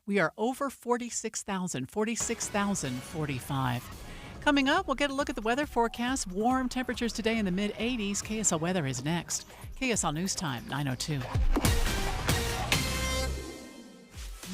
We are over 46,045. Coming up, we'll get a look at the weather forecast. Warm temperatures today in the mid-80s. KSL weather is next. KSL News Time, 9:02.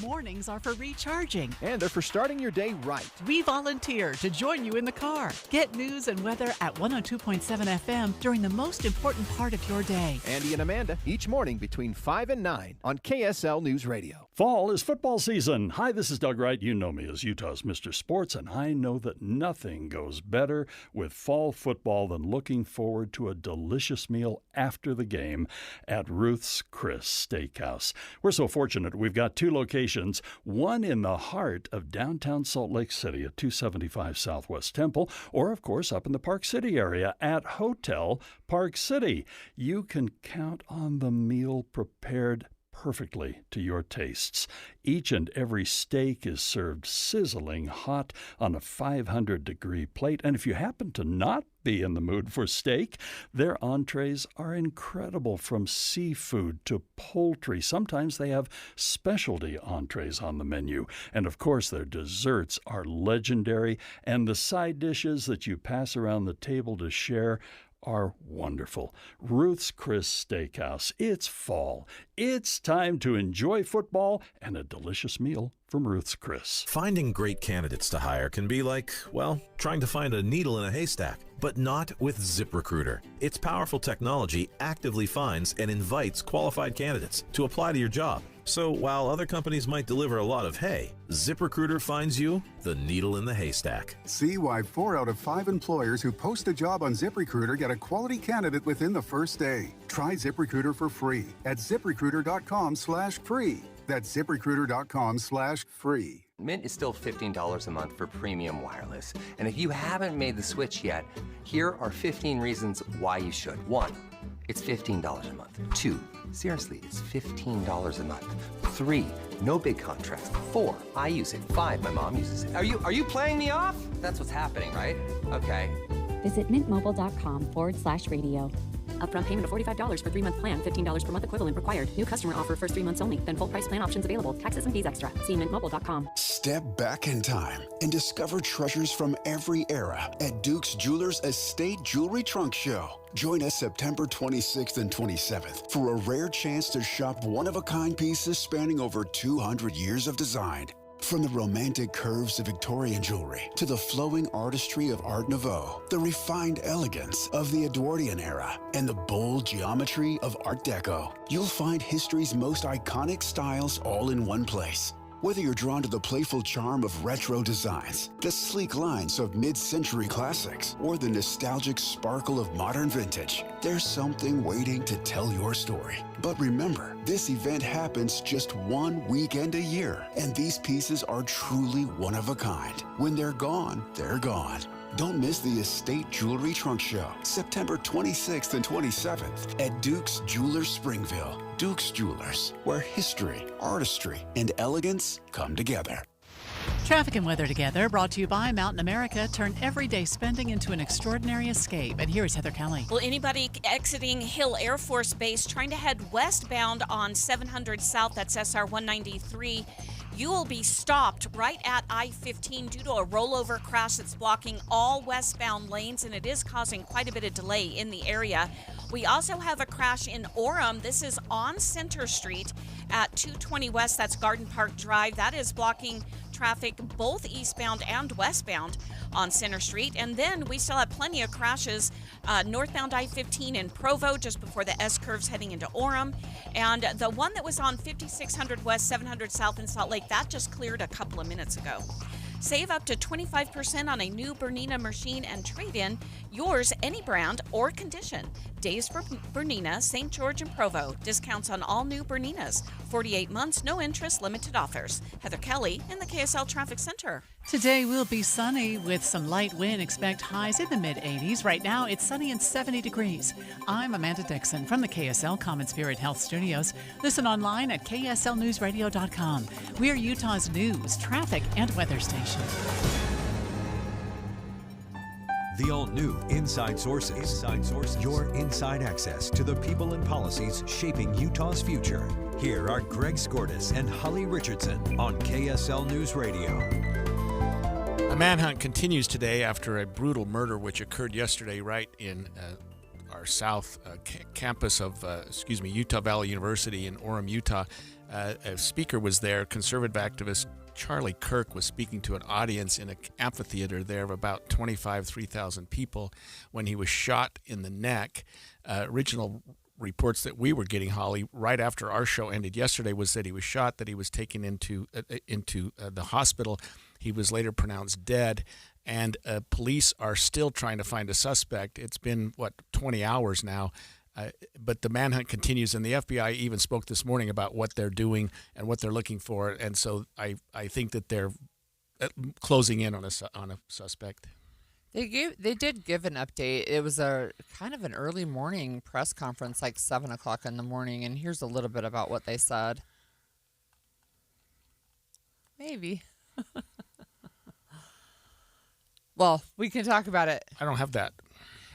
Mornings are for recharging. And they're for starting your day right. We volunteer to join you in the car. Get news and weather at 102.7 FM during the most important part of your day. Andy and Amanda, each morning between 5 and 9 on KSL News Radio. Fall is football season. Hi, this is Doug Wright. You know me as Utah's Mr. Sports, and I know that nothing goes better with fall football than looking forward to a delicious meal after the game at Ruth's Chris Steakhouse. We're so fortunate we've got two locations, one in the heart of downtown Salt Lake City at 275 Southwest Temple, or of course up in the Park City area at Hotel Park City. You can count on the meal prepared perfectly to your tastes. Each and every steak is served sizzling hot on a 500-degree plate, and if you happen to not be in the mood for steak, their entrees are incredible, from seafood to poultry. Sometimes they have specialty entrees on the menu, and of course their desserts are legendary, and the side dishes that you pass around the table to share are wonderful. Ruth's Chris Steakhouse. It's fall. It's time to enjoy football and a delicious meal from Ruth's Chris. Finding great candidates to hire can be like, well, trying to find a needle in a haystack, but not with ZipRecruiter. Its powerful technology actively finds and invites qualified candidates to apply to your job. So while other companies might deliver a lot of hay, ZipRecruiter finds you the needle in the haystack. See why 4 out of 5 employers who post a job on ZipRecruiter get a quality candidate within the first day. Try ZipRecruiter for free at ZipRecruiter.com/free. That's ZipRecruiter.com/free. Mint is still $15 a month for premium wireless. And if you haven't made the switch yet, here are 15 reasons why you should. 1, it's $15 a month. 2, seriously, it's $15 a month. 3, no big contrast. 4, I use it. 5, my mom uses it. Are you playing me off? That's what's happening, right? Okay. Visit mintmobile.com/radio. Upfront payment of $45 for 3-month plan, $15 per month equivalent required. New customer offer first 3 months only. Then full price plan options available. Taxes and fees extra. See mintmobile.com. Step back in time and discover treasures from every era at Duke's Jewelers Estate Jewelry Trunk Show. Join us September 26th and 27th for a rare chance to shop one-of-a-kind pieces spanning over 200 years of design. From the romantic curves of Victorian jewelry to the flowing artistry of Art Nouveau, the refined elegance of the Edwardian era, and the bold geometry of Art Deco, you'll find history's most iconic styles all in one place. Whether you're drawn to the playful charm of retro designs, the sleek lines of mid-century classics, or the nostalgic sparkle of modern vintage, there's something waiting to tell your story. But remember, this event happens just one weekend a year, and these pieces are truly one of a kind. When they're gone, they're gone. Don't miss the Estate Jewelry Trunk Show, September 26th and 27th at Duke's Jewelers Springville. Duke's Jewelers, where history, artistry, and elegance come together. Traffic and weather together, brought to you by Mountain America. Turn everyday spending into an extraordinary escape. And here is Heather Kelly. Well, anybody exiting Hill Air Force Base trying to head westbound on 700 South, that's SR 193, you will be stopped right at I-15 due to a rollover crash that's blocking all westbound lanes, and it is causing quite a bit of delay in the area. We also have a crash in Orem. This is on Center Street at 220 West. That's Garden Park Drive. That is blocking traffic both eastbound and westbound on Center Street. And then we still have plenty of crashes northbound I-15 in Provo just before the S-curves heading into Orem. And the one that was on 5600 West, 700 South in Salt Lake, that just cleared a couple of minutes ago. Save up to 25% on a new Bernina machine and trade in yours any brand or condition. Days for Bernina, St. George and Provo. Discounts on all new Berninas. 48 months, no interest, limited offers. Heather Kelly in the KSL Traffic Center. Today will be sunny with some light wind. Expect highs in the mid-80s. Right now, it's sunny and 70 degrees. I'm Amanda Dixon from the KSL Common Spirit Health Studios. Listen online at kslnewsradio.com. We are Utah's news, traffic, and weather station. The all-new Inside Sources. Inside Sources. Your inside access to the people and policies shaping Utah's future. Here are Greg Skordas and Holly Richardson on KSL News Radio. A manhunt continues today after a brutal murder which occurred yesterday right in our south campus of Utah Valley University in Orem, Utah. A speaker was there, conservative activist Charlie Kirk was speaking to an audience in an amphitheater there of about 3,000 people when he was shot in the neck. Original reports that we were getting, Holly, right after our show ended yesterday was that he was shot, that he was taken into the hospital. He was later pronounced dead, and police are still trying to find a suspect. It's been, 20 hours now. But the manhunt continues, and the FBI even spoke this morning about what they're doing and what they're looking for. And so I think that they're closing in on a suspect. They did give an update. It was a kind of an early morning press conference, like 7 o'clock in the morning. And here's a little bit about what they said. Maybe. Well, we can talk about it. I don't have that.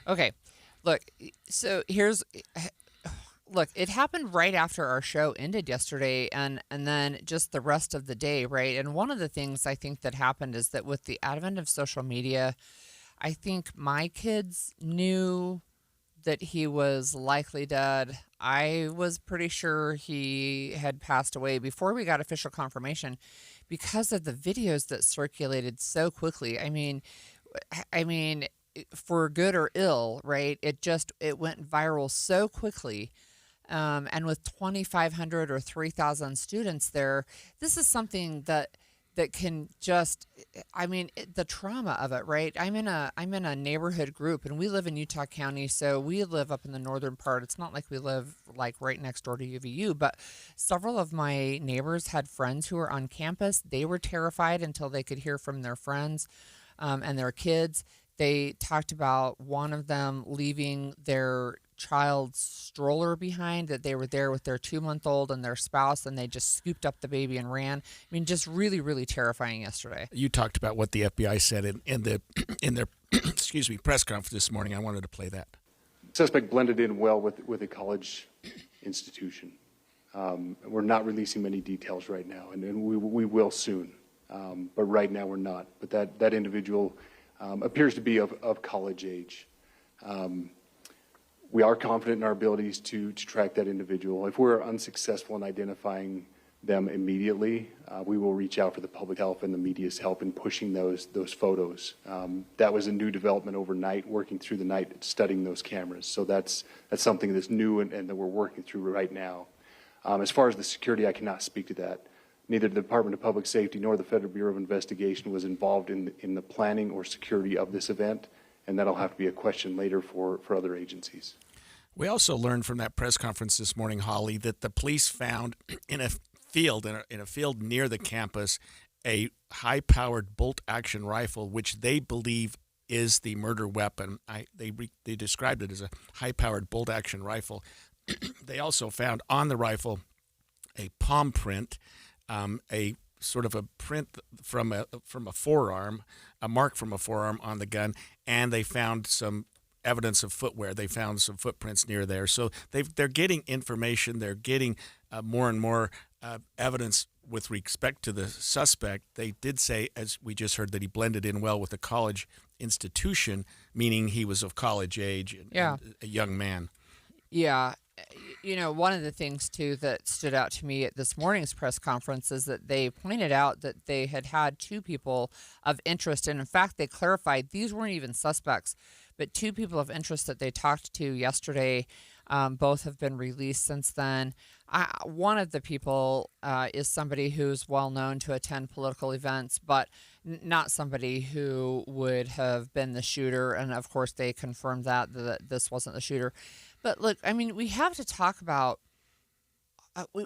Okay. Look, so it happened right after our show ended yesterday and then just the rest of the day, right? And one of the things I think that happened is that with the advent of social media, I think my kids knew that he was likely dead. I was pretty sure he had passed away before we got official confirmation because of the videos that circulated so quickly. I mean, for good or ill, right? It went viral so quickly. And with 2,500 or 3,000 students there, this is something that can just, the trauma of it, right? I'm in a neighborhood group, and we live in Utah County, so we live up in the northern part. It's not like we live like right next door to UVU, but several of my neighbors had friends who were on campus. They were terrified until they could hear from their friends and their kids. They talked about one of them leaving their child's stroller behind, that they were there with their 2-month-old and their spouse, and they just scooped up the baby and ran. I mean, just really, really terrifying yesterday. You talked about what the FBI said in their press conference this morning. I wanted to play that. Suspect blended in well with a college institution. We're not releasing many details right now, and we will soon. But right now we're not. But that individual appears to be of college age. We are confident in our abilities to track that individual. If we're unsuccessful in identifying them immediately, we will reach out for the public health and the media's help in pushing those photos. That was a new development overnight, working through the night, studying those cameras. So that's something that's new and that we're working through right now. As far as the security, I cannot speak to that. Neither the Department of Public Safety nor the Federal Bureau of Investigation was involved in the planning or security of this event, and that'll have to be a question later for other agencies. We also learned from that press conference this morning, Holly, that the police found in a field near the campus a high-powered bolt-action rifle, which they believe is the murder weapon. They described it as a high-powered bolt-action rifle. They also found on the rifle a palm print, a sort of a print from a forearm, a mark from a forearm on the gun, and they found some evidence of footwear. They found some footprints near there. So they're getting information. They're getting more and more evidence with respect to the suspect. They did say, as we just heard, that he blended in well with a college institution, meaning he was of college age and a young man. Yeah. You know, one of the things, too, that stood out to me at this morning's press conference is that they pointed out that they had 2 people of interest. And, in fact, they clarified these weren't even suspects, but 2 people of interest that they talked to yesterday. Both have been released since then. One of the people is somebody who's well known to attend political events, but not somebody who would have been the shooter. And, of course, they confirmed that this wasn't the shooter. But look, I mean, we have to talk about,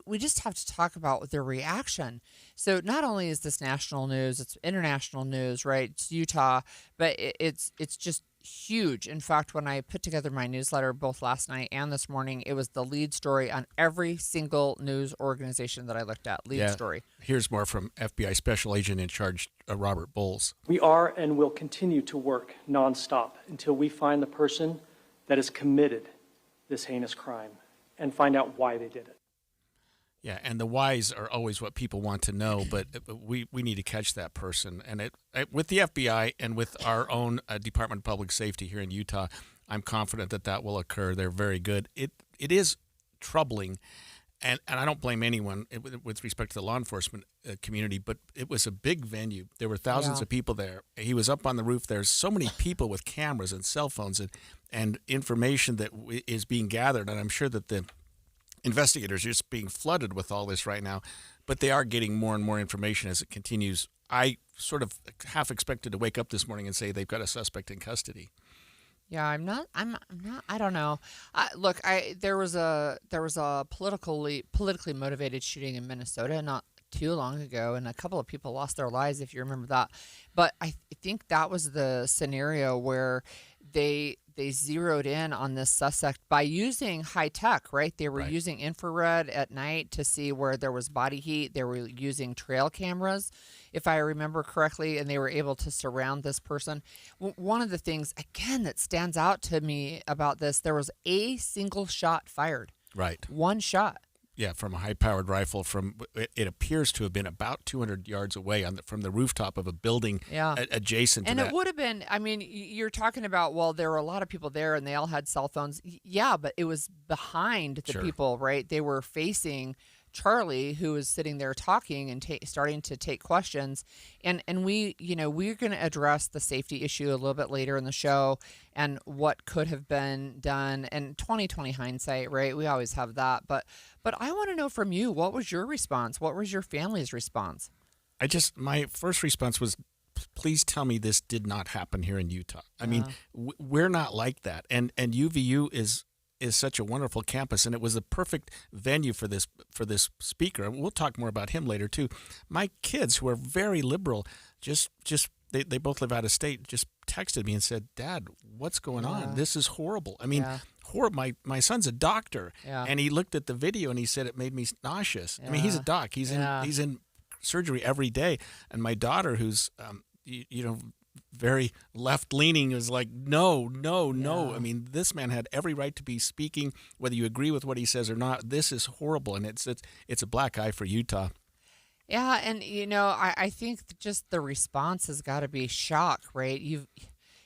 we just have to talk about their reaction. So not only is this national news, it's international news, right? It's Utah, but it's just huge. In fact, when I put together my newsletter both last night and this morning, it was the lead story on every single news organization that I looked at. Lead story. Here's more from FBI Special Agent in Charge Robert Bowles. We are and will continue to work nonstop until we find the person that has committed this heinous crime and find out why they did it. Yeah, and the whys are always what people want to know, but we need to catch that person. And with the FBI and with our own Department of Public Safety here in Utah, I'm confident that will occur. They're very good. It is troubling, and I don't blame anyone with respect to the law enforcement community, but it was a big venue. There were thousands of people there. He was up on the roof. There's so many people with cameras and cell phones and information that is being gathered, and I'm sure that the investigators are just being flooded with all this right now, but they are getting more and more information as it continues. I sort of half expected to wake up this morning and say they've got a suspect in custody. Yeah, I'm not. I don't know. Look, there was a politically motivated shooting in Minnesota not too long ago, and a couple of people lost their lives, if you remember that. But I think that was the scenario where they zeroed in on this suspect by using high tech, right? They were using infrared at night to see where there was body heat. They were using trail cameras, if I remember correctly, and they were able to surround this person. One of the things, again, that stands out to me about this, there was a single shot fired. Right. One shot. Yeah, from a high-powered rifle from it appears to have been about 200 yards away from the rooftop of a building adjacent to that. And it would have been, I mean, you're talking about, well, there were a lot of people there and they all had cell phones. Yeah, but it was behind the people, right? They were facing Charlie, who was sitting there talking and starting to take questions. And we're going to address the safety issue a little bit later in the show and what could have been done. And 20/20 hindsight, right? We always have that. But I want to know from you, what was your response? What was your family's response? My first response was, please tell me this did not happen here in Utah. I mean, we're not like that. And UVU is such a wonderful campus, and it was the perfect venue for this speaker. And we'll talk more about him later too. My kids, who are very liberal, they both live out of state, just texted me and said, "Dad, what's going on? This is horrible." I mean, horrible. My son's a doctor, and he looked at the video and he said it made me nauseous. I mean, he's a doc. He's in surgery every day, and my daughter, who's very left-leaning, is like, no. I mean, this man had every right to be speaking, whether you agree with what he says or not. This is horrible, and it's a black eye for Utah. Yeah, and I think just the response has got to be shock, right?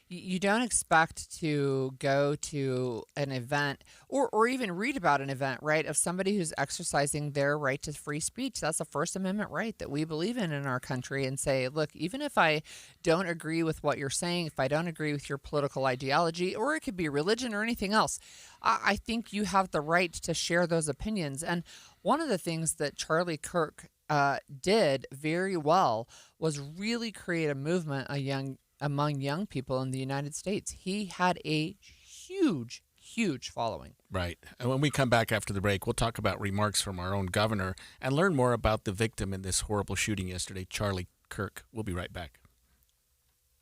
You don't expect to go to an event or even read about an event, right, of somebody who's exercising their right to free speech. That's a First Amendment right that we believe in our country, and say, look, even if I don't agree with what you're saying, if I don't agree with your political ideology, or it could be religion or anything else, I think you have the right to share those opinions. And one of the things that Charlie Kirk did very well was really create a movement among young people in the United States. He had a huge following. Right. And when we come back after the break, we'll talk about remarks from our own governor and learn more about the victim in this horrible shooting yesterday, Charlie Kirk. We'll be right back.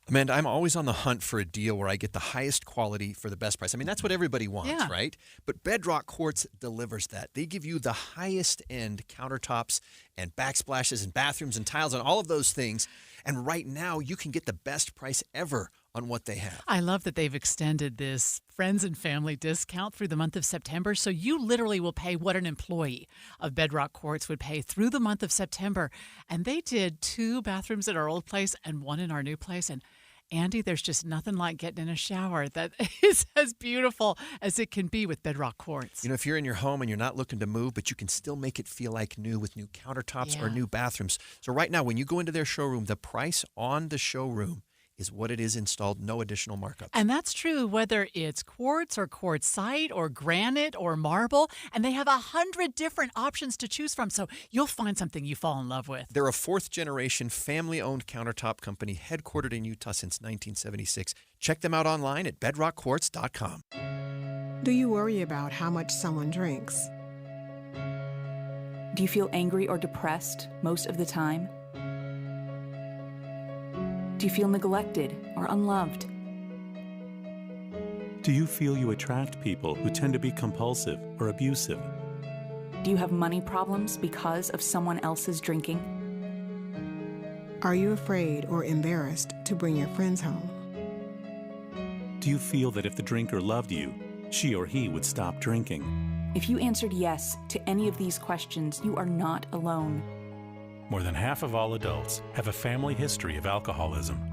Amanda, I'm always on the hunt for a deal where I get the highest quality for the best price. I mean, that's what everybody wants, right? But Bedrock Quartz delivers that. They give you the highest end countertops and backsplashes and bathrooms and tiles and all of those things. And right now, you can get the best price ever on what they have. I love that they've extended this friends and family discount through the month of September. So you literally will pay what an employee of Bedrock Quartz would pay through the month of September. And they did 2 bathrooms at our old place and 1 in our new place. And Andy, there's just nothing like getting in a shower that is as beautiful as it can be with Bedrock Quartz. If you're in your home and you're not looking to move, but you can still make it feel like new with new countertops or new bathrooms. So right now, when you go into their showroom, the price on the showroom is what it is installed, no additional markup. And that's true whether it's quartz or quartzite or granite or marble. And they have 100 different options to choose from. So you'll find something you fall in love with. They're a 4th-generation, family-owned countertop company headquartered in Utah since 1976. Check them out online at bedrockquartz.com. Do you worry about how much someone drinks? Do you feel angry or depressed most of the time? Do you feel neglected or unloved? Do you feel you attract people who tend to be compulsive or abusive? Do you have money problems because of someone else's drinking? Are you afraid or embarrassed to bring your friends home? Do you feel that if the drinker loved you, she or he would stop drinking? If you answered yes to any of these questions, you are not alone. More than half of all adults have a family history of alcoholism.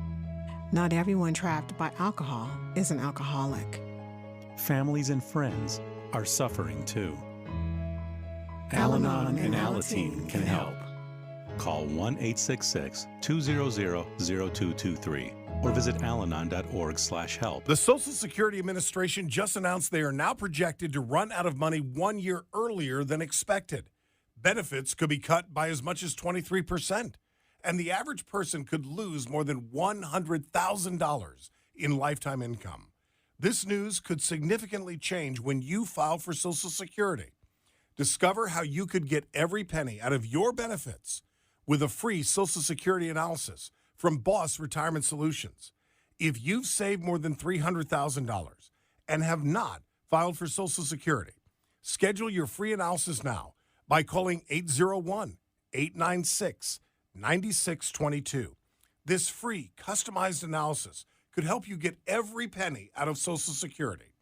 Not everyone trapped by alcohol is an alcoholic. Families and friends are suffering too. Al-Anon and Alateen can help. Call 1-866-200-0223 or visit alanon.org/help. The Social Security Administration just announced they are now projected to run out of money 1 year earlier than expected. Benefits could be cut by as much as 23%, and the average person could lose more than $100,000 in lifetime income. This news could significantly change when you file for Social Security. Discover how you could get every penny out of your benefits with a free Social Security analysis from Boss Retirement Solutions. If you've saved more than $300,000 and have not filed for Social Security, schedule your free analysis now by calling 801-896-9622. This free, customized analysis could help you get every penny out of Social Security.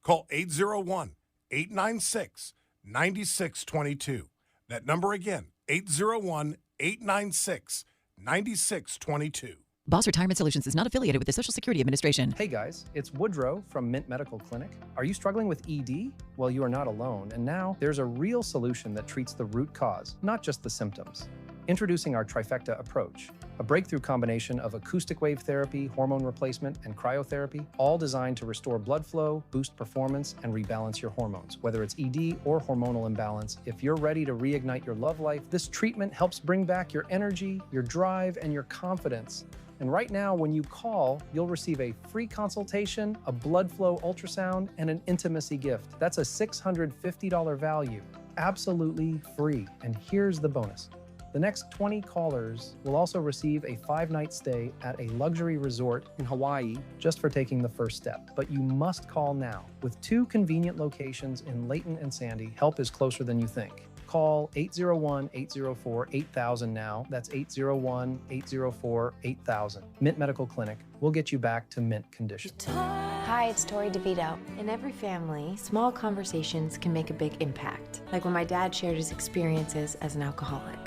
Call 801-896-9622. That number again, 801-896-9622. Boss Retirement Solutions is not affiliated with the Social Security Administration. Hey guys, it's Woodrow from Mint Medical Clinic. Are you struggling with ED? Well, you are not alone, and now there's a real solution that treats the root cause, not just the symptoms. Introducing our Trifecta approach, a breakthrough combination of acoustic wave therapy, hormone replacement, and cryotherapy, all designed to restore blood flow, boost performance, and rebalance your hormones. Whether it's ED or hormonal imbalance, if you're ready to reignite your love life, this treatment helps bring back your energy, your drive, and your confidence. And right now, when you call, you'll receive a free consultation, a blood flow ultrasound, and an intimacy gift. That's a $650 value, absolutely free. And here's the bonus. The next 20 callers will also receive a 5-night stay at a luxury resort in Hawaii just for taking the first step. But you must call now. With 2 convenient locations in Layton and Sandy, help is closer than you think. Call 801-804-8000 now. That's 801-804-8000. Mint Medical Clinic. We'll get you back to mint condition. Hi, it's Tori DeVito. In every family, small conversations can make a big impact. Like when my dad shared his experiences as an alcoholic.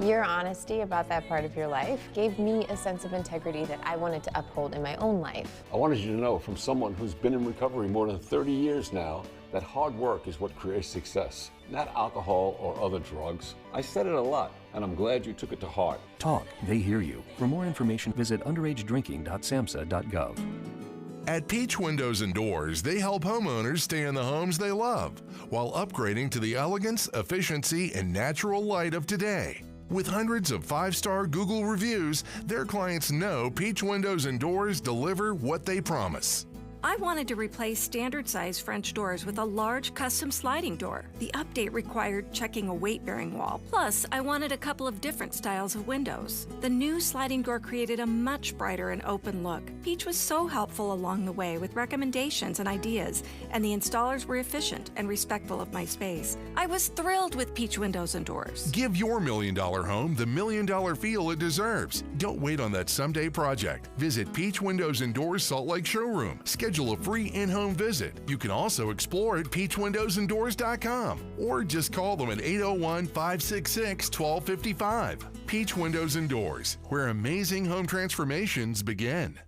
Your honesty about that part of your life gave me a sense of integrity that I wanted to uphold in my own life. I wanted you to know from someone who's been in recovery more than 30 years now that hard work is what creates success, not alcohol or other drugs. I said it a lot, and I'm glad you took it to heart. Talk, they hear you. For more information, visit underagedrinking.samhsa.gov. At Peach Windows and Doors, they help homeowners stay in the homes they love while upgrading to the elegance, efficiency, and natural light of today. With hundreds of 5-star Google reviews, their clients know Peach Windows and Doors deliver what they promise. I wanted to replace standard-size French doors with a large custom sliding door. The update required checking a weight-bearing wall. Plus, I wanted a couple of different styles of windows. The new sliding door created a much brighter and open look. Peach was so helpful along the way with recommendations and ideas, and the installers were efficient and respectful of my space. I was thrilled with Peach Windows and Doors. Give your $1 million home the $1 million feel it deserves. Don't wait on that someday project. Visit Peach Windows and Doors Salt Lake Showroom. Schedule a free in-home visit. You can also explore at peachwindowsanddoors.com or just call them at 801-566-1255. Peach Windows and Doors, where amazing home transformations begin.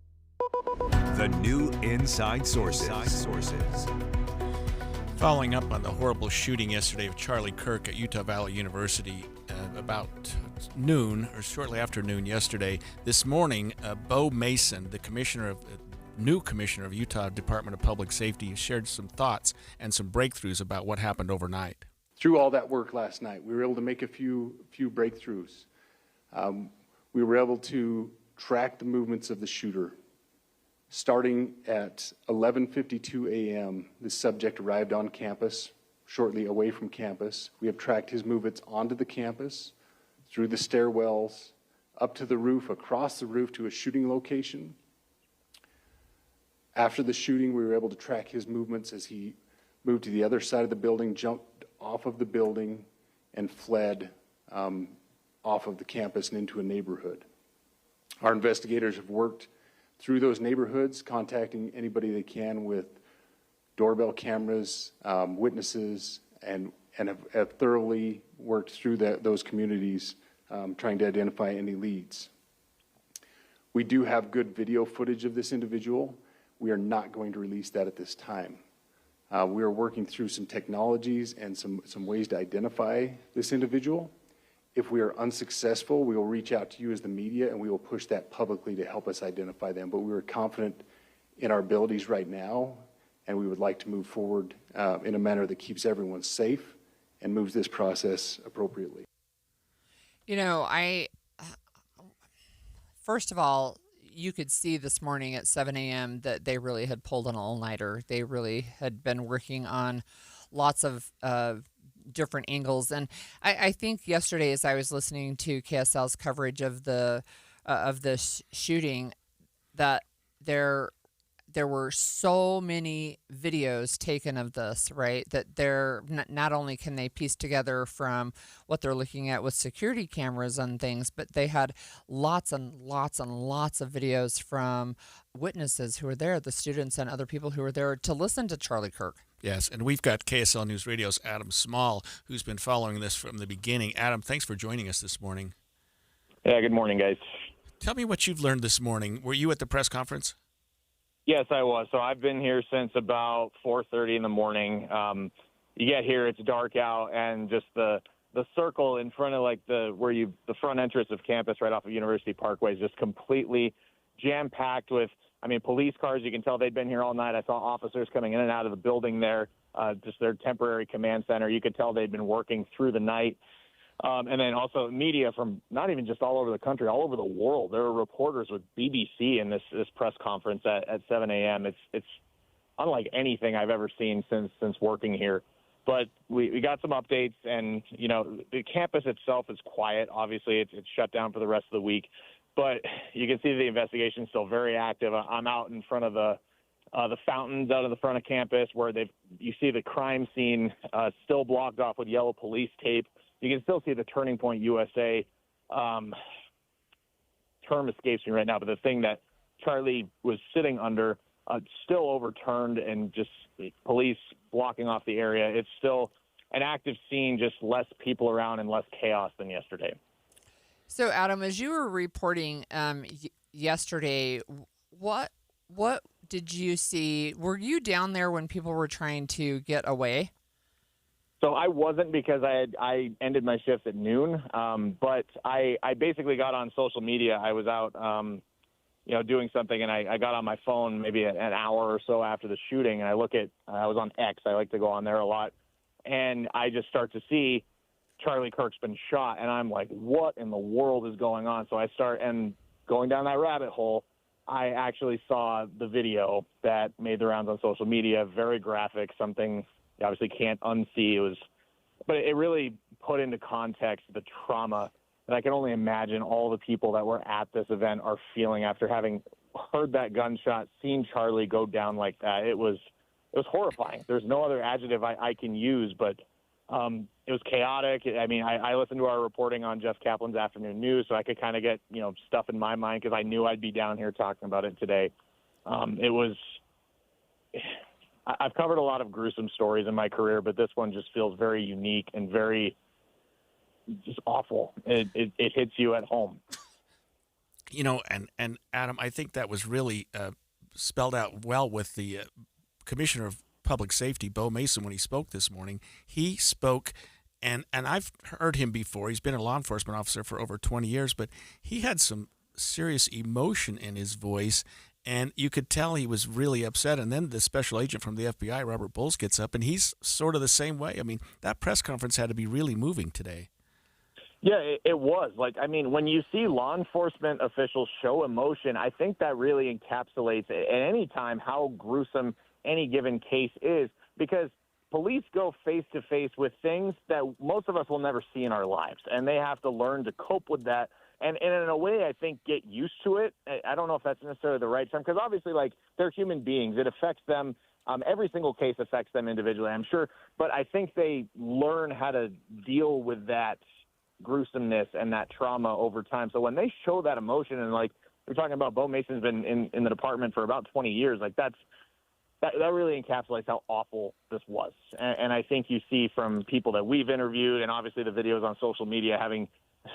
The new Inside Sources. Following up on the horrible shooting yesterday of Charlie Kirk at Utah Valley University about noon or shortly after noon yesterday, this morning, Bo Mason, the new commissioner of Utah Department of Public Safety, shared some thoughts and some breakthroughs about what happened overnight. Through all that work last night, we were able to make a few breakthroughs. We were able to track the movements of the shooter. Starting at 11:52 a.m., the subject arrived on campus, shortly away from campus. We have tracked his movements onto the campus, through the stairwells, up to the roof, across the roof to a shooting location. After the shooting, we were able to track his movements as he moved to the other side of the building, jumped off of the building, and fled off of the campus and into a neighborhood. Our investigators have worked through those neighborhoods, contacting anybody they can with doorbell cameras, witnesses, and have thoroughly worked through those communities, trying to identify any leads. We do have good video footage of this individual. We are not going to release that at this time. We are working through some technologies and some ways to identify this individual. If we are unsuccessful, we will reach out to you as the media and we will push that publicly to help us identify them. But we are confident in our abilities right now, and we would like to move forward in a manner that keeps everyone safe and moves this process appropriately. You know, first of all, you could see this morning at 7 a.m. that they really had pulled an all-nighter. They really had been working on lots of different angles. And I think yesterday, as I was listening to KSL's coverage of the shooting, that there were so many videos taken of this, right? That they're not only can they piece together from what they're looking at with security cameras and things, but they had lots and lots and lots of videos from witnesses who were there, the students and other people who were there to listen to Charlie Kirk. Yes, and we've got KSL News Radio's Adam Small, who's been following this from the beginning. Adam, thanks for joining us this morning. Yeah, good morning, guys. Tell me what you've learned this morning. Were you at the press conference? Yes, I was. So I've been here since about 4:30 in the morning. You get here, it's dark out, and just the circle in front of the front entrance of campus right off of University Parkway is just completely jam-packed with, police cars. You can tell they'd been here all night. I saw officers coming in and out of the building there, just their temporary command center. You could tell they'd been working through the night. And then also media from not even just all over the country, all over the world. There were reporters with BBC in this press conference at 7 a.m. It's unlike anything I've ever seen since working here. But we got some updates, and, the campus itself is quiet. Obviously, it's shut down for the rest of the week. But you can see the investigation is still very active. I'm out in front of the fountains out of the front of campus where you see the crime scene still blocked off with yellow police tape. You can still see the Turning Point USA term escapes me right now, but the thing that Charlie was sitting under still overturned and just police blocking off the area. It's still an active scene, just less people around and less chaos than yesterday. So, Adam, as you were reporting yesterday, what did you see? Were you down there when people were trying to get away? So I wasn't, because I ended my shift at noon, but I basically got on social media. I was out, doing something, and I got on my phone maybe an hour or so after the shooting, and I was on X. I like to go on there a lot, and I just start to see Charlie Kirk's been shot, and I'm like, what in the world is going on? So I start, and going down that rabbit hole, I actually saw the video that made the rounds on social media, very graphic, something you obviously can't unsee. But it really put into context the trauma that I can only imagine all the people that were at this event are feeling after having heard that gunshot, seen Charlie go down like that. It was horrifying. There's no other adjective I can use, but it was chaotic. I listened to our reporting on Jeff Kaplan's Afternoon News, so I could kind of get stuff in my mind because I knew I'd be down here talking about it today. I've covered a lot of gruesome stories in my career, but this one just feels very unique and very just awful. It hits you at home. And Adam, I think that was really spelled out well with the Commissioner of Public Safety, Bo Mason, when he spoke this morning. He spoke, and I've heard him before. He's been a law enforcement officer for over 20 years, but he had some serious emotion in his voice, and you could tell he was really upset. And then the special agent from the FBI, Robert Bowles, gets up, and he's sort of the same way. That press conference had to be really moving today. Yeah, it was. When you see law enforcement officials show emotion, I think that really encapsulates at any time how gruesome any given case is, because police go face-to-face with things that most of us will never see in our lives, and they have to learn to cope with that and in a way, I think, get used to it. I don't know if that's necessarily the right term, because obviously, like, they're human beings. It affects them. Every single case affects them individually, I'm sure. But I think they learn how to deal with that gruesomeness and that trauma over time. So when they show that emotion, and like we're talking about, Bo Mason's been in the department for about 20 years, like that really encapsulates how awful this was. And I think you see from people that we've interviewed, and obviously the videos on social media, having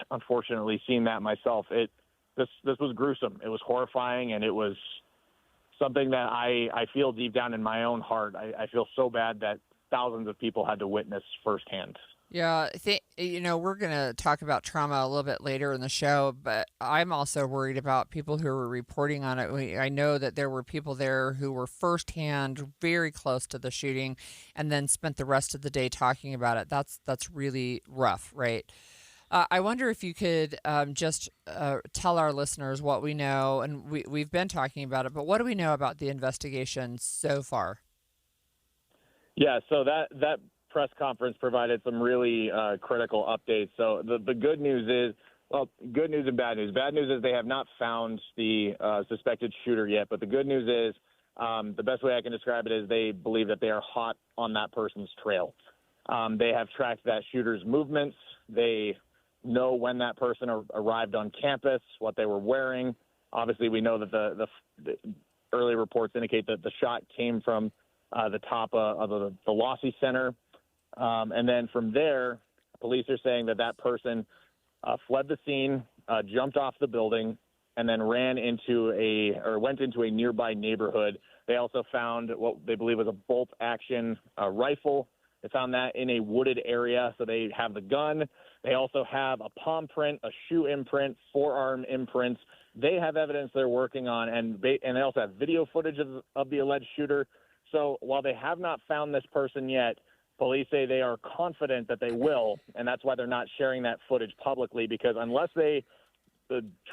unfortunately seen that myself, this was gruesome. It was horrifying, and it was something that I feel deep down in my own heart. I feel so bad that thousands of people had to witness firsthand. Yeah, we're going to talk about trauma a little bit later in the show, but I'm also worried about people who are reporting on it. I know that there were people there who were firsthand, very close to the shooting, and then spent the rest of the day talking about it. That's really rough, right? I wonder if you could just tell our listeners what we know, and we've been talking about it, but what do we know about the investigation so far? Yeah, so that press conference provided some really critical updates. So the good news is, well, good news and bad news. Bad news is they have not found the suspected shooter yet, but the good news is the best way I can describe it is they believe that they are hot on that person's trail. They have tracked that shooter's movements. They know when that person arrived on campus, what they were wearing. Obviously, we know that the early reports indicate that the shot came from the top of the Lossy Center. And then from there, police are saying that person fled the scene, jumped off the building, and then went into a nearby neighborhood. They also found what they believe was a bolt-action rifle. They found that in a wooded area, so they have the gun. They also have a palm print, a shoe imprint, forearm imprints. They have evidence they're working on, and they also have video footage of the alleged shooter. So while they have not found this person yet, police say they are confident that they will, and that's why they're not sharing that footage publicly, because unless the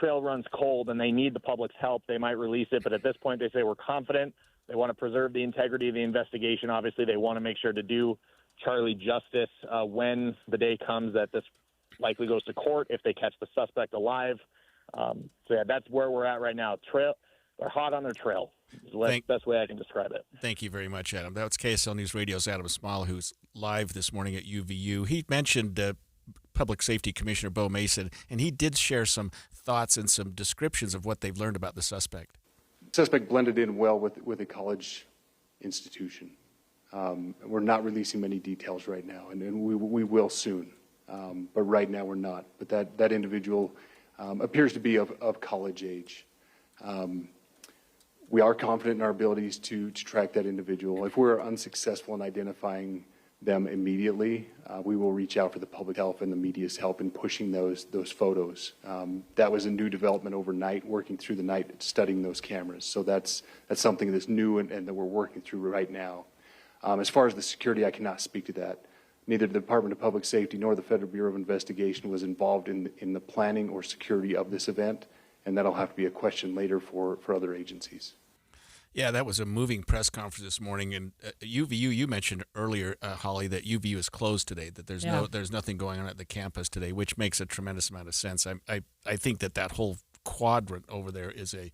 trail runs cold and they need the public's help, they might release it. But at this point, they say we're confident. They want to preserve the integrity of the investigation. Obviously, they want to make sure to do Charlie justice when the day comes that this likely goes to court, if they catch the suspect alive. So, yeah, that's where we're at right now. They're hot on their trail. Is the best way I can describe it. Thank you very much, Adam. That's KSL News Radio's Adam Small, who's live this morning at UVU. He mentioned Public Safety Commissioner Bo Mason, and he did share some thoughts and some descriptions of what they've learned about the suspect. The suspect blended in well with a college institution. We're not releasing many details right now, and we will soon. But right now we're not. But that individual appears to be of college age. We are confident in our abilities to track that individual. If we're unsuccessful in identifying them immediately, we will reach out for the public health and the media's help in pushing those photos. That was a new development overnight, working through the night, studying those cameras. So that's something that's new and that we're working through right now. As far as the security, I cannot speak to that. Neither the Department of Public Safety nor the Federal Bureau of Investigation was involved in the planning or security of this event, and that'll have to be a question later for other agencies. Yeah, that was a moving press conference this morning. And UVU, you mentioned earlier, Holly, that UVU is closed today, that there's nothing going on at the campus today, which makes a tremendous amount of sense. I think that whole quadrant over there is a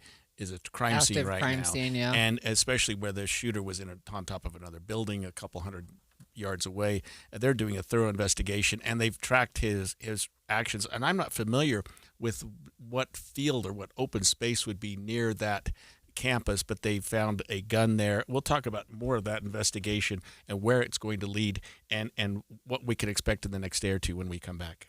crime scene right now. Scene, yeah. And especially where the shooter was on top of another building a couple hundred yards away. They're doing a thorough investigation, and they've tracked his actions. And I'm not familiar with what field or what open space would be near that campus, but they found a gun there. We'll talk about more of that investigation and where it's going to lead and what we can expect in the next day or two when we come back.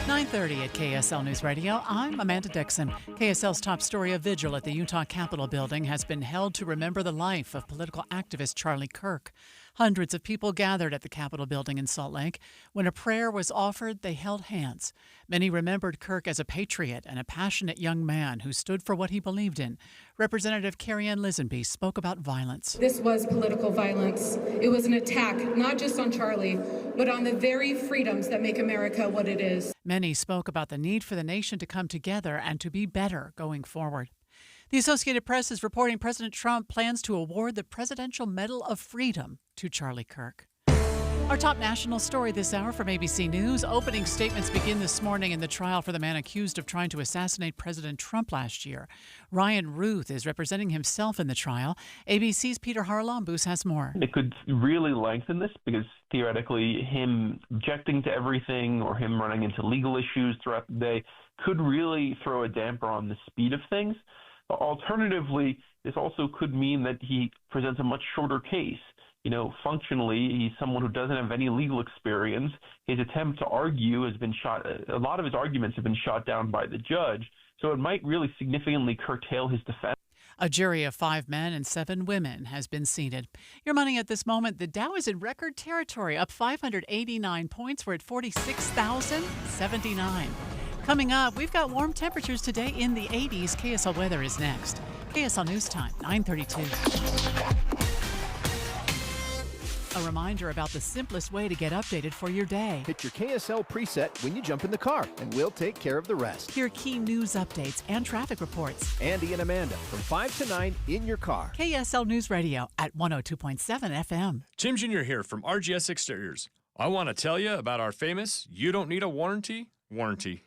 9:30 at KSL News Radio. I'm Amanda Dixon. KSL's top story: a vigil at the Utah Capitol building has been held to remember the life of political activist Charlie Kirk. Hundreds of people gathered at the Capitol building in Salt Lake. When a prayer was offered, they held hands. Many remembered Kirk as a patriot and a passionate young man who stood for what he believed in. Representative Carrie Ann Lisenby spoke about violence. This was political violence. It was an attack not just on Charlie, but on the very freedoms that make America what it is. Many spoke about the need for the nation to come together and to be better going forward. The Associated Press is reporting President Trump plans to award the Presidential Medal of Freedom to Charlie Kirk. Our top national story this hour from ABC News. Opening statements begin this morning in the trial for the man accused of trying to assassinate President Trump last year. Ryan Ruth is representing himself in the trial. ABC's Peter Haralambous has more. It could really lengthen this because theoretically him objecting to everything or him running into legal issues throughout the day could really throw a damper on the speed of things. Alternatively, this also could mean that he presents a much shorter case. You know, functionally, he's someone who doesn't have any legal experience. His attempt to argue has been shot. A lot of his arguments have been shot down by the judge. So it might really significantly curtail his defense. A jury of 5 men and 7 women has been seated. Your money at this moment. The Dow is in record territory, up 589 points. We're at 46,079. Coming up, we've got warm temperatures today in the 80s. KSL weather is next. KSL News Time, 9:32. A reminder about the simplest way to get updated for your day. Hit your KSL preset when you jump in the car, and we'll take care of the rest. Hear key news updates and traffic reports. Andy and Amanda from 5 to 9 in your car. KSL News Radio at 102.7 FM. Tim Jr. here from RGS Exteriors. I want to tell you about our famous "You Don't Need a Warranty" warranty.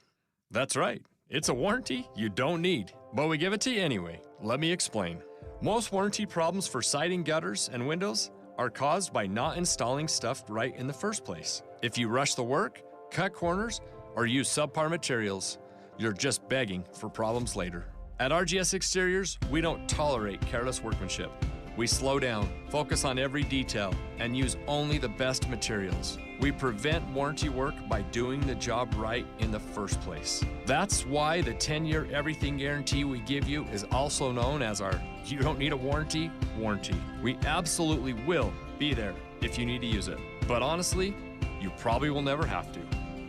That's right. It's a warranty you don't need, but we give it to you anyway. Let me explain. Most warranty problems for siding, gutters, and windows are caused by not installing stuff right in the first place. If you rush the work, cut corners, or use subpar materials, you're just begging for problems later. At RGS Exteriors, we don't tolerate careless workmanship. We slow down, focus on every detail, and use only the best materials. We prevent warranty work by doing the job right in the first place. That's why the 10-year everything guarantee we give you is also known as our "You Don't Need a Warranty" warranty. We absolutely will be there if you need to use it. But honestly, you probably will never have to.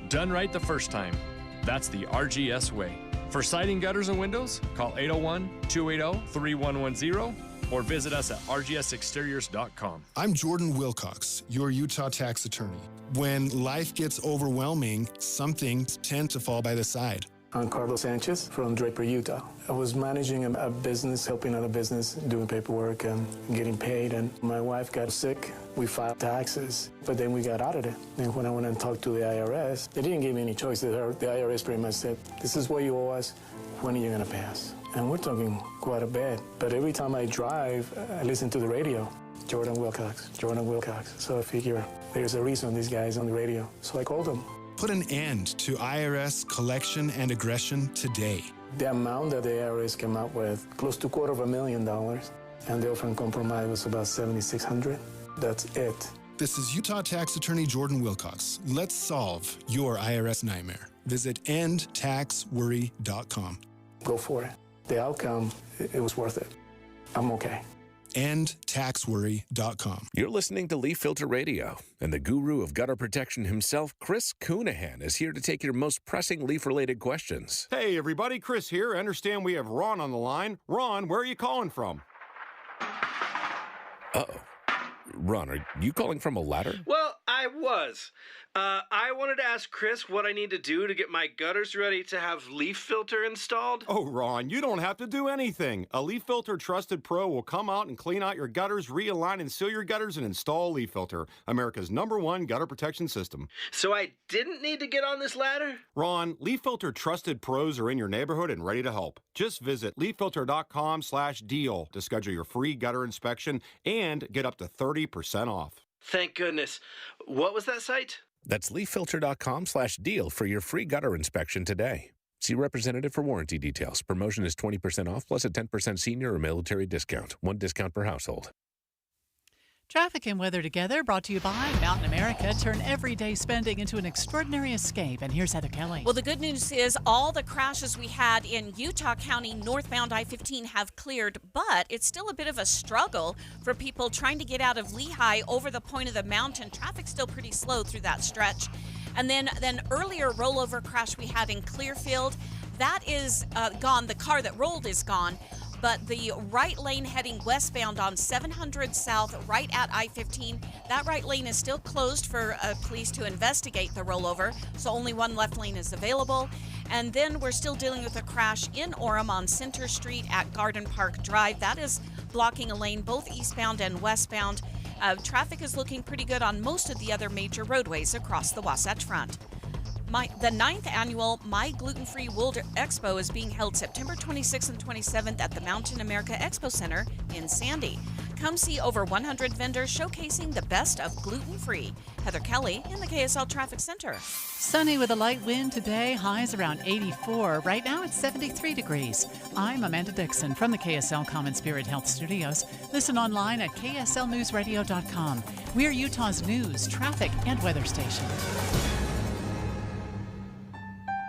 Done right the first time. That's the RGS way. For siding, gutters, and windows, call 801-280-3110 or visit us at rgsexteriors.com. I'm Jordan Wilcox, your Utah tax attorney. When life gets overwhelming, some things tend to fall by the side. I'm Carlos Sanchez from Draper, Utah. I was managing a business, helping out a business, doing paperwork and getting paid, and my wife got sick. We filed taxes, but then we got audited. And when I went and talked to the IRS, they didn't give me any choice. The IRS pretty much said, "This is what you owe us. When are you going to pay us?" And we're talking quite a bit. But every time I drive, I listen to the radio. Jordan Wilcox, Jordan Wilcox. So I figure there's a reason this guy's on the radio. So I called him. Put an end to IRS collection and aggression today. The amount that the IRS came up with, close to $250,000, and the offer in compromise was about $7,600. That's it. This is Utah tax attorney Jordan Wilcox. Let's solve your IRS nightmare. Visit endtaxworry.com. Go for it. The outcome, it was worth it. I'm okay. endtaxworry.com. You're listening to Leaf Filter Radio, and the guru of gutter protection himself, Chris Coonahan, is here to take your most pressing leaf-related questions. Hey, everybody, Chris here. I understand we have Ron on the line. Ron, where are you calling from? Uh-oh. Ron, are you calling from a ladder? Well, I was. I wanted to ask Chris what I need to do to get my gutters ready to have Leaf Filter installed. Oh, Ron, you don't have to do anything. A Leaf Filter Trusted Pro will come out and clean out your gutters, realign and seal your gutters, and install Leaf Filter, America's #1 gutter protection system. So I didn't need to get on this ladder? Ron, Leaf Filter Trusted Pros are in your neighborhood and ready to help. Just visit leaffilter.com/deal to schedule your free gutter inspection and get up to 30% off. Thank goodness. What was that site? That's leaffilter.com/deal for your free gutter inspection today. See representative for warranty details. Promotion is 20% off plus a 10% senior or military discount. One discount per household. Traffic and weather together brought to you by Mountain America. Turn everyday spending into an extraordinary escape. And here's Heather Kelly. Well, the good news is all the crashes we had in Utah County northbound I-15 have cleared, but it's still a bit of a struggle for people trying to get out of Lehigh over the point of the mountain. Traffic's still pretty slow through that stretch. And then earlier rollover crash we had in Clearfield, that is gone. The car that rolled is gone. But the right lane heading westbound on 700 South, right at I-15, that right lane is still closed for police to investigate the rollover, so only one left lane is available. And then we're still dealing with a crash in Orem on Center Street at Garden Park Drive. That is blocking a lane both eastbound and westbound. Traffic is looking pretty good on most of the other major roadways across the Wasatch Front. The 9th annual My Gluten-Free World Expo is being held September 26th and 27th at the Mountain America Expo Center in Sandy. Come see over 100 vendors showcasing the best of gluten-free. Heather Kelly in the KSL Traffic Center. Sunny with a light wind today, highs around 84. Right now it's 73 degrees. I'm Amanda Dixon from the KSL Common Spirit Health Studios. Listen online at kslnewsradio.com. We're Utah's news, traffic, and weather station.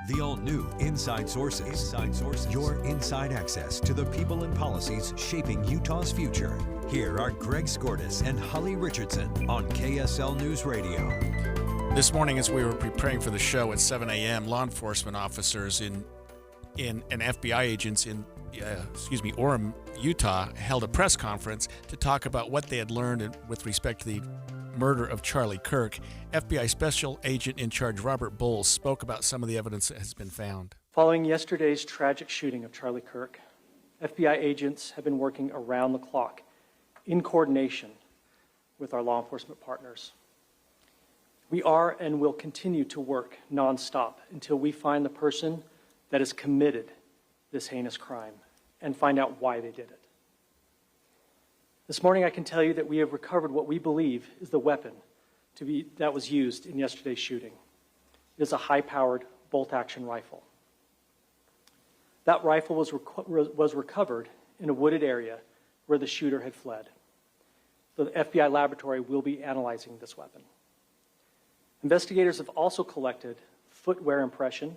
The all-new Inside Sources. Your inside access to the people and policies shaping Utah's future. Here are Greg Skordas and Holly Richardson on KSL News Radio. This morning, as we were preparing for the show at 7 a.m., law enforcement officers and FBI agents in Orem, Utah, held a press conference to talk about what they had learned with respect to the murder of Charlie Kirk. FBI Special Agent in Charge Robert Bowles spoke about some of the evidence that has been found. Following yesterday's tragic shooting of Charlie Kirk, FBI agents have been working around the clock in coordination with our law enforcement partners. We are and will continue to work nonstop until we find the person that has committed this heinous crime and find out why they did it. This morning I can tell you that we have recovered what we believe is the weapon that was used in yesterday's shooting. It is a high-powered bolt-action rifle. That rifle was recovered in a wooded area where the shooter had fled. The FBI laboratory will be analyzing this weapon. Investigators have also collected footwear impression,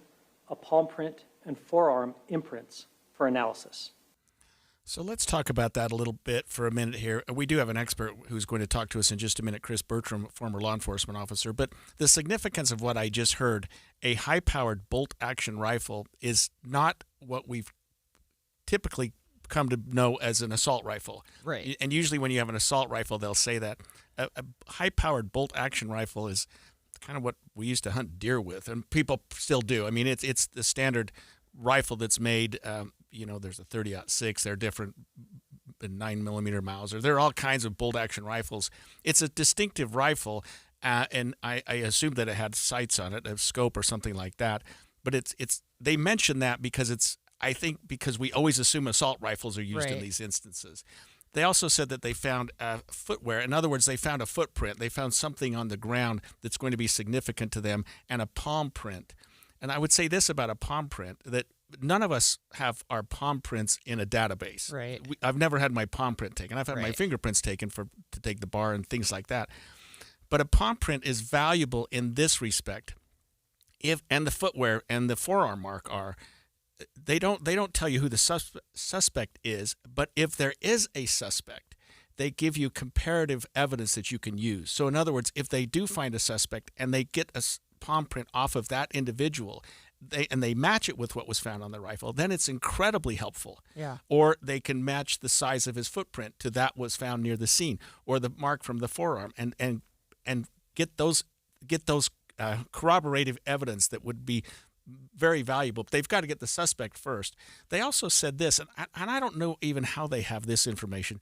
a palm print, and forearm imprints for analysis. So let's talk about that a little bit for a minute here. We do have an expert who's going to talk to us in just a minute, Chris Bertram, former law enforcement officer. But the significance of what I just heard, a high-powered bolt-action rifle, is not what we've typically come to know as an assault rifle. Right. And usually when you have an assault rifle, they'll say that. A high-powered bolt-action rifle is kind of what we used to hunt deer with, and people still do. I mean, it's the standard rifle that's made. There's a 30-06. They're different, 9mm Mauser. There are all kinds of bolt-action rifles. It's a distinctive rifle, and I assume that it had sights on it, a scope or something like that. But they mention that because because we always assume assault rifles are used in these instances. They also said that they found footwear. In other words, they found a footprint. They found something on the ground that's going to be significant to them, and a palm print. And I would say this about a palm print, that none of us have our palm prints in a database. Right. I've never had my palm print taken. I've had my fingerprints taken to take the bar and things like that. But a palm print is valuable in this respect. And the footwear and the forearm mark are, they don't tell you who the suspect is, but if there is a suspect, they give you comparative evidence that you can use. So in other words, if they do find a suspect and they get a palm print off of that individual, they match it with what was found on the rifle, then it's incredibly helpful. Yeah. Or they can match the size of his footprint to that was found near the scene, or the mark from the forearm, and get those corroborative evidence that would be very valuable. But they've got to get the suspect first. They also said this, and I don't know even how they have this information,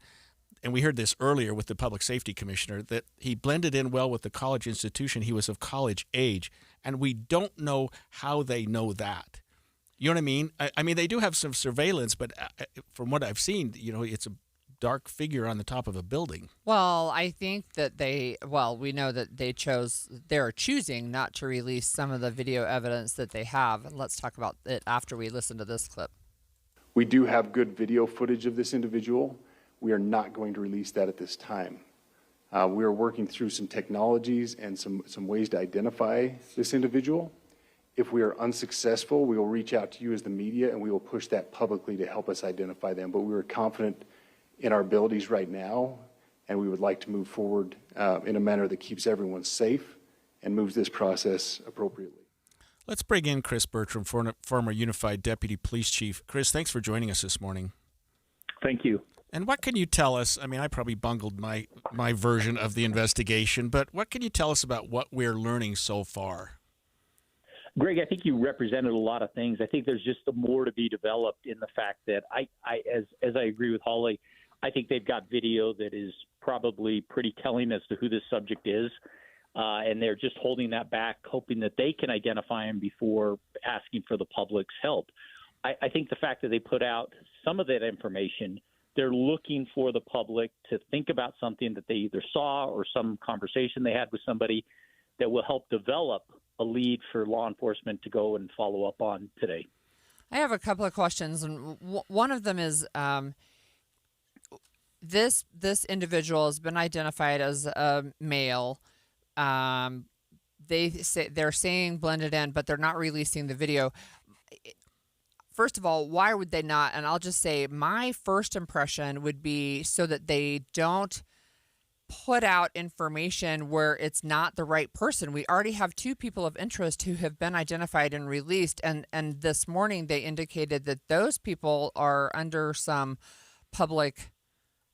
and we heard this earlier with the public safety commissioner, that he blended in well with the college institution. He was of college age, and we don't know how they know that. You know what I mean? I mean, they do have some surveillance, but from what I've seen, it's a dark figure on the top of a building. Well, I think that we know that they're choosing not to release some of the video evidence that they have. And let's talk about it after we listen to this clip. We do have good video footage of this individual. We are not going to release that at this time. We are working through some technologies and some ways to identify this individual. If we are unsuccessful, we will reach out to you as the media and we will push that publicly to help us identify them. But we are confident in our abilities right now, and we would like to move forward in a manner that keeps everyone safe and moves this process appropriately. Let's bring in Chris Bertram, former Unified Deputy Police Chief. Chris, thanks for joining us this morning. Thank you. And what can you tell us? I mean, I probably bungled my version of the investigation, but what can you tell us about what we're learning so far? Greg, I think you represented a lot of things. I think there's just more to be developed in the fact that as I agree with Holly, I think they've got video that is probably pretty telling as to who this subject is, and they're just holding that back, hoping that they can identify him before asking for the public's help. I think the fact that they put out some of that information, they're looking for the public to think about something that they either saw or some conversation they had with somebody that will help develop a lead for law enforcement to go and follow up on today. I have a couple of questions, and one of them is this individual has been identified as a male. They're saying blended in, but they're not releasing the video. First of all, why would they not? And I'll just say my first impression would be so that they don't put out information where it's not the right person. We already have 2 people of interest who have been identified and released, and this morning they indicated that those people are under some public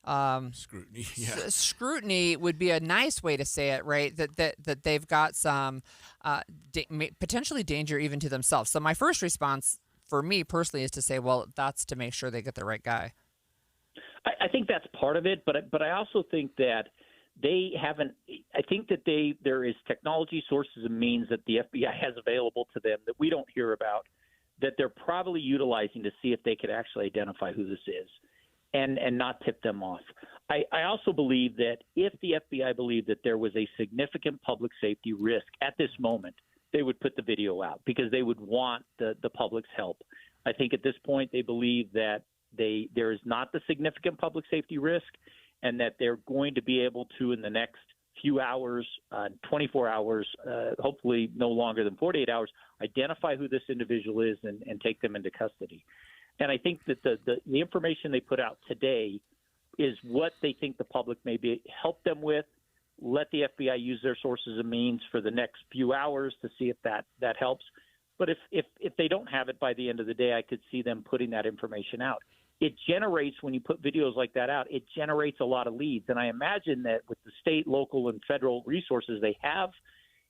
scrutiny. Yeah. Scrutiny would be a nice way to say it, right? That they've got some potentially danger even to themselves. So my first response for me personally is to say, well, that's to make sure they get the right guy. I think that's part of it, but I also think that they haven't. I think that there is technology, sources, and means that the FBI has available to them that we don't hear about, that they're probably utilizing to see if they could actually identify who this is, and not tip them off. I also believe that if the FBI believed that there was a significant public safety risk at this moment, they would put the video out because they would want the public's help. I think at this point they believe that there is not the significant public safety risk, and that they're going to be able to, in the next few hours, 24 hours, hopefully no longer than 48 hours, identify who this individual is and take them into custody. And I think that the information they put out today is what they think the public may help them with. Let the FBI use their sources and means for the next few hours to see if that helps. But if they don't have it by the end of the day, I could see them putting that information out. It generates, when you put videos like that out, it generates a lot of leads. And I imagine that with the state, local, and federal resources they have,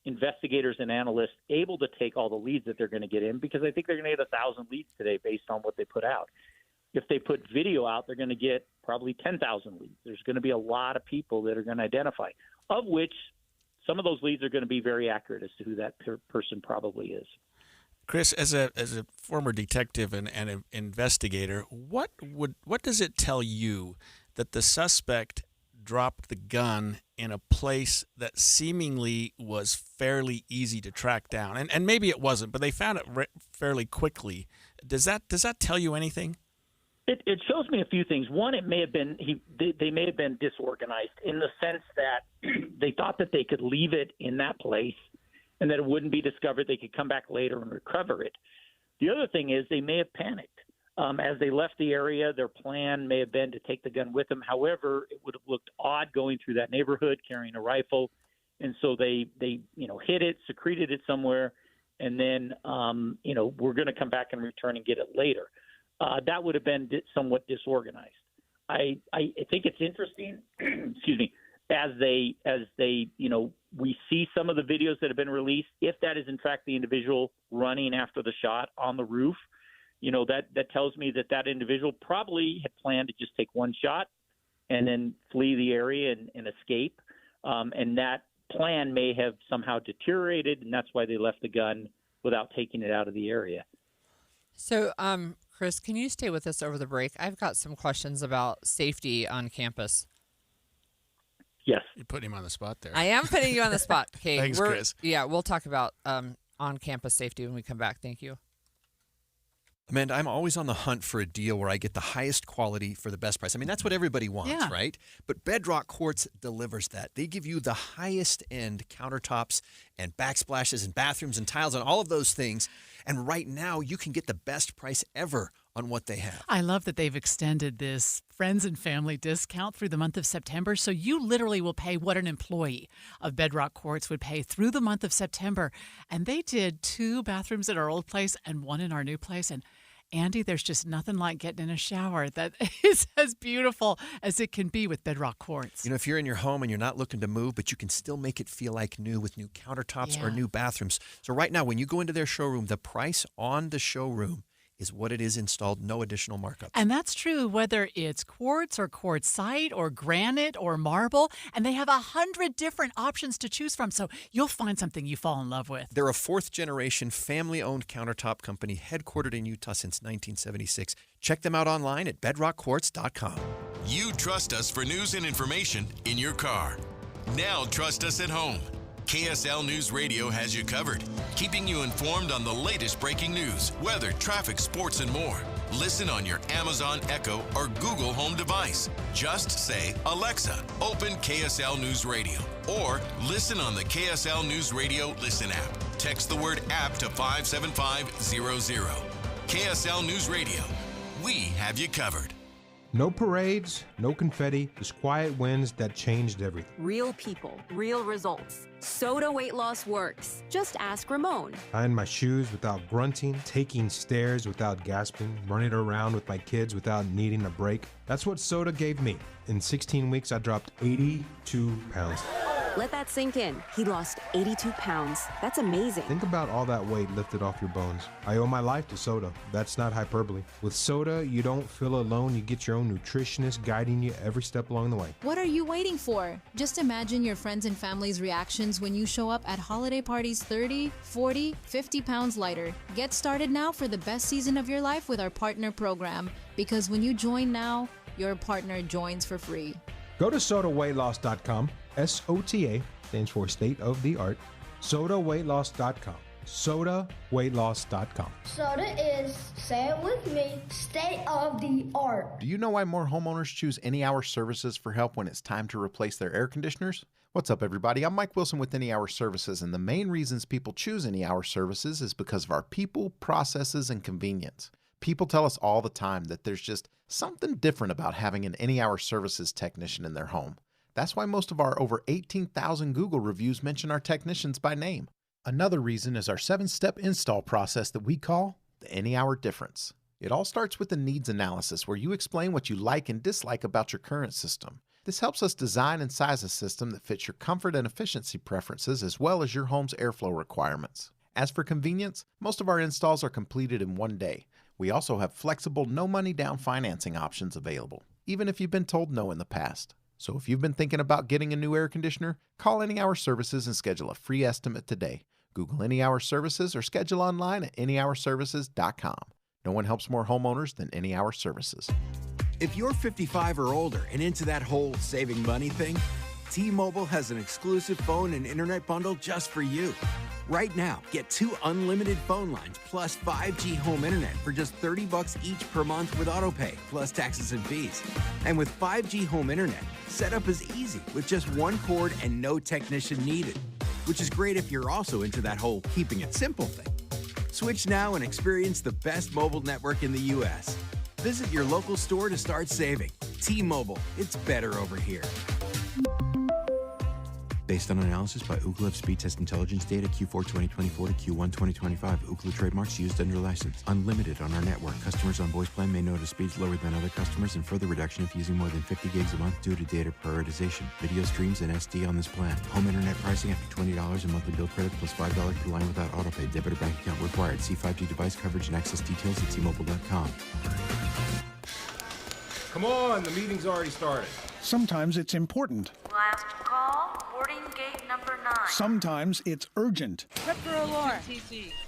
investigators and analysts able to take all the leads that they're going to get in, because I think they're going to get 1,000 leads today based on what they put out. If they put video out, they're going to get probably 10,000 leads. There's going to be a lot of people that are going to identify, of which some of those leads are going to be very accurate as to who that person probably is. Chris, as a former detective and an investigator, what does it tell you that the suspect dropped the gun in a place that seemingly was fairly easy to track down? And maybe it wasn't, but they found it fairly quickly. Does that tell you anything? It shows me a few things. One, it may have been they may have been disorganized in the sense that they thought that they could leave it in that place and that it wouldn't be discovered. They could come back later and recover it. The other thing is they may have panicked. As they left the area, their plan may have been to take the gun with them. However, it would have looked odd going through that neighborhood carrying a rifle, and so they hid it, secreted it somewhere, and then we're going to come back and return and get it later. That would have been somewhat disorganized. I think it's interesting. Excuse me. As they we see some of the videos that have been released. If that is in fact the individual running after the shot on the roof, that tells me that individual probably had planned to just take one shot and then flee the area and escape. And that plan may have somehow deteriorated, and that's why they left the gun without taking it out of the area. So, Chris, can you stay with us over the break? I've got some questions about safety on campus. Yes. You're putting him on the spot there. I am putting you on the spot. Okay. Thanks, Chris. Yeah, we'll talk about on-campus safety when we come back. Thank you. Amanda, I'm always on the hunt for a deal where I get the highest quality for the best price. I mean, that's what everybody wants, right? But Bedrock Quartz delivers that. They give you the highest end countertops and backsplashes and bathrooms and tiles and all of those things. And right now, you can get the best price ever on what they have. I love that they've extended this friends and family discount through the month of September. So you literally will pay what an employee of Bedrock Quartz would pay through the month of September. And they did 2 bathrooms at our old place and 1 in our new place. And Andy, there's just nothing like getting in a shower that is as beautiful as it can be with Bedrock Quartz. You know, if you're in your home and you're not looking to move, but you can still make it feel like new with new countertops or new bathrooms. So right now, when you go into their showroom, the price on the showroom is what it is installed, no additional markup. And that's true whether it's quartz or quartzite or granite or marble. And they have 100 different options to choose from. So you'll find something you fall in love with. They're a 4th-generation, family-owned countertop company headquartered in Utah since 1976. Check them out online at bedrockquartz.com. You trust us for news and information in your car. Now trust us at home. KSL News Radio has you covered, keeping you informed on the latest breaking news, weather, traffic, sports, and more. Listen on your Amazon Echo or Google Home device. Just say, Alexa, open KSL News Radio. Or listen on the KSL News Radio Listen app. Text the word app to 57500. KSL News Radio. We have you covered. No parades, no confetti, just quiet wins that changed everything. Real people, real results. Soda weight loss works. Just ask Ramon. Tying my shoes without grunting, taking stairs without gasping, running around with my kids without needing a break. That's what Soda gave me. In 16 weeks, I dropped 82 pounds. Let that sink in. He lost 82 pounds. That's amazing. Think about all that weight lifted off your bones. I owe my life to Soda. That's not hyperbole. With Soda, you don't feel alone. You get your own nutritionist guiding you every step along the way. What are you waiting for? Just imagine your friends and family's reactions when you show up at holiday parties 30, 40, 50 pounds lighter. Get started now for the best season of your life with our partner program. Because when you join now, your partner joins for free. Go to SodaWeightLoss.com. SOTA stands for state of the art. SodaWeightLoss.com. SodaWeightLoss.com. Soda is, say it with me, state of the art. Do you know why more homeowners choose Any Hour Services for help when it's time to replace their air conditioners? What's up, everybody? I'm Mike Wilson with Any Hour Services, and the main reasons people choose Any Hour Services is because of our people, processes, and convenience. People tell us all the time that there's just something different about having an Any Hour Services technician in their home. That's why most of our over 18,000 Google reviews mention our technicians by name. Another reason is our 7-step install process that we call the Any Hour Difference. It all starts with the needs analysis, where you explain what you like and dislike about your current system. This helps us design and size a system that fits your comfort and efficiency preferences as well as your home's airflow requirements. As for convenience, most of our installs are completed in one day. We also have flexible, no money down financing options available, even if you've been told no in the past. So if you've been thinking about getting a new air conditioner, call Any Hour Services and schedule a free estimate today. Google Any Hour Services or schedule online at anyhourservices.com. No one helps more homeowners than Any Hour Services. If you're 55 or older and into that whole saving money thing, T-Mobile has an exclusive phone and internet bundle just for you. Right now, get 2 unlimited phone lines plus 5G home internet for just $30 each per month with AutoPay, plus taxes and fees. And with 5G home internet, setup is easy with just 1 cord and no technician needed, which is great if you're also into that whole keeping it simple thing. Switch now and experience the best mobile network in the U.S. Visit your local store to start saving. T-Mobile, it's better over here. Based on analysis by Ookla of speed test intelligence data Q4 2024 to Q1 2025, Ookla trademarks used under license. Unlimited on our network. Customers on voice plan may notice speeds lower than other customers and further reduction if using more than 50 gigs a month due to data prioritization. Video streams and SD on this plan. Home internet pricing after $20 a monthly bill credit plus $5 per line without autopay. Debit or bank account required. See 5G device coverage and access details at T-Mobile.com. Come on, the meeting's already started. Sometimes it's important. Last call, boarding gate number 9. Sometimes it's urgent. Tripper alarm.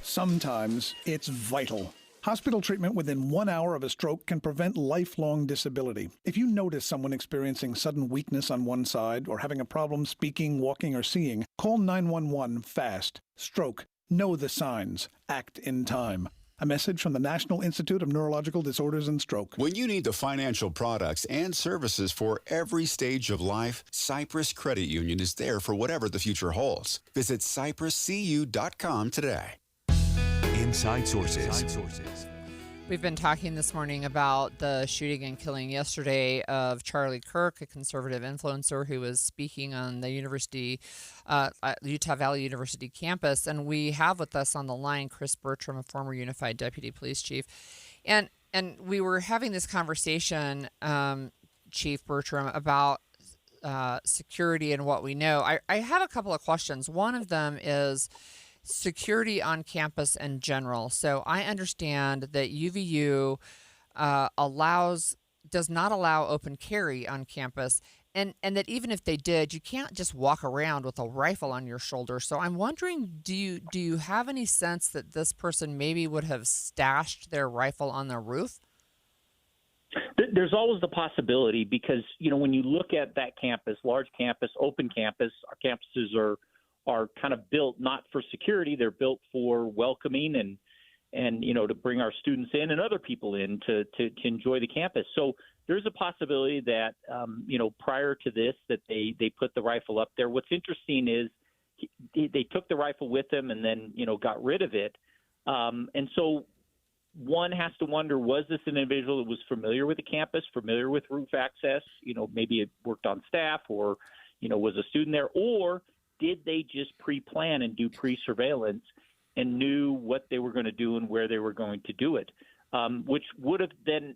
Sometimes it's vital. Hospital treatment within 1 hour of a stroke can prevent lifelong disability. If you notice someone experiencing sudden weakness on one side or having a problem speaking, walking, or seeing, call 911 fast. Stroke. Know the signs. Act in time. A message from the National Institute of Neurological Disorders and Stroke. When you need the financial products and services for every stage of life, Cypress Credit Union is there for whatever the future holds. Visit cypresscu.com today. Inside Sources. We've been talking this morning about the shooting and killing yesterday of Charlie Kirk, a conservative influencer who was speaking on the Utah Valley University campus. And we have with us on the line Chris Bertram, a former Unified Deputy Police Chief. And we were having this conversation, Chief Bertram, about security and what we know. I have a couple of questions. One of them is, security on campus in general. So I understand that UVU does not allow open carry on campus, and that even if they did, you can't just walk around with a rifle on your shoulder. So I'm wondering, do you have any sense that this person maybe would have stashed their rifle on the roof? There's always the possibility because, when you look at that campus, large campus, open campus, our campuses are kind of built not for security. They're built for welcoming and to bring our students in and other people in to enjoy the campus. So there's a possibility that, prior to this, that they put the rifle up there. What's interesting is they took the rifle with them and then, got rid of it. And so one has to wonder, was this an individual that was familiar with the campus, familiar with roof access, maybe it worked on staff or, was a student there, or did they just pre-plan and do pre-surveillance and knew what they were going to do and where they were going to do it, which would have then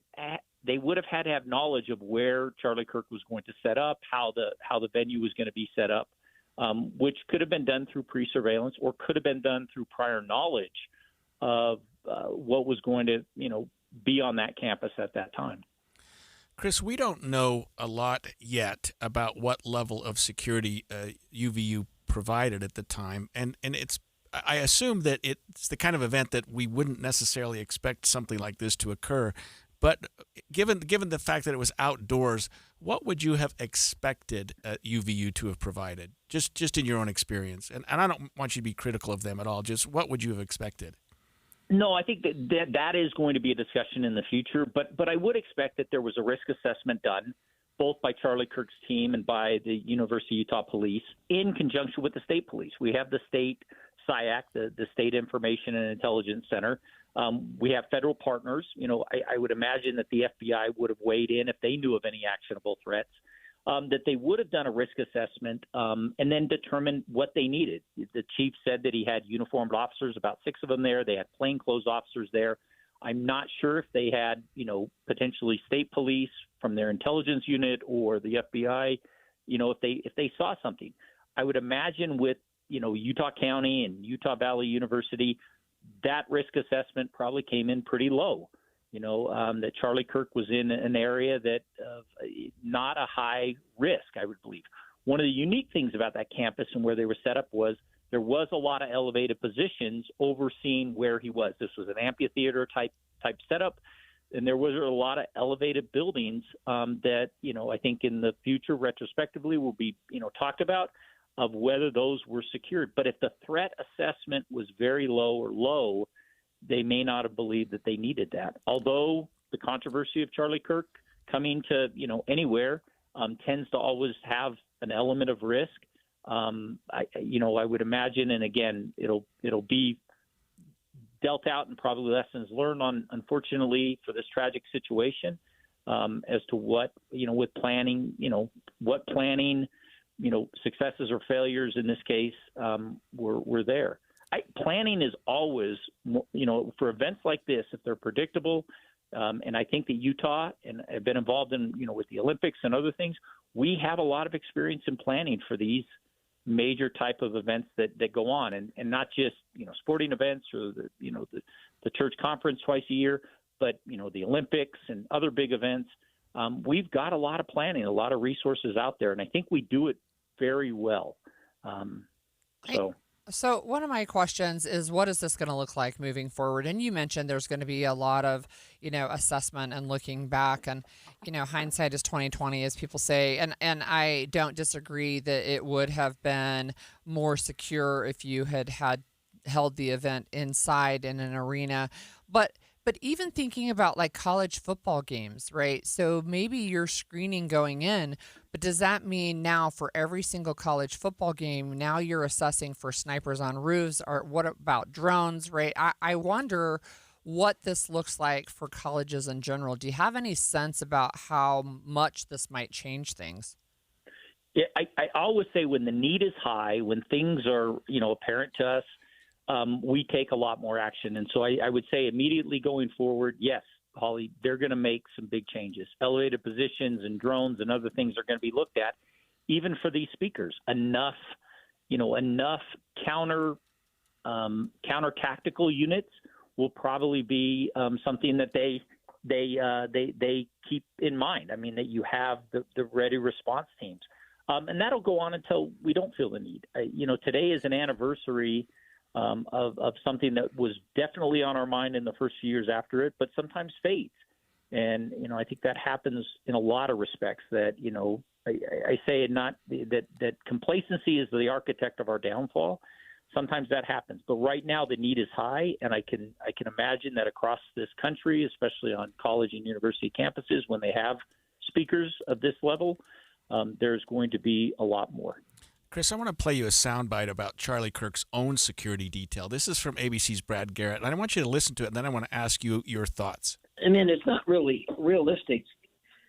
they would have had to have knowledge of where Charlie Kirk was going to set up, how the venue was going to be set up, which could have been done through pre-surveillance or could have been done through prior knowledge of what was going to be on that campus at that time. Chris, we don't know a lot yet about what level of security UVU provided at the time, and I assume that it's the kind of event that we wouldn't necessarily expect something like this to occur. But given the fact that it was outdoors, what would you have expected UVU to have provided, just in your own experience? And I don't want you to be critical of them at all. Just what would you have expected? No, I think that is going to be a discussion in the future. But I would expect that there was a risk assessment done, both by Charlie Kirk's team and by the University of Utah Police, in conjunction with the state police. We have the state SIAC, the State Information and Intelligence Center. We have federal partners. I would imagine that the FBI would have weighed in if they knew of any actionable threats, that they would have done a risk assessment and then determined what they needed. The chief said that he had uniformed officers, about 6 of them there. They had plainclothes officers there. I'm not sure if they had, potentially state police from their intelligence unit or the FBI, if they saw something. I would imagine with Utah County and Utah Valley University, that risk assessment probably came in pretty low. That Charlie Kirk was in an area that not a high risk, I would believe. One of the unique things about that campus and where they were set up was there was a lot of elevated positions overseeing where he was. This was an amphitheater type setup, and there was a lot of elevated buildings that, I think in the future retrospectively will be, talked about, of whether those were secured. But if the threat assessment was very low or low, they may not have believed that they needed that. Although the controversy of Charlie Kirk coming to, anywhere tends to always have an element of risk. I would imagine, and again, it'll be dealt out and probably lessons learned on, unfortunately, for this tragic situation as to what, with planning, what planning, successes or failures in this case were there. Planning is always, for events like this, if they're predictable, and I think that Utah, and I've been involved in, with the Olympics and other things, we have a lot of experience in planning for these major type of events that go on, and not just, sporting events or the church conference twice a year, but, the Olympics and other big events. We've got a lot of planning, a lot of resources out there, and I think we do it very well. So one of my questions is, what is this going to look like moving forward? And you mentioned there's going to be a lot of, assessment and looking back, and, hindsight is 20/20, as people say. And I don't disagree that it would have been more secure if you had held the event inside in an arena. But even thinking about like college football games, right? So maybe you're screening going in, but does that mean now for every single college football game, now you're assessing for snipers on roofs, or what about drones, right? I wonder what this looks like for colleges in general. Do you have any sense about how much this might change things? Yeah, I always say when the need is high, when things are, apparent to us, we take a lot more action. And so I would say immediately going forward, yes, Holly, they're going to make some big changes. Elevated positions and drones and other things are going to be looked at, even for these speakers. Enough counter counter-tactical units will probably be something that they keep in mind. I mean, that you have the ready response teams. And that'll go on until we don't feel the need. Today is an anniversary of something that was definitely on our mind in the first few years after it, but sometimes fades. And, I think that happens in a lot of respects that, I say it not that complacency is the architect of our downfall. Sometimes that happens, but right now the need is high, and I can imagine that across this country, especially on college and university campuses, when they have speakers of this level, there's going to be a lot more. Chris, I want to play you a soundbite about Charlie Kirk's own security detail. This is from ABC's Brad Garrett, and I want you to listen to it, and then I want to ask you your thoughts. I mean, it's not really realistic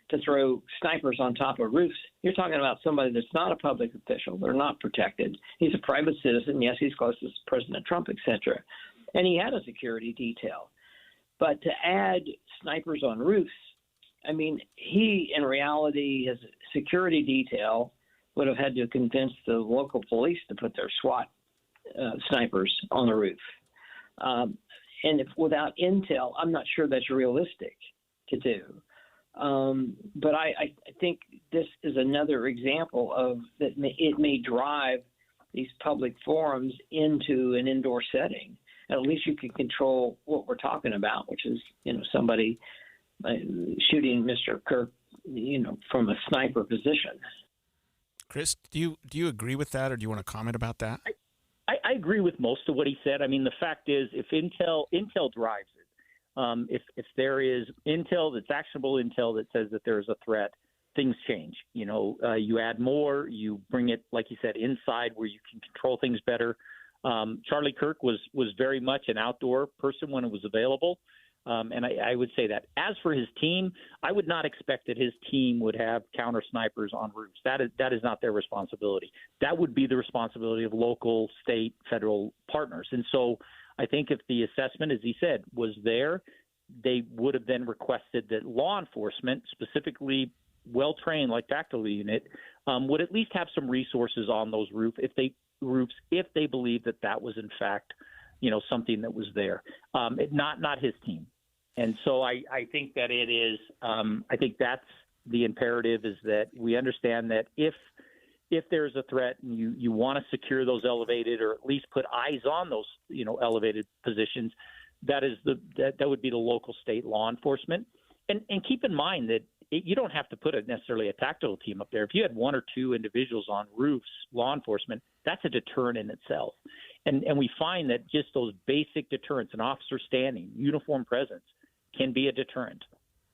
to throw snipers on top of roofs. You're talking about somebody that's not a public official. They're not protected. He's a private citizen. Yes, he's close to President Trump, etc. And he had a security detail. But to add snipers on roofs, I mean, he, in reality, his security detail would have had to convince the local police to put their SWAT snipers on the roof. And if without intel, I'm not sure that's realistic to do. But I think this is another example of that. It may drive these public forums into an indoor setting. At least you can control what we're talking about, which is, somebody shooting Mr. Kirk, from a sniper position. Chris, do you agree with that, or do you want to comment about that? I agree with most of what he said. I mean, the fact is, if intel drives it, if there is intel that's actionable intel that says that there is a threat, things change. You add more, you bring it, like you said, inside where you can control things better. Charlie Kirk was very much an outdoor person when it was available. And I would say that. As for his team, I would not expect that his team would have counter snipers on roofs. That is not their responsibility. That would be the responsibility of local, state, federal partners. And so I think if the assessment, as he said, was there, they would have then requested that law enforcement, specifically well-trained like tactical unit, would at least have some resources on those roofs if they believe that was in fact something that was there, not his team. And so I think that it is, I think that's the imperative, is that we understand that if there's a threat and you want to secure those elevated, or at least put eyes on those, elevated positions, that would be the local state law enforcement. And keep in mind that you don't have to put necessarily a tactical team up there. If you had one or two individuals on roofs, law enforcement, that's a deterrent in itself. And we find that just those basic deterrents, an officer standing, uniform presence, can be a deterrent.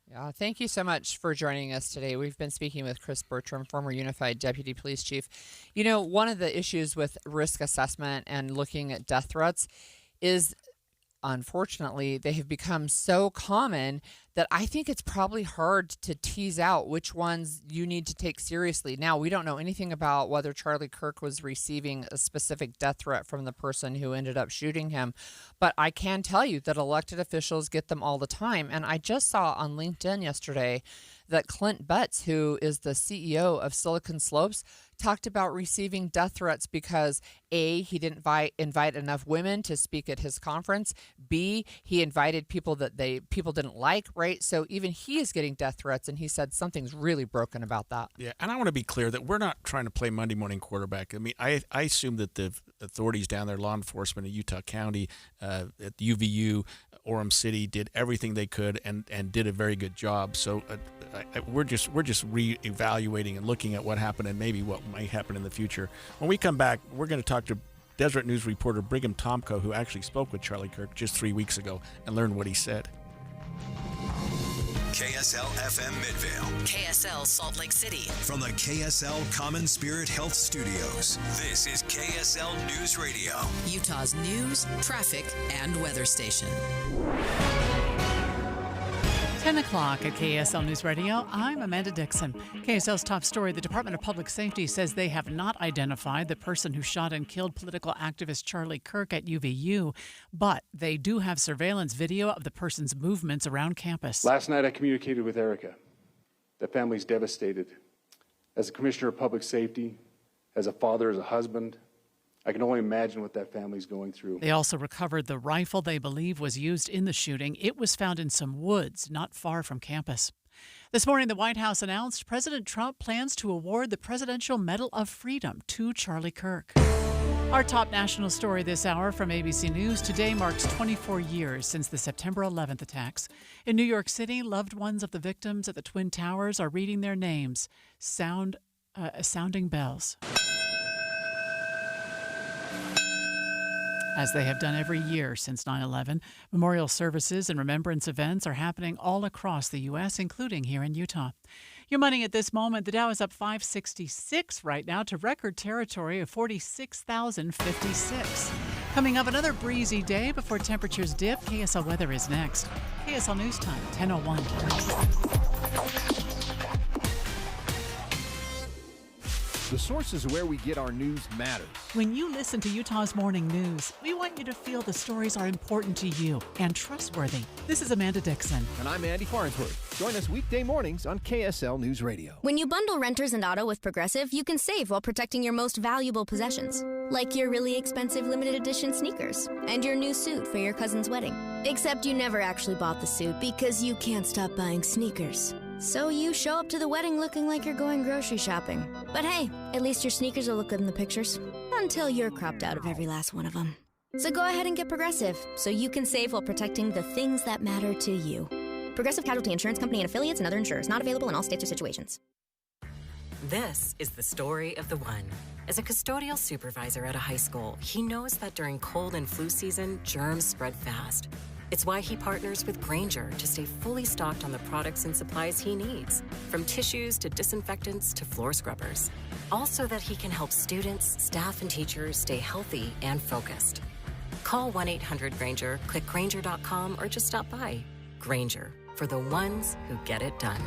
Yeah, thank you so much for joining us today. We've been speaking with Chris Bertram, former Unified Deputy Police Chief. One of the issues with risk assessment and looking at death threats is, unfortunately, they have become so common that I think it's probably hard to tease out which ones you need to take seriously. Now, we don't know anything about whether Charlie Kirk was receiving a specific death threat from the person who ended up shooting him, but I can tell you that elected officials get them all the time. And I just saw on LinkedIn yesterday that Clint Betts, who is the CEO of Silicon Slopes, talked about receiving death threats because A, he didn't invite enough women to speak at his conference. B, he invited people that people didn't like, right? So even he is getting death threats, and he said something's really broken about that. Yeah, and I want to be clear that we're not trying to play Monday morning quarterback. I mean, I assume that the authorities down there, law enforcement in Utah County, at UVU, Orem City, did everything they could and did a very good job. So we're just reevaluating and looking at what happened and maybe what might happen in the future. When we come back, we're going to talk to Deseret News reporter Brigham Tomko, who actually spoke with Charlie Kirk just 3 weeks ago, and learn what he said. KSL FM Midvale. KSL Salt Lake City. From the KSL Common Spirit Health Studios, this is KSL News Radio, Utah's news, traffic, and weather station. 10 o'clock at KSL News Radio. I'm Amanda Dixon. KSL's top story: the Department of Public Safety says they have not identified the person who shot and killed political activist Charlie Kirk at UVU, but they do have surveillance video of the person's movements around campus. Last night I communicated with Erica. The family's devastated. As a commissioner of public safety, as a father, as a husband, I can only imagine what that family's going through. They also recovered the rifle they believe was used in the shooting. It was found in some woods not far from campus. This morning, the White House announced President Trump plans to award the Presidential Medal of Freedom to Charlie Kirk. Our top national story this hour from ABC News. Today marks 24 years since the September 11th attacks. In New York City, loved ones of the victims at the Twin Towers are reading their names, sounding bells. As they have done every year since 9/11, memorial services and remembrance events are happening all across the U.S., including here in Utah. Your money at this moment, the Dow is up 566 right now to record territory of 46,056. Coming up, another breezy day before temperatures dip. KSL weather is next. KSL News Time, 10:01. The sources where we get our news matters. When you listen to Utah's Morning News, we want you to feel the stories are important to you and trustworthy. This is Amanda Dixon. And I'm Andy Farnsworth. Join us weekday mornings on KSL News Radio. When you bundle renters and auto with Progressive, you can save while protecting your most valuable possessions. Like your really expensive limited edition sneakers and your new suit for your cousin's wedding. Except you never actually bought the suit because you can't stop buying sneakers. So you show up to the wedding looking like you're going grocery shopping. But hey, at least your sneakers will look good in the pictures. Until you're cropped out of every last one of them. So go ahead and get Progressive, so you can save while protecting the things that matter to you. Progressive Casualty Insurance Company and affiliates and other insurers. Not available in all states or situations. This is the story of the one. As a custodial supervisor at a high school, he knows that during cold and flu season, germs spread fast. It's why he partners with Grainger to stay fully stocked on the products and supplies he needs, from tissues to disinfectants to floor scrubbers. Also that he can help students, staff, and teachers stay healthy and focused. Call 1-800-GRAINGER, click Grainger.com, or just stop by. Grainger, for the ones who get it done.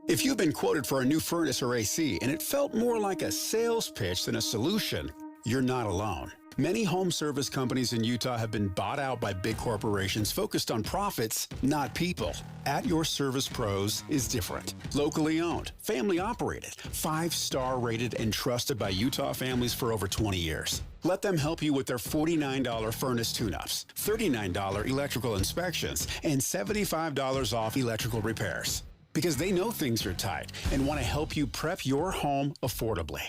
If you've been quoted for a new furnace or AC and it felt more like a sales pitch than a solution, you're not alone. Many home service companies in Utah have been bought out by big corporations focused on profits, not people. At Your Service Pros is different. Locally owned, family operated, 5-star rated, and trusted by Utah families for over 20 years. Let them help you with their $49 furnace tune-ups, $39 electrical inspections, and $75 off electrical repairs. Because they know things are tight and want to help you prep your home affordably.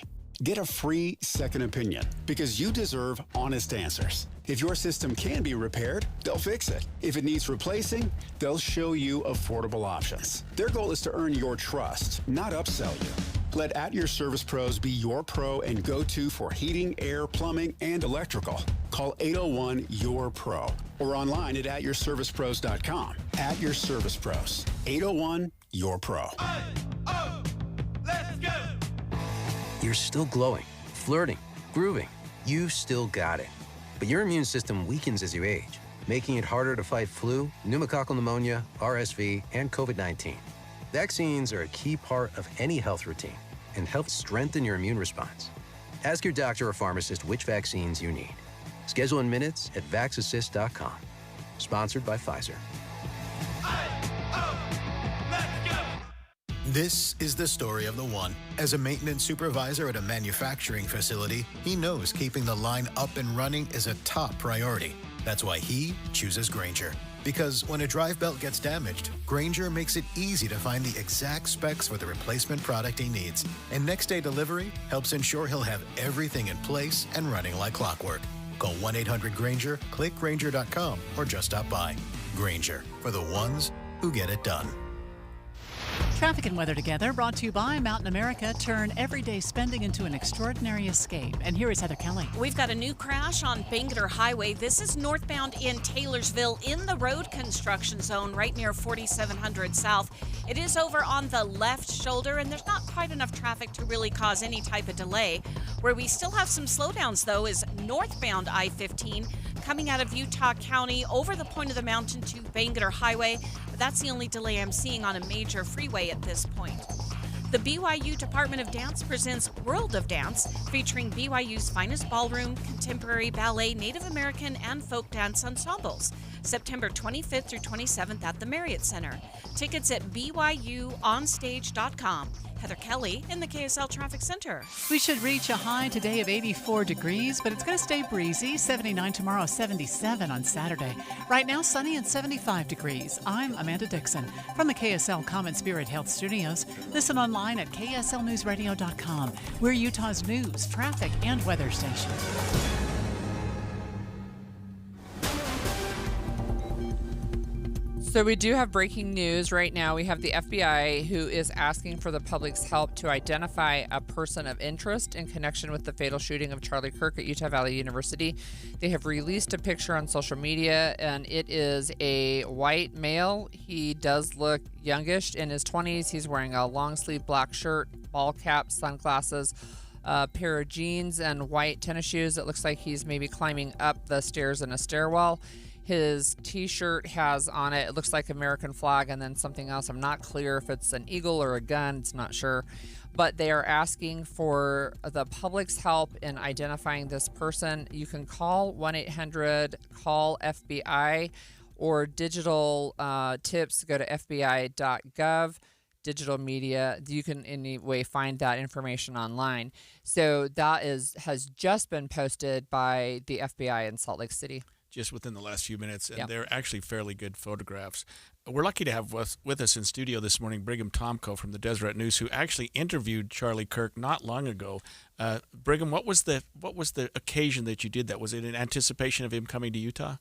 Get a free second opinion because you deserve honest answers. If your system can be repaired, they'll fix it. If it needs replacing, they'll show you affordable options. Their goal is to earn your trust, not upsell you. Let At Your Service Pros be your pro and go-to for heating, air, plumbing, and electrical. Call 801-YOUR-PRO or online at atyourservicepros.com. At Your Service Pros, 801-YOUR-PRO. Let's go! You're still glowing, flirting, grooving. You still got it. But your immune system weakens as you age, making it harder to fight flu, pneumococcal pneumonia, RSV, and COVID-19. Vaccines are a key part of any health routine and help strengthen your immune response. Ask your doctor or pharmacist which vaccines you need. Schedule in minutes at vaxassist.com. Sponsored by Pfizer. This is the story of the one. As a maintenance supervisor at a manufacturing facility, he knows keeping the line up and running is a top priority. That's why he chooses Grainger. Because when a drive belt gets damaged, Grainger makes it easy to find the exact specs for the replacement product he needs. And next-day delivery helps ensure he'll have everything in place and running like clockwork. Call 1-800-GRAINGER, click Grainger.com, or just stop by. Grainger, for the ones who get it done. Traffic and weather together, brought to you by Mountain America. Turn everyday spending into an extraordinary escape. And here is Heather Kelly. We've got a new crash on Bangerter Highway. This is northbound in Taylorsville in the road construction zone right near 4700 South. It is over on the left shoulder, and there's not quite enough traffic to really cause any type of delay. Where we still have some slowdowns, though, is northbound I-15 coming out of Utah County over the point of the mountain to Bangerter Highway. But that's the only delay I'm seeing on a major freeway at this point. The BYU Department of Dance presents World of Dance, featuring BYU's finest ballroom, contemporary ballet, Native American, and folk dance ensembles. September 25th through 27th at the Marriott Center. Tickets at byuonstage.com. Heather Kelly in the KSL Traffic Center. We should reach a high today of 84 degrees, but it's going to stay breezy. 79 tomorrow, 77 on Saturday. Right now, sunny and 75 degrees. I'm Amanda Dixon from the KSL Common Spirit Health Studios. Listen online at kslnewsradio.com. We're Utah's news, traffic, and weather station. So we do have breaking news right now. We have the FBI who is asking for the public's help to identify a person of interest in connection with the fatal shooting of Charlie Kirk at Utah Valley University. They have released a picture on social media, and it is a white male. He does look youngish, in his 20s. He's wearing a long-sleeve black shirt, ball cap, sunglasses, a pair of jeans, and white tennis shoes. It looks like he's maybe climbing up the stairs in a stairwell. His T-shirt has on it, it looks like American flag and then something else. I'm not clear if it's an eagle or a gun. It's not sure. But they are asking for the public's help in identifying this person. You can call 1-800-CALL-FBI or digital tips. Go to FBI.gov. Digital media. You can anyway find that information online. So that has just been posted by the FBI in Salt Lake City. Just within the last few minutes, and Yep. they're actually fairly good photographs. We're lucky to have with us in studio this morning Brigham Tomko from the Deseret News, who actually interviewed Charlie Kirk not long ago. Brigham, what was the occasion that you did that? Was it in anticipation of him coming to Utah?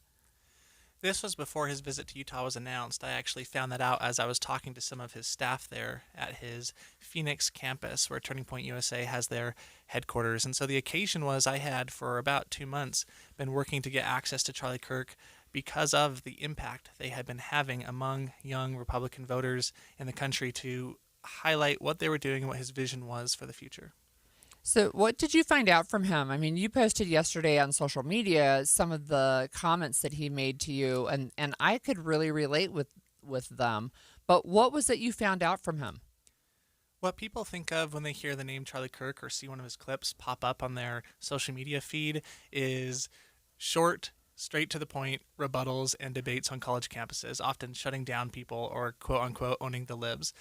This was before his visit to Utah was announced. I actually found that out as I was talking to some of his staff there at his Phoenix campus, where Turning Point USA has their headquarters. And so the occasion was I had, for about 2 months, been working to get access to Charlie Kirk because of the impact they had been having among young Republican voters in the country to highlight what they were doing and what his vision was for the future. So what did you find out from him? I mean, you posted yesterday on social media some of the comments that he made to you, and I could really relate with them. But what was it you found out from him? What people think of when they hear the name Charlie Kirk or see one of his clips pop up on their social media feed is short, straight to the point rebuttals and debates on college campuses, often shutting down people or quote-unquote owning the libs.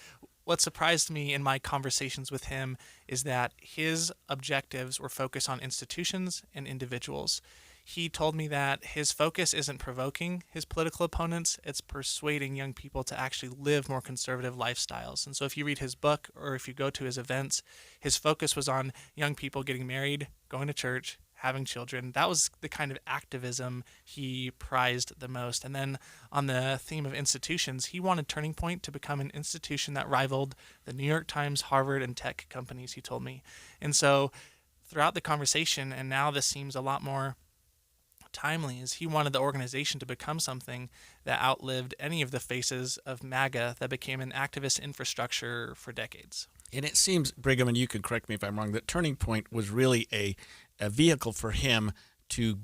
What surprised me in my conversations with him is that his objectives were focused on institutions and individuals. He told me that his focus isn't provoking his political opponents, it's persuading young people to actually live more conservative lifestyles. And so if you read his book or if you go to his events, his focus was on young people getting married, going to church, having children. That was the kind of activism he prized the most. And then on the theme of institutions, he wanted Turning Point to become an institution that rivaled the New York Times, Harvard, and tech companies, he told me. And so throughout the conversation, and now this seems a lot more timely, is he wanted the organization to become something that outlived any of the faces of MAGA that became an activist infrastructure for decades. And it seems, Brigham, and you can correct me if I'm wrong, that Turning Point was really a vehicle for him to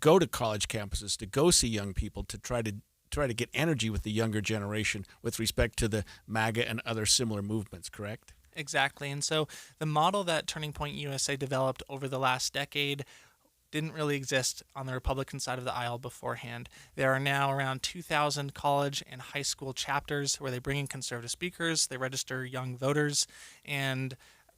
go to college campuses, to go see young people, to try to get energy with the younger generation with respect to the MAGA and other similar movements, correct? Exactly. And so the model that Turning Point USA developed over the last decade didn't really exist on the Republican side of the aisle beforehand. There are now around 2,000 college and high school chapters where they bring in conservative speakers, they register young voters, and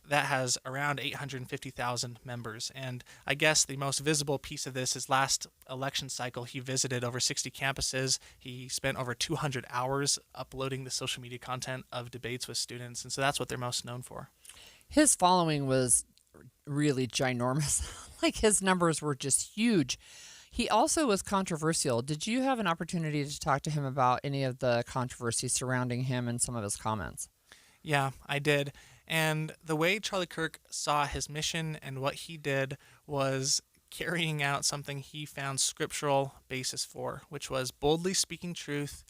that has around 850,000 members. And I guess the most visible piece of this is last election cycle, he visited over 60 campuses. He spent over 200 hours uploading the social media content of debates with students. And so that's what they're most known for. His following was really ginormous. Like, his numbers were just huge. He also was controversial. Did you have an opportunity to talk to him about any of the controversy surrounding him and some of his comments? Yeah, I did. And the way Charlie Kirk saw his mission and what he did was carrying out something he found scriptural basis for, which was boldly speaking truth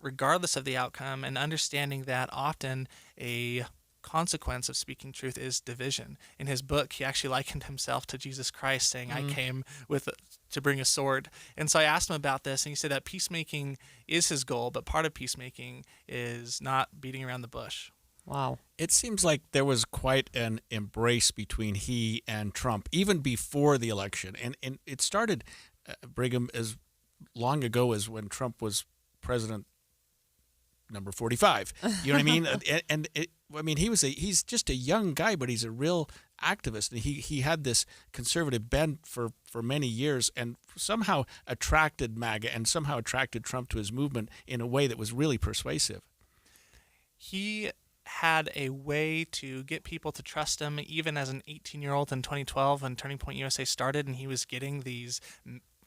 regardless of the outcome, and understanding that often a consequence of speaking truth is division. In his book, he actually likened himself to Jesus Christ, saying, I came to bring a sword. And so I asked him about this, and he said that peacemaking is his goal, but part of peacemaking is not beating around the bush. Wow. It seems like there was quite an embrace between he and Trump, even before the election. And it started, Brigham, as long ago as when Trump was president number 45. You know what I mean? He's just a young guy, but he's a real activist. And he had this conservative bent for many years and somehow attracted MAGA and somehow attracted Trump to his movement in a way that was really persuasive. He had a way to get people to trust him, even as an 18-year-old in 2012 when Turning Point USA started, and he was getting these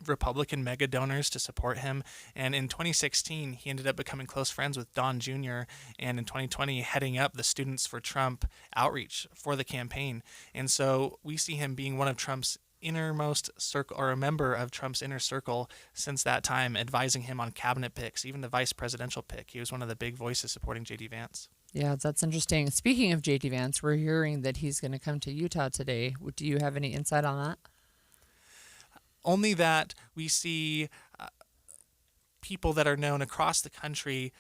Republican mega donors to support him. And in 2016, he ended up becoming close friends with Don Jr. and in 2020, heading up the Students for Trump outreach for the campaign. And so we see him being one of Trump's innermost circle, or a member of Trump's inner circle since that time, advising him on cabinet picks, even the vice presidential pick. He was one of the big voices supporting J.D. Vance. Yeah, that's interesting. Speaking of J.D. Vance, we're hearing that he's going to come to Utah today. Do you have any insight on that? Only that we see people that are known across the country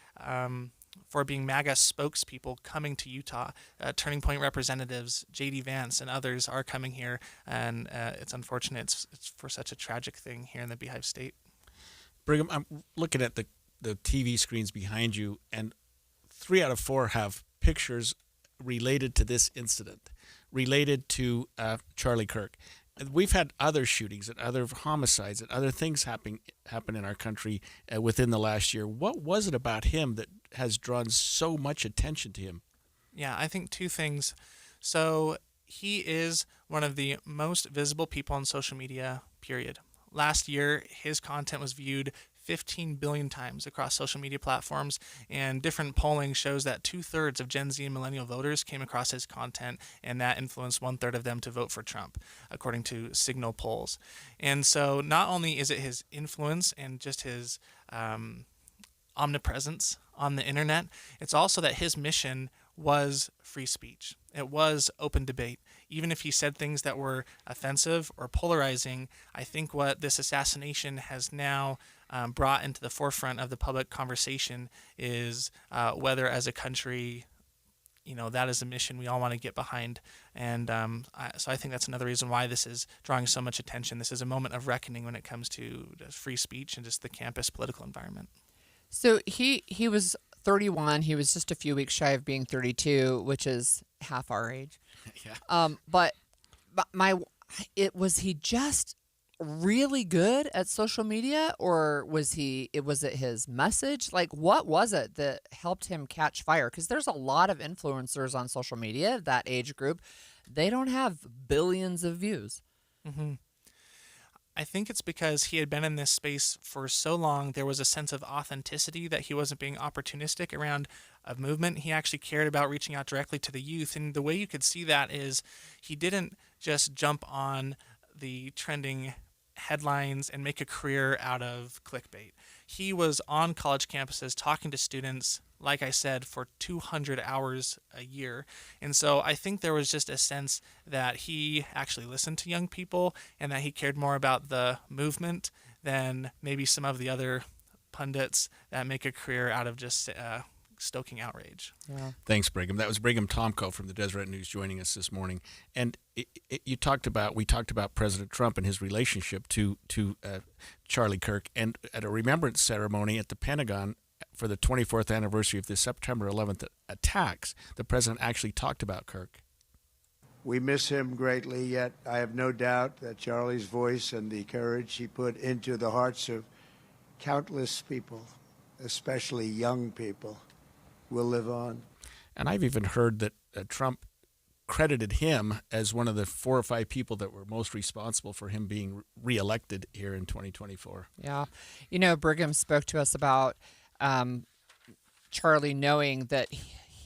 for being MAGA spokespeople coming to Utah. Turning Point representatives, J.D. Vance and others are coming here, and it's unfortunate. It's for such a tragic thing here in the Beehive State. Brigham, I'm looking at the TV screens behind you, and 3 out of 4 have pictures related to this incident, related to Charlie Kirk. We've had other shootings and other homicides and other things happen in our country within the last year. What was it about him that has drawn so much attention to him? Yeah, I think 2 things. So he is one of the most visible people on social media, period. Last year, his content was viewed 15 billion times across social media platforms, and different polling shows that 2/3 of Gen Z and millennial voters came across his content, and that influenced 1/3 of them to vote for Trump, according to Signal polls. And so not only is it his influence and just his omnipresence on the internet, it's also that his mission was free speech. It was open debate. Even if he said things that were offensive or polarizing, I think what this assassination has now brought into the forefront of the public conversation is whether as a country, that is a mission we all want to get behind. And so I think that's another reason why this is drawing so much attention. This is a moment of reckoning when it comes to free speech and just the campus political environment. So he was 31. He was just a few weeks shy of being 32, which is half our age. Yeah. But was he just really good at social media, or was it his message? Like, what was it that helped him catch fire? Because there's a lot of influencers on social media, that age group. They don't have billions of views. Mm-hmm. I think it's because he had been in this space for so long. There was a sense of authenticity, that he wasn't being opportunistic around a movement. He actually cared about reaching out directly to the youth. And the way you could see that is he didn't just jump on the trending headlines and make a career out of clickbait. He was on college campuses talking to students, like I said, for 200 hours a year. And so I think there was just a sense that he actually listened to young people and that he cared more about the movement than maybe some of the other pundits that make a career out of just stoking outrage. Yeah. Thanks, Brigham. That was Brigham Tomko from the Deseret News joining us this morning. And we talked about President Trump and his relationship to Charlie Kirk. And at a remembrance ceremony at the Pentagon for the 24th anniversary of the September 11th attacks, the president actually talked about Kirk. We miss him greatly, yet I have no doubt that Charlie's voice and the courage he put into the hearts of countless people, especially young people, will live on. And I've even heard that Trump credited him as one of the 4 or 5 people that were most responsible for him being reelected here in 2024. Yeah. Brigham spoke to us about Charlie knowing that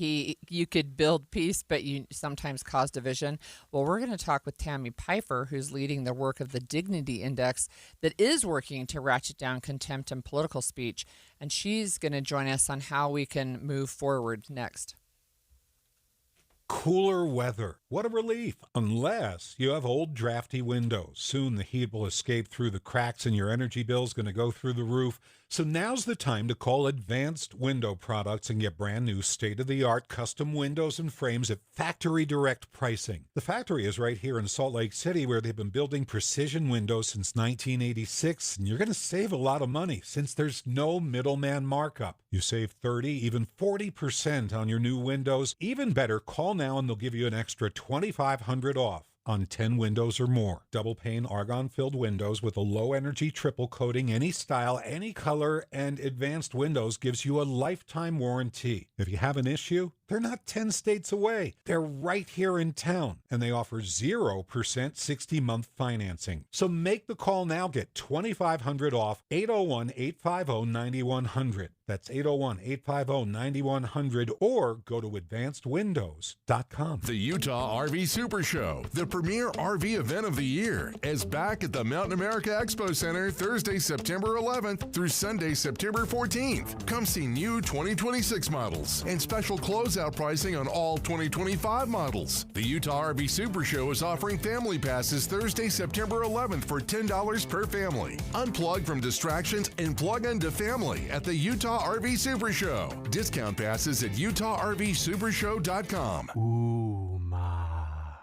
you could build peace, but you sometimes cause division. Well, we're going to talk with Tammy Pfeiffer, who's leading the work of the Dignity Index that is working to ratchet down contempt and political speech. And she's going to join us on how we can move forward next. Cooler weather. What a relief, unless you have old drafty windows. Soon the heat will escape through the cracks and your energy bill is going to go through the roof. So now's the time to call Advanced Window Products and get brand new state-of-the-art custom windows and frames at factory direct pricing. The factory is right here in Salt Lake City, where they've been building precision windows since 1986, and you're going to save a lot of money since there's no middleman markup. You save 30, even 40% on your new windows. Even better, call now and they'll give you an extra $2,500 off on 10 windows or more. Double pane argon-filled windows with a low-energy triple coating, any style, any color, and Advanced Windows gives you a lifetime warranty. If you have an issue, they're not 10 states away. They're right here in town, and they offer 0% 60-month financing. So make the call now. Get $2,500 off. 801-850-9100. That's 801-850-9100, or go to advancedwindows.com. The Utah RV Super Show, the premier RV event of the year, is back at the Mountain America Expo Center Thursday, September 11th through Sunday, September 14th. Come see new 2026 models and special closeout pricing on all 2025 models. The Utah RV Super Show is offering family passes Thursday, September 11th for $10 per family. Unplug from distractions and plug into family at the Utah RV Super Show. Discount passes at UtahRVSupershow.com. Ooh, ma.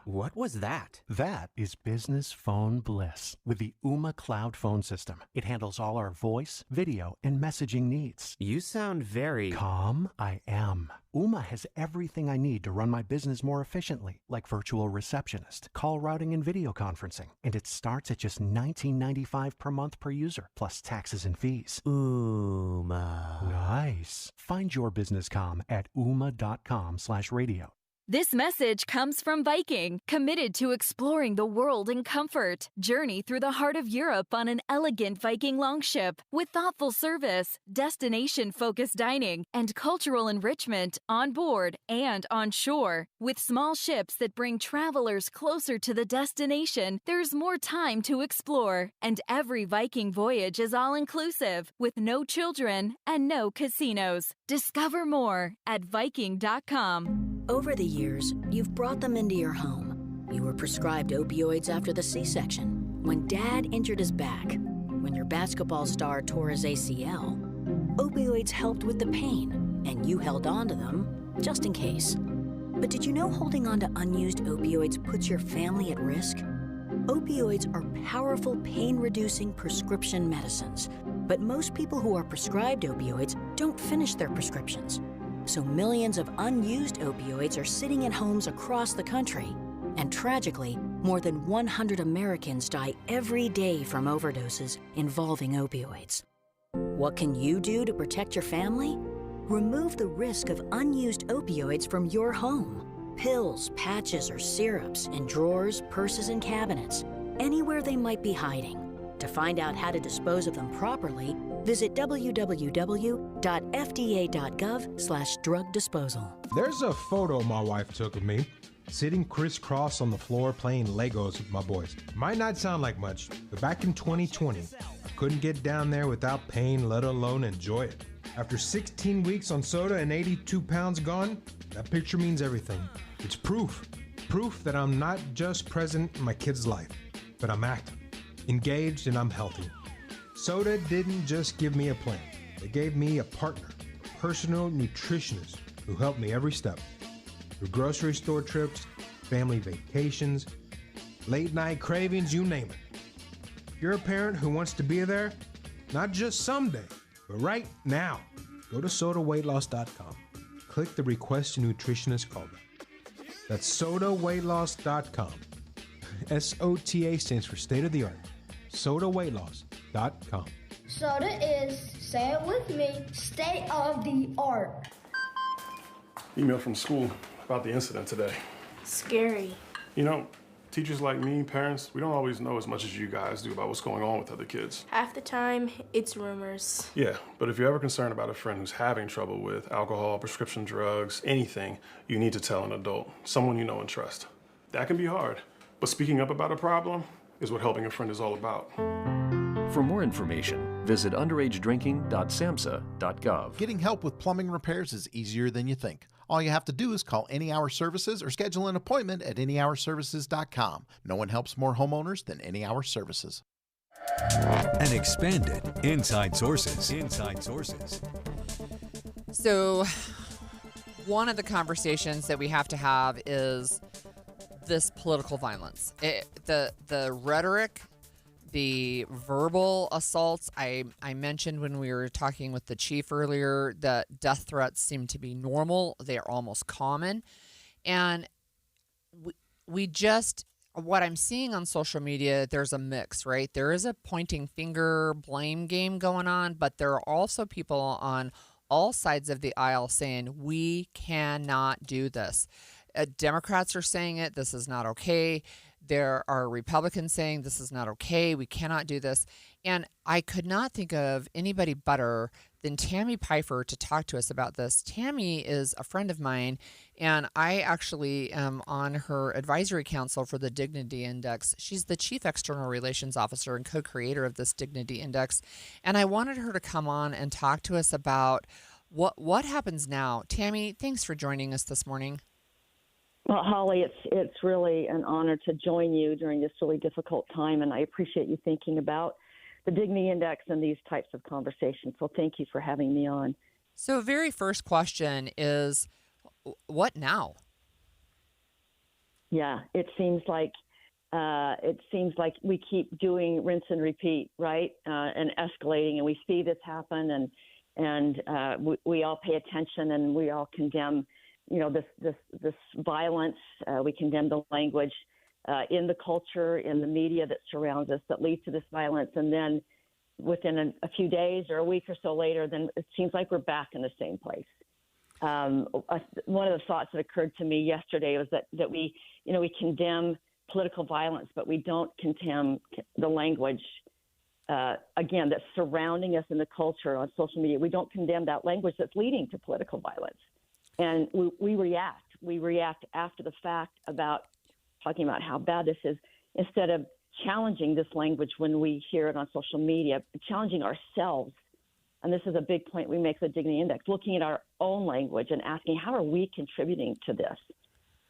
What was that? That is business phone bliss with the Ooma Cloud phone system. It handles all our voice, video, and messaging needs. You sound very... Calm? I am. Ooma has everything I need to run my business more efficiently, like virtual receptionist, call routing, and video conferencing. And it starts at just $19.95 per month per user, plus taxes and fees. Ooma. Nice. Find your business comm at ooma.com/radio. This message comes from Viking, committed to exploring the world in comfort. Journey through the heart of Europe on an elegant Viking longship with thoughtful service, destination-focused dining, and cultural enrichment on board and on shore. With small ships that bring travelers closer to the destination, there's more time to explore. And every Viking voyage is all-inclusive, with no children and no casinos. Discover more at Viking.com. Over the years, you've brought them into your home. You were prescribed opioids after the C-section, when Dad injured his back, when your basketball star tore his ACL. Opioids helped with the pain, and you held on to them just in case. But did you know holding on to unused opioids puts your family at risk? Opioids are powerful pain-reducing prescription medicines, but most people who are prescribed opioids don't finish their prescriptions. So millions of unused opioids are sitting in homes across the country. And tragically, more than 100 Americans die every day from overdoses involving opioids. What can you do to protect your family? Remove the risk of unused opioids from your home. Pills, patches, or syrups in drawers, purses, and cabinets, anywhere they might be hiding. To find out how to dispose of them properly, visit www.fda.gov/drug disposal. There's a photo my wife took of me, sitting crisscross on the floor playing Legos with my boys. Might not sound like much, but back in 2020, I couldn't get down there without pain, let alone enjoy it. After 16 weeks on soda and 82 pounds gone, that picture means everything. It's proof that I'm not just present in my kid's life, but I'm active, engaged, and I'm healthy. Soda didn't just give me a plan. It gave me a partner, a personal nutritionist who helped me every step. Through grocery store trips, family vacations, late night cravings, you name it. If you're a parent who wants to be there, not just someday, but right now, go to sodaweightloss.com. Click the Request a Nutritionist callback. That's sodaweightloss.com. SOTA stands for state of the art. sodaweightloss.com. Soda is, say it with me, state of the art. Email from school about the incident today. Scary. You know, teachers like me, parents, we don't always know as much as you guys do about what's going on with other kids. Half the time, it's rumors. Yeah, but if you're ever concerned about a friend who's having trouble with alcohol, prescription drugs, anything, you need to tell an adult, someone you know and trust. That can be hard, but speaking up about a problem is what helping a friend is all about. For more information, visit underagedrinking.samhsa.gov. Getting help with plumbing repairs is easier than you think. All you have to do is call Any Hour Services or schedule an appointment at anyhourservices.com. No one helps more homeowners than Any Hour Services. and expanded inside sources. So one of the conversations that we have to have is this political violence. The rhetoric, the verbal assaults. I mentioned when we were talking with the chief earlier that death threats seem to be normal. They are almost common. And we just, what I'm seeing on social media, there's a mix, right? There is a pointing finger blame game going on, but there are also people on all sides of the aisle saying, we cannot do this. Democrats are saying it, this is not okay. There are Republicans saying this is not okay. We cannot do this. And I could not think of anybody better than Tammy Pfeiffer to talk to us about this. Tammy is a friend of mine, and I actually am on her advisory council for the Dignity Index. She's the Chief External Relations Officer and co-creator of this Dignity Index. And I wanted her to come on and talk to us about what happens now. Tammy, thanks for joining us this morning. Well, Holly, it's really an honor to join you during this really difficult time, and I appreciate you thinking about the Dignity Index and these types of conversations. So thank you for having me on. So very first question is, what now? Yeah, it seems like we keep doing rinse and repeat, right? And escalating, and we see this happen, and we all pay attention, and we all condemn, this violence. We condemn the language in the culture, in the media that surrounds us that leads to this violence. And then within a few days or a week or so later, then it seems like we're back in the same place. One of the thoughts that occurred to me yesterday was that we condemn political violence, but we don't condemn the language, again, that's surrounding us in the culture on social media. We don't condemn that language that's leading to political violence. And we react. We react after the fact about talking about how bad this is, instead of challenging this language when we hear it on social media, challenging ourselves. And this is a big point we make the Dignity Index, looking at our own language and asking, how are we contributing to this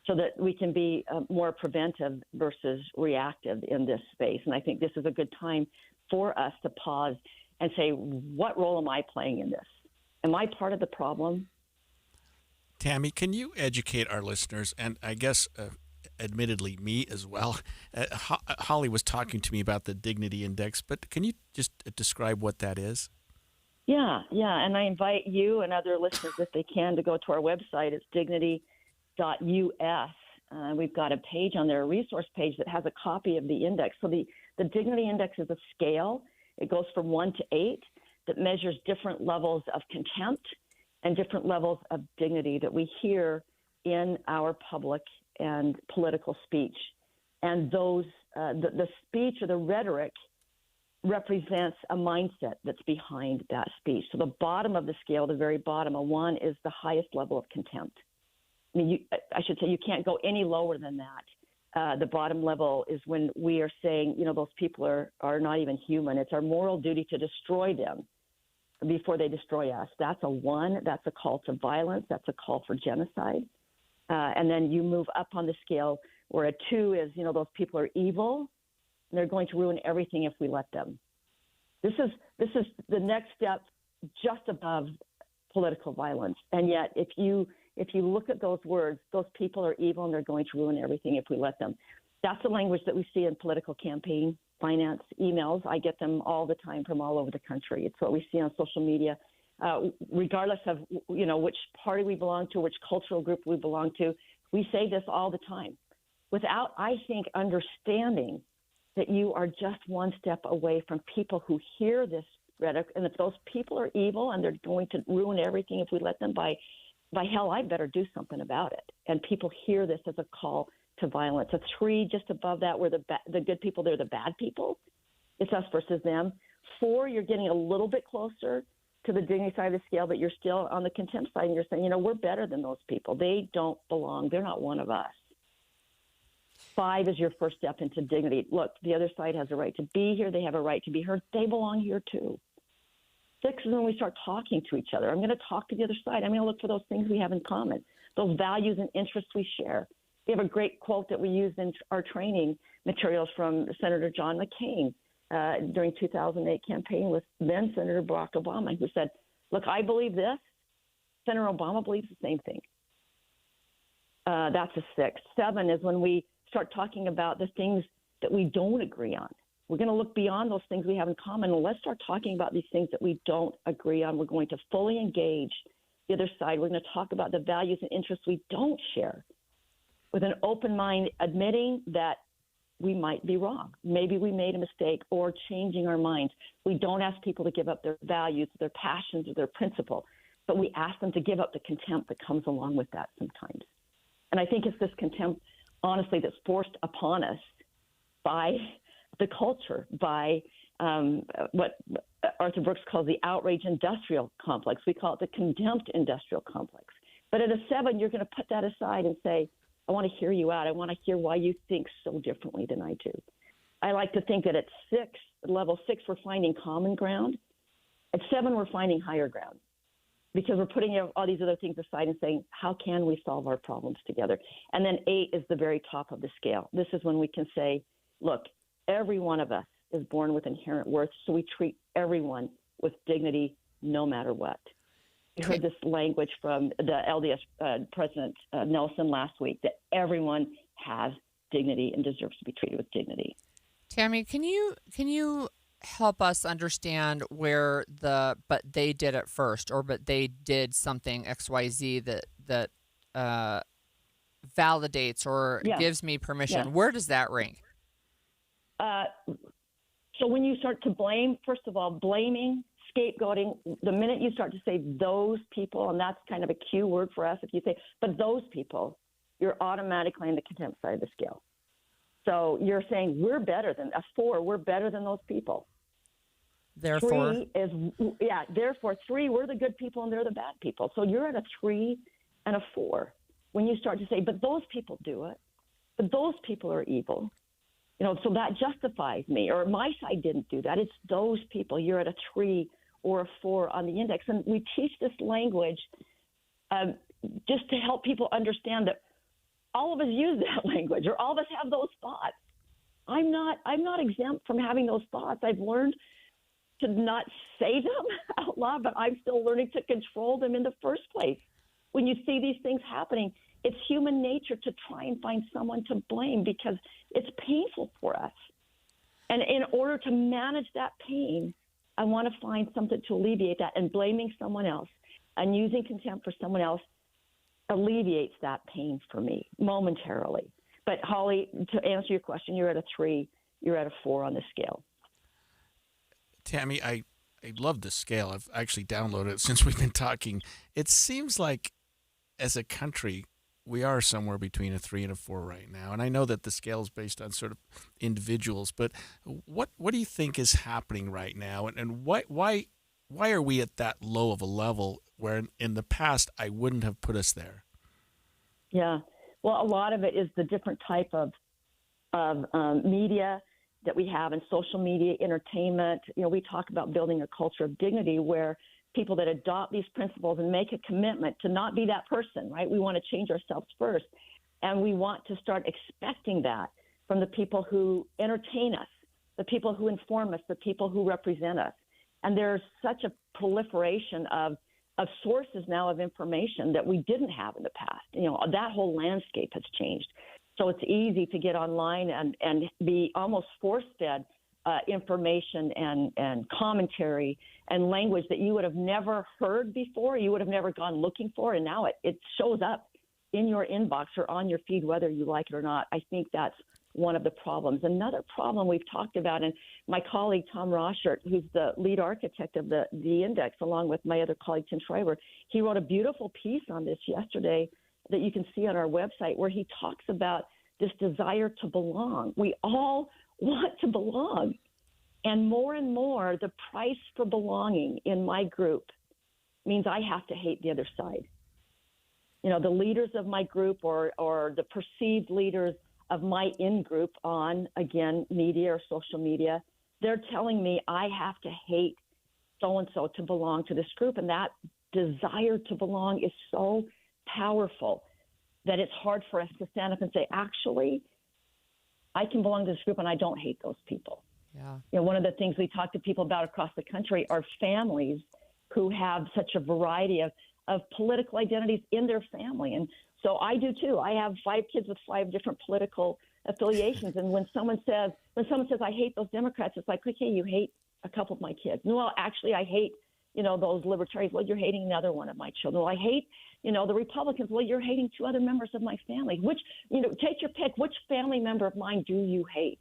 so that we can be more preventive versus reactive in this space? And I think this is a good time for us to pause and say, what role am I playing in this? Am I part of the problem? Tammy, can you educate our listeners, and I guess admittedly me as well? Holly was talking to me about the Dignity Index, but can you just describe what that is? Yeah, and I invite you and other listeners, if they can, to go to our website. It's dignity.us. We've got a page on there, a resource page that has a copy of the index. So the Dignity Index is a scale. It goes from 1 to 8 that measures different levels of contempt and different levels of dignity that we hear in our public and political speech. And those, the speech or the rhetoric represents a mindset that's behind that speech. So the bottom of the scale, the very bottom, a 1, is the highest level of contempt. I mean, I should say you can't go any lower than that. The bottom level is when we are saying, those people are not even human. It's our moral duty to destroy them before they destroy us. That's a 1. That's a call to violence. That's a call for genocide. And then you move up on the scale where a 2 is, those people are evil and they're going to ruin everything if we let them. This is the next step just above political violence. And yet if you look at those words, those people are evil and they're going to ruin everything if we let them. That's the language that we see in political campaign finance emails. I get them all the time from all over the country. It's what we see on social media, regardless of, which party we belong to, which cultural group we belong to. We say this all the time without, I think, understanding that you are just one step away from people who hear this rhetoric. And if those people are evil and they're going to ruin everything if we let them, by hell, I better do something about it. And people hear this as a call to violence. A 3 just above that, where the good people, they're the bad people. It's us versus them. 4, you're getting a little bit closer to the dignity side of the scale, but you're still on the contempt side, and you're saying, we're better than those people. They don't belong. They're not one of us. 5 is your first step into dignity. Look, the other side has a right to be here. They have a right to be heard. They belong here too. 6 is when we start talking to each other. I'm going to talk to the other side. I'm going to look for those things we have in common, those values and interests we share. We have a great quote that we use in our training materials from Senator John McCain. during 2008 campaign with then Senator Barack Obama, who said, look, I believe this. Senator Obama believes the same thing. That's a 6. 7 is when we start talking about the things that we don't agree on. We're going to look beyond those things we have in common, and let's start talking about these things that we don't agree on. We're going to fully engage the other side. We're going to talk about the values and interests we don't share with an open mind, admitting that we might be wrong. Maybe we made a mistake, or changing our minds. We don't ask people to give up their values, their passions, or their principle, but we ask them to give up the contempt that comes along with that sometimes. And I think it's this contempt, honestly, that's forced upon us by the culture, by what Arthur Brooks calls the outrage industrial complex. We call it the contempt industrial complex. But at a 7, you're going to put that aside and say, I want to hear you out. I want to hear why you think so differently than I do. I like to think that at level 6, we're finding common ground. At 7, we're finding higher ground, because we're putting all these other things aside and saying, how can we solve our problems together? And then 8 is the very top of the scale. This is when we can say, look, every one of us is born with inherent worth, so we treat everyone with dignity no matter what. We heard this language from the LDS President Nelson last week, that everyone has dignity and deserves to be treated with dignity. Tammy, can you help us understand where but they did it first, or but they did something XYZ that validates or gives me permission? Where does that rank? So when you start to blame, first of all, blaming, scapegoating, the minute you start to say those people, and that's kind of a cue word for us, if you say, but those people, you're automatically in the contempt side of the scale. So you're saying we're better than a 4, we're better than those people. Therefore? 3, we're the good people and they're the bad people. So you're at a 3 and a 4 when you start to say, but those people do it, but those people are evil. So that justifies me, or my side didn't do that. It's those people. You're at a 3 or a 4 on the index. And we teach this language just to help people understand that all of us use that language, or all of us have those thoughts. I'm not exempt from having those thoughts. I've learned to not say them out loud, but I'm still learning to control them in the first place. When you see these things happening, it's human nature to try and find someone to blame, because it's painful for us. And in order to manage that pain, I want to find something to alleviate that, and blaming someone else and using contempt for someone else alleviates that pain for me momentarily. But Holly, to answer your question, you're at a 3, you're at a 4 on the scale. Tammy, I love this scale. I've actually downloaded it since we've been talking. It seems like as a country, we are somewhere between a 3 and a 4 right now. And I know that the scale is based on sort of individuals, but what do you think is happening right now? And why are we at that low of a level where in the past I wouldn't have put us there? Yeah. Well, a lot of it is the different type of media that we have, in social media, entertainment. We talk about building a culture of dignity where people that adopt these principles and make a commitment to not be that person, right? We want to change ourselves first. And we want to start expecting that from the people who entertain us, the people who inform us, the people who represent us. And there's such a proliferation of sources now of information that we didn't have in the past. That whole landscape has changed. So it's easy to get online and be almost force-fed information and commentary and language that you would have never heard before, you would have never gone looking for, and now it shows up in your inbox or on your feed, whether you like it or not. I think that's one of the problems. Another problem we've talked about, and my colleague Tom Roschert, who's the lead architect of the index, along with my other colleague Tim Schreiber, he wrote a beautiful piece on this yesterday that you can see on our website, where he talks about this desire to belong. We all want to belong. And more, the price for belonging in my group means I have to hate the other side. The leaders of my group or the perceived leaders of my in-group on, again, media or social media, they're telling me I have to hate so-and-so to belong to this group. And that desire to belong is so powerful that it's hard for us to stand up and say, actually, I can belong to this group and I don't hate those people. Yeah. You know, one of the things we talk to people about across the country are families who have such a variety of political identities in their family. And so I do too. I have 5 kids with 5 different political affiliations. And when someone says, I hate those Democrats, it's like, okay, you hate a couple of my kids. No, well, actually, I hate, those libertarians. Well, you're hating another one of my children. Well, I hate, the Republicans. Well, you're hating 2 other members of my family. Which, take your pick. Which family member of mine do you hate?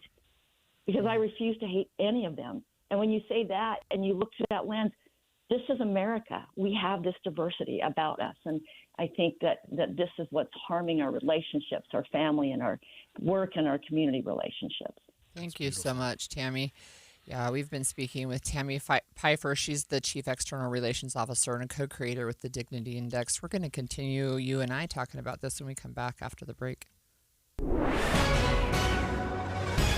Because I refuse to hate any of them. And when you say that and you look through that lens, this is America. We have this diversity about us. And I think that this is what's harming our relationships, our family and our work and our community relationships. Thank you so much, Tammy. Yeah, we've been speaking with Tammy Pfeiffer. She's the Chief External Relations Officer and a co-creator with the Dignity Index. We're going to continue, you and I, talking about this when we come back after the break.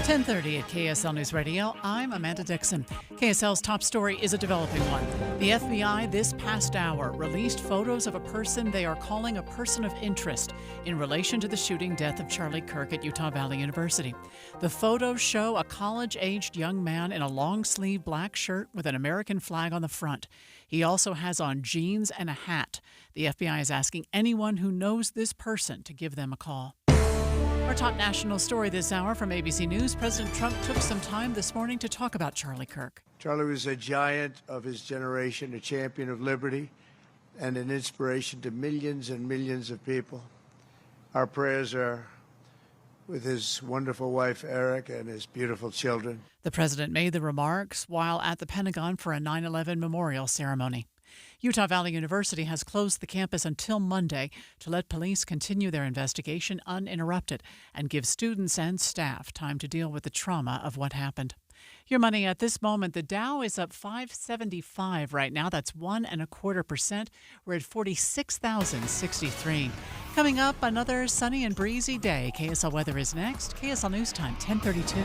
10:30 at KSL News Radio. I'm Amanda Dixon. KSL's top story is a developing one. The FBI this past hour released photos of a person they are calling a person of interest in relation to the shooting death of Charlie Kirk at Utah Valley University. The photos show a college-aged young man in a long-sleeve black shirt with an American flag on the front. He also has on jeans and a hat. The FBI is asking anyone who knows this person to give them a call. Our top national story this hour from ABC News. President Trump took some time this morning to talk about Charlie Kirk. Charlie was a giant of his generation, a champion of liberty, and an inspiration to millions and millions of people. Our prayers are with his wonderful wife, Eric, and his beautiful children. The president made the remarks while at the Pentagon for a 9/11 memorial ceremony. Utah Valley University has closed the campus until Monday to let police continue their investigation uninterrupted and give students and staff time to deal with the trauma of what happened. Your money at this moment, the Dow is up 575 right now. That's 1.25%. We're at 46,063. Coming up, another sunny and breezy day. KSL weather is next. KSL News Time, 10:32.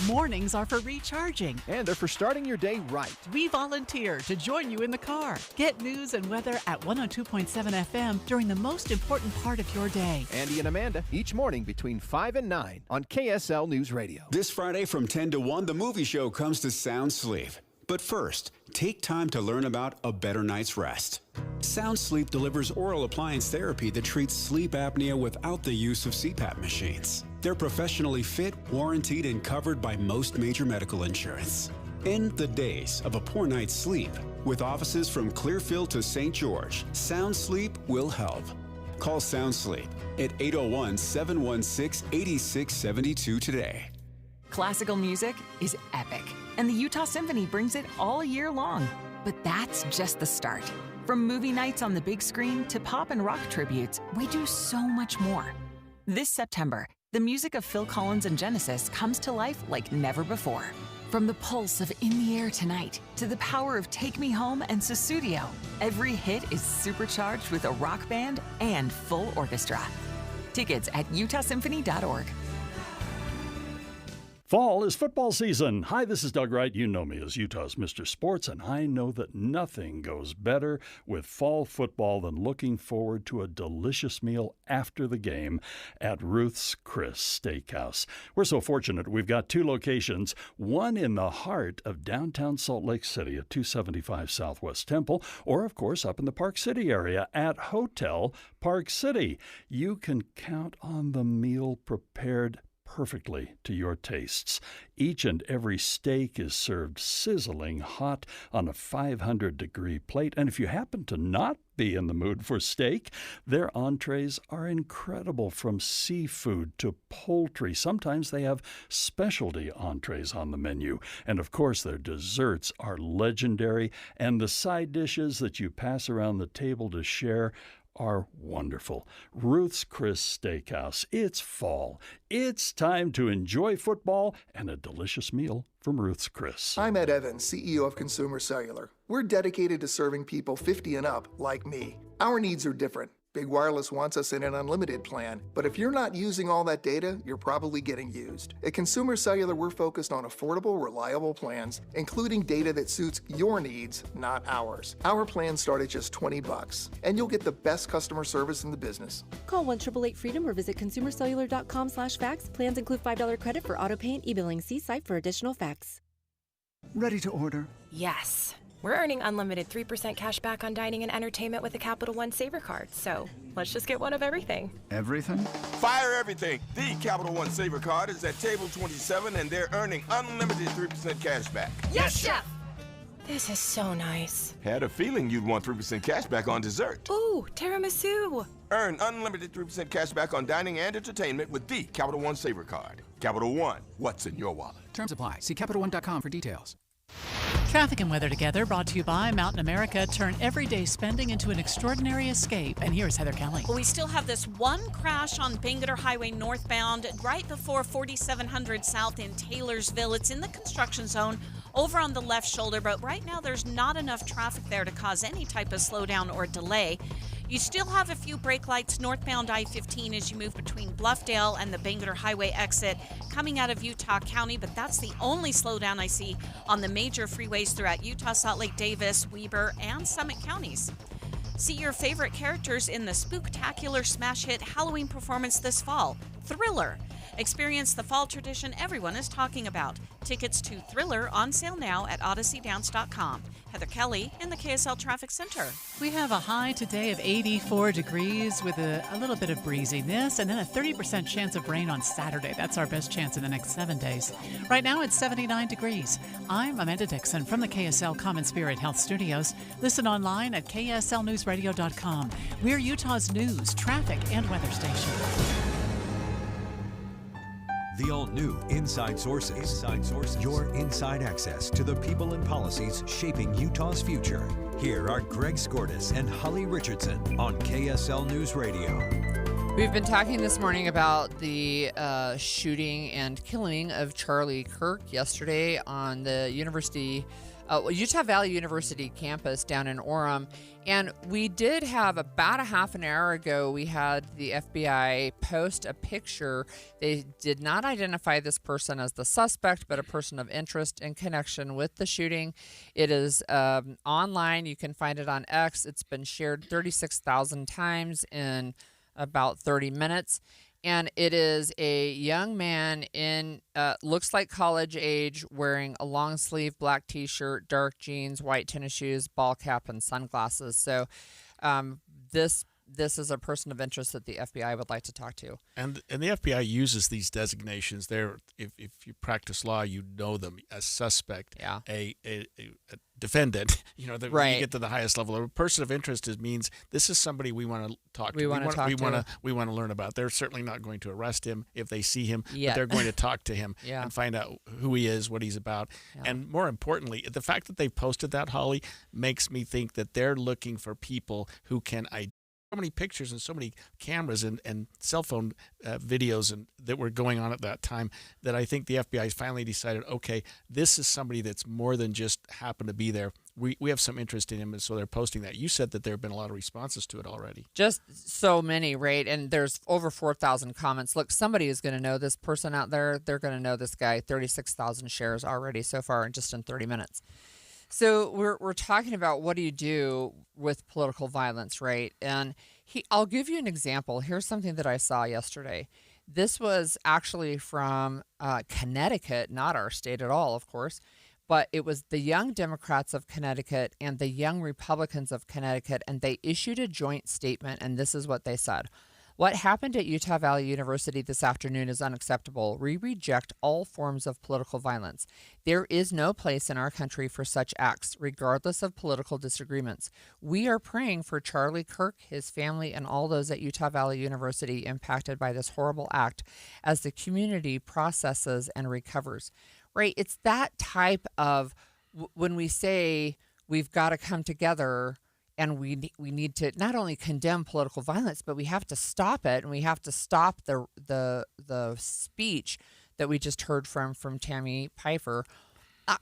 Mornings are for recharging. And they're for starting your day right. We volunteer to join you in the car. Get news and weather at 102.7 FM during the most important part of your day. Andy and Amanda, each morning between 5 and 9 on KSL News Radio. This Friday from 10 to 1, the movie show comes to Sound Sleep. But first, take time to learn about a better night's rest. Sound Sleep delivers oral appliance therapy that treats sleep apnea without the use of CPAP machines. They're professionally fit, warranted, and covered by most major medical insurance. End the days of a poor night's sleep. With offices from Clearfield to St. George, Sound Sleep will help. Call Sound Sleep at 801-716-8672 today. Classical music is epic, and the Utah Symphony brings it all year long. But that's just the start. From movie nights on the big screen to pop and rock tributes, we do so much more. This September, the music of Phil Collins and Genesis comes to life like never before. From the pulse of In the Air Tonight to the power of Take Me Home and Sussudio, every hit is supercharged with a rock band and full orchestra. Tickets at utahsymphony.org. Fall is football season. Hi, this is Doug Wright. You know me as Utah's Mr. Sports, and I know that nothing goes better with fall football than looking forward to a delicious meal after the game at Ruth's Chris Steakhouse. We're so fortunate we've got 2 locations, one in the heart of downtown Salt Lake City at 275 Southwest Temple, or of course up in the Park City area at Hotel Park City. You can count on the meal prepared perfectly to your tastes. Each and every steak is served sizzling hot on a 500-degree plate, and if you happen to not be in the mood for steak, their entrees are incredible, from seafood to poultry. Sometimes they have specialty entrees on the menu, and of course their desserts are legendary, and the side dishes that you pass around the table to share are wonderful. Ruth's Chris Steakhouse. It's fall. It's time to enjoy football and a delicious meal from Ruth's Chris. I'm Ed Evans, CEO of Consumer Cellular. We're dedicated to serving people 50 and up like me. Our needs are different. Big Wireless wants us in an unlimited plan, but if you're not using all that data, you're probably getting used. At Consumer Cellular, we're focused on affordable, reliable plans, including data that suits your needs, not ours. Our plans start at just $20, and you'll get the best customer service in the business. Call 1-888-FREEDOM or visit consumercellular.com/facts. Plans include $5 credit for auto pay and e-billing. See site for additional facts. Ready to order? Yes. We're earning unlimited 3% cash back on dining and entertainment with the Capital One Saver Card, so let's just get one of everything. Everything? Fire everything! The Capital One Saver Card is at table 27 and they're earning unlimited 3% cash back. Yes, Chef! This is so nice. Had a feeling you'd want 3% cash back on dessert. Ooh, tiramisu! Earn unlimited 3% cash back on dining and entertainment with the Capital One Saver Card. Capital One, what's in your wallet? Terms apply. See CapitalOne.com for details. Traffic and weather together brought to you by Mountain America. Turn everyday spending into an extraordinary escape. And here's Heather Kelly. Well, we still have this one crash on Bangerter Highway northbound right before 4700 South in Taylorsville. It's in the construction zone over on the left shoulder, but right now there's not enough traffic there to cause any type of slowdown or delay. You still have a few brake lights northbound I-15 as you move between Bluffdale and the Bangerter Highway exit coming out of Utah County, but that's the only slowdown I see on the major freeways throughout Utah, Salt Lake, Davis, Weber, and Summit counties. See your favorite characters in the spooktacular smash hit Halloween performance this fall, Thriller. Experience the fall tradition everyone is talking about. Tickets to Thriller on sale now at odysseydance.com. Heather Kelly in the KSL Traffic Center. We have a high today of 84 degrees with a little bit of breeziness and then a 30% chance of rain on Saturday. That's our best chance in the next 7 days. Right now it's 79 degrees. I'm Amanda Dixon from the KSL Common Spirit Health Studios. Listen online at kslnewsradio.com. We're Utah's news, traffic, and weather station. The all-new Inside Sources. Your inside access to the people and policies shaping Utah's future. Here are Greg Skordas and Holly Richardson on KSL News Radio. We've been talking this morning about the shooting and killing of Charlie Kirk yesterday on the Utah Valley University campus down in Orem. And we did have about a half an hour ago, we had the FBI post a picture. They did not identify this person as the suspect, but a person of interest in connection with the shooting. It is online. You can find it on X. It's been shared 36,000 times in about 30 minutes. And it is a young man in, looks like college age, wearing a long sleeve black t-shirt, dark jeans, white tennis shoes, ball cap, and sunglasses. So this is a person of interest that the FBI would like to talk to. And the FBI uses these designations. If you practice law, you know them as suspect, a defendant. You know, when you get to the highest level. A person of interest means this is somebody we want to talk to. We want to learn about. They're certainly not going to arrest him if they see him, but they're going to talk to him and find out who he is, what he's about. And more importantly, the fact that they posted that, Holly, makes me think that they're looking for people who can identify so many pictures and so many cameras and cell phone videos that were going on at that time that I think the FBI has finally decided, okay, this is somebody that's more than just happened to be there. We have some interest in him, and so they're posting that. You said that there have been a lot of responses to it already. Just so many, right? And there's over 4,000 comments. Look, somebody is going to know this person out there. They're going to know this guy. 36,000 shares already so far in 30 minutes. So we're talking about what do you do with political violence, right? And I'll give you an example. Here's something that I saw yesterday. This was actually from Connecticut, not our state at all, of course, but it was the Young Democrats of Connecticut and the Young Republicans of Connecticut, and they issued a joint statement, and this is what they said. What happened at Utah Valley University this afternoon is unacceptable. We reject all forms of political violence. There is no place in our country for such acts, regardless of political disagreements. We are praying for Charlie Kirk, his family, and all those at Utah Valley University impacted by this horrible act as the community processes and recovers. Right? It's that type of, when we say we've got to come together, and we need to not only condemn political violence, but we have to stop it, and we have to stop the speech that we just heard from Tammy Pfeiffer.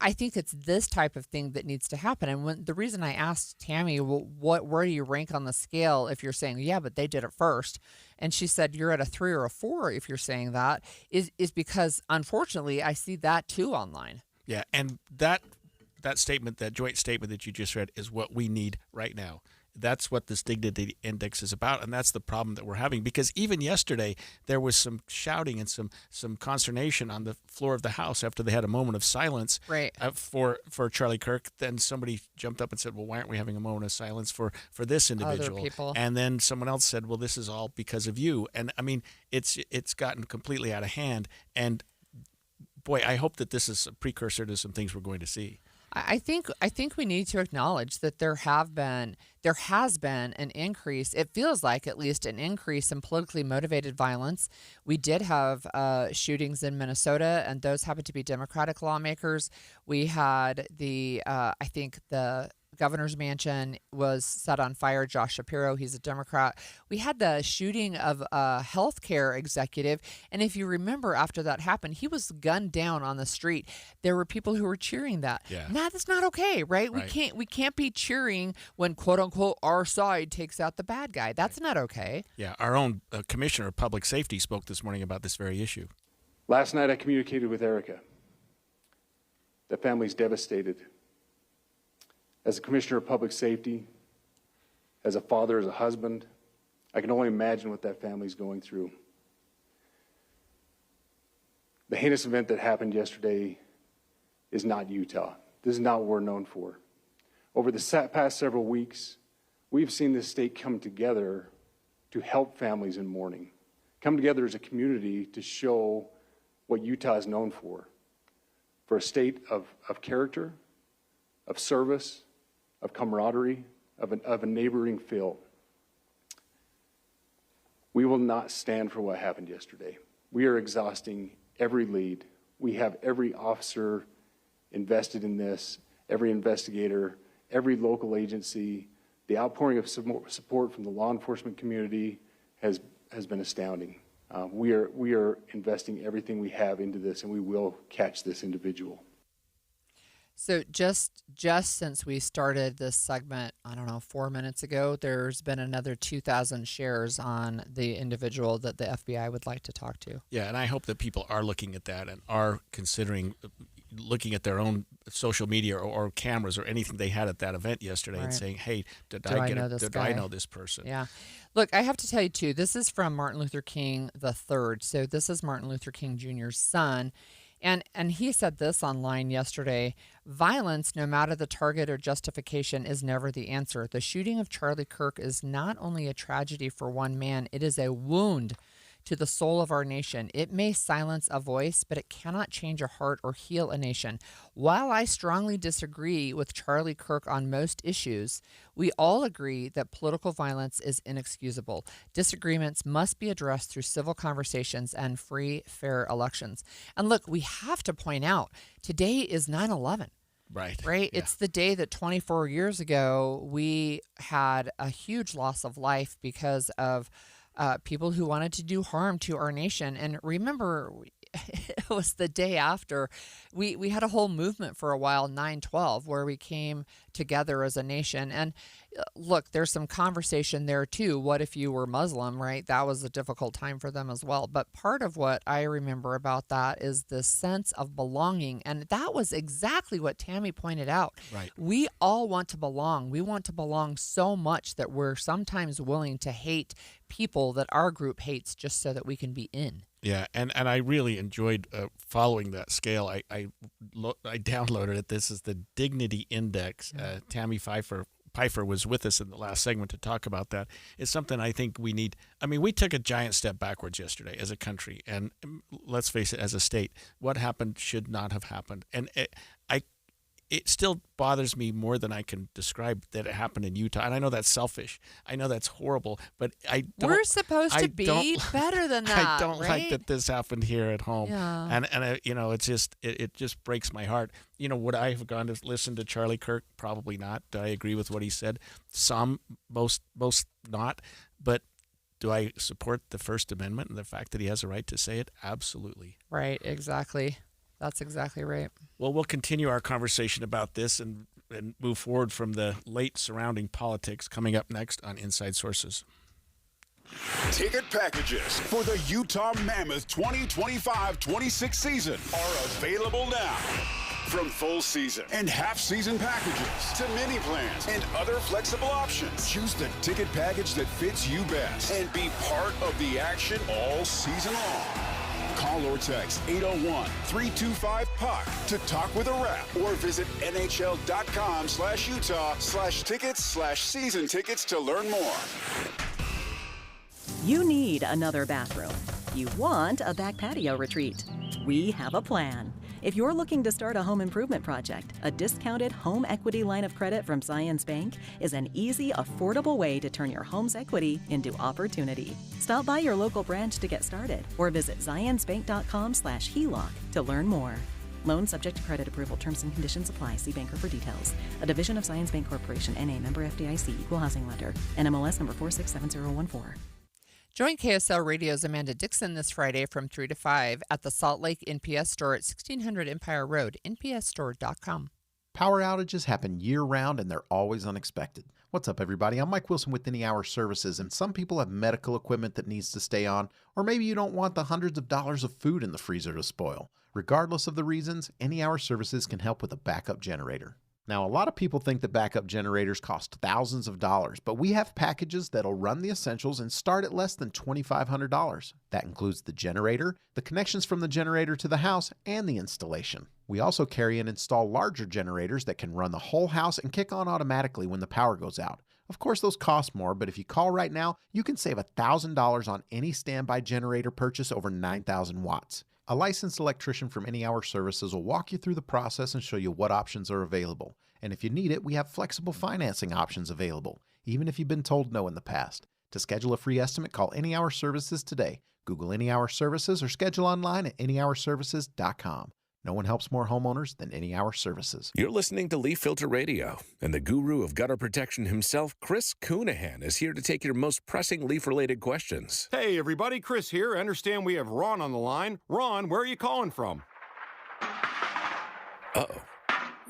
I think it's this type of thing that needs to happen. And the reason I asked Tammy, well, where do you rank on the scale if you're saying, yeah, but they did it first, and she said you're at a 3 or a 4 if you're saying that, is because unfortunately I see that too online. Yeah, and that statement, that joint statement that you just read, is what we need right now. That's what this Dignity Index is about, and that's the problem that we're having. Because even yesterday, there was some shouting and some consternation on the floor of the House after they had a moment of silence for Charlie Kirk. Then somebody jumped up and said, well, why aren't we having a moment of silence for this individual? Other people. And then someone else said, well, this is all because of you. And, I mean, it's gotten completely out of hand. And, boy, I hope that this is a precursor to some things we're going to see. I think we need to acknowledge that there has been an increase. It feels like at least an increase in politically motivated violence. We did have shootings in Minnesota, and those happened to be Democratic lawmakers. We had I think the governor's mansion was set on fire. Josh Shapiro, he's a Democrat. We had the shooting of a healthcare executive, and if you remember, after that happened, he was gunned down on the street. There were people who were cheering that. Yeah. Nah, that's not okay, right? We can't be cheering when quote unquote our side takes out the bad guy. That's not okay. Yeah, our own Commissioner of Public Safety spoke this morning about this very issue. Last night I communicated with Erica. The family's devastated. As a Commissioner of Public Safety, as a father, as a husband, I can only imagine what that family's going through. The heinous event that happened yesterday is not Utah. This is not what we're known for. Over the past several weeks, we've seen this state come together to help families in mourning, come together as a community to show what Utah is known for a state of character, of service, of camaraderie, of a neighboring feel. We will not stand for what happened yesterday. We are exhausting every lead. We have every officer invested in this, every investigator, every local agency. The outpouring of support from the law enforcement community has been astounding. We are investing everything we have into this, and we will catch this individual. So just since we started this segment, I don't know, 4 minutes ago, there's been another 2,000 shares on the individual that the FBI would like to talk to. Yeah, and I hope that people are looking at that and are considering looking at their own social media or cameras or anything they had at that event yesterday and saying, hey, did I know this person? Yeah. Look, I have to tell you, too, this is from Martin Luther King III. So this is Martin Luther King Jr.'s son. And he said this online yesterday: violence, no matter the target or justification, is never the answer. The shooting of Charlie Kirk is not only a tragedy for one man, it is a wound to the soul of our nation. It may silence a voice, but it cannot change a heart or heal a nation. While I strongly disagree with Charlie Kirk on most issues, we all agree that political violence is inexcusable. Disagreements must be addressed through civil conversations and free, fair elections. And look, we have to point out, today is 9/11. Right. Yeah. It's the day that 24 years ago we had a huge loss of life because of people who wanted to do harm to our nation. And remember, it was the day after we had a whole movement for a while, 9/12, where we came together as a nation. And look, there's some conversation there too. What if you were Muslim, right? That was a difficult time for them as well. But part of what I remember about that is the sense of belonging. And that was exactly what Tammy pointed out. Right. We all want to belong. We want to belong so much that we're sometimes willing to hate people that our group hates just so that we can be in. Yeah, and I really enjoyed following that scale. I downloaded it. This is the Dignity Index. Tammy Pfeiffer was with us in the last segment to talk about that. It's something I think we need. I mean, we took a giant step backwards yesterday as a country, and let's face it, as a state, what happened should not have happened. And it still bothers me more than I can describe that it happened in Utah. And I know that's selfish. I know that's horrible, but we're supposed to be better than that. I don't like that this happened here at home. Yeah. And it's just, it just breaks my heart. Would I have gone to listen to Charlie Kirk? Probably not. Do I agree with what he said? Most not. But do I support the First Amendment and the fact that he has a right to say it? Absolutely. Right. Exactly. That's exactly right. Well, we'll continue our conversation about this and move forward from the late surrounding politics coming up next on Inside Sources. Ticket packages for the Utah Mammoth 2025-26 season are available now. From full season and half season packages to mini plans and other flexible options, choose the ticket package that fits you best and be part of the action all season long. Call or text 801-325-PUCK to talk with a rep or visit nhl.com/Utah/tickets/season tickets to learn more. You need another bathroom. You want a back patio retreat. We have a plan. If you're looking to start a home improvement project, a discounted home equity line of credit from Zions Bank is an easy, affordable way to turn your home's equity into opportunity. Stop by your local branch to get started or visit zionsbank.com/HELOC to learn more. Loan subject to credit approval. Terms and conditions apply. See banker for details. A division of Zions Bank Corporation, N.A., member FDIC, equal housing lender. NMLS number 467014. Join KSL Radio's Amanda Dixon this Friday from 3 to 5 at the Salt Lake NPS store at 1600 Empire Road, npsstore.com. Power outages happen year-round, and they're always unexpected. What's up, everybody? I'm Mike Wilson with Any Hour Services, and some people have medical equipment that needs to stay on, or maybe you don't want the hundreds of dollars of food in the freezer to spoil. Regardless of the reasons, Any Hour Services can help with a backup generator. Now, a lot of people think that backup generators cost thousands of dollars, but we have packages that'll run the essentials and start at less than $2,500. That includes the generator, the connections from the generator to the house, and the installation. We also carry and install larger generators that can run the whole house and kick on automatically when the power goes out. Of course, those cost more, but if you call right now, you can save $1,000 on any standby generator purchase over 9,000 watts. A licensed electrician from Any Hour Services will walk you through the process and show you what options are available. And if you need it, we have flexible financing options available, even if you've been told no in the past. To schedule a free estimate, call Any Hour Services today. Google Any Hour Services or schedule online at anyhourservices.com. No one helps more homeowners than Any Hour Services. You're listening to Leaf Filter Radio, and the guru of gutter protection himself, Chris Coonahan, is here to take your most pressing leaf-related questions. Hey, everybody, Chris here. I understand we have Ron on the line. Ron, where are you calling from? Uh-oh.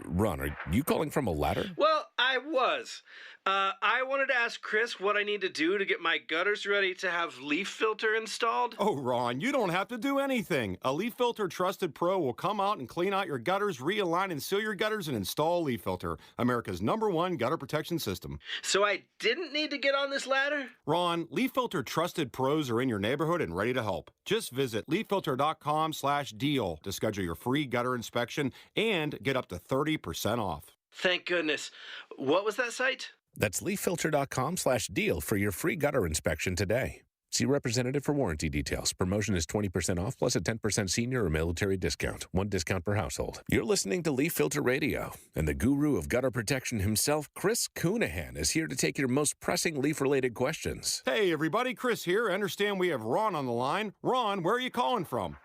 Ron, are you calling from a ladder? Well, I was. I wanted to ask Chris what I need to do to get my gutters ready to have Leaf Filter installed. Oh, Ron, you don't have to do anything. A Leaf Filter Trusted Pro will come out and clean out your gutters, realign and seal your gutters, and install Leaf Filter, America's #1 gutter protection system. So I didn't need to get on this ladder? Ron, Leaf Filter Trusted Pros are in your neighborhood and ready to help. Just visit leaffilter.com/deal to schedule your free gutter inspection and get up to 30% off. Thank goodness. What was that site? That's leaffilter.com/deal for your free gutter inspection today. See representative for warranty details. Promotion is 20% off plus a 10% senior or military discount. One discount per household. You're listening to Leaf Filter Radio, and the guru of gutter protection himself, Chris Coonahan, is here to take your most pressing leaf-related questions. Hey, everybody, Chris here. I understand we have Ron on the line. Ron, where are you calling from?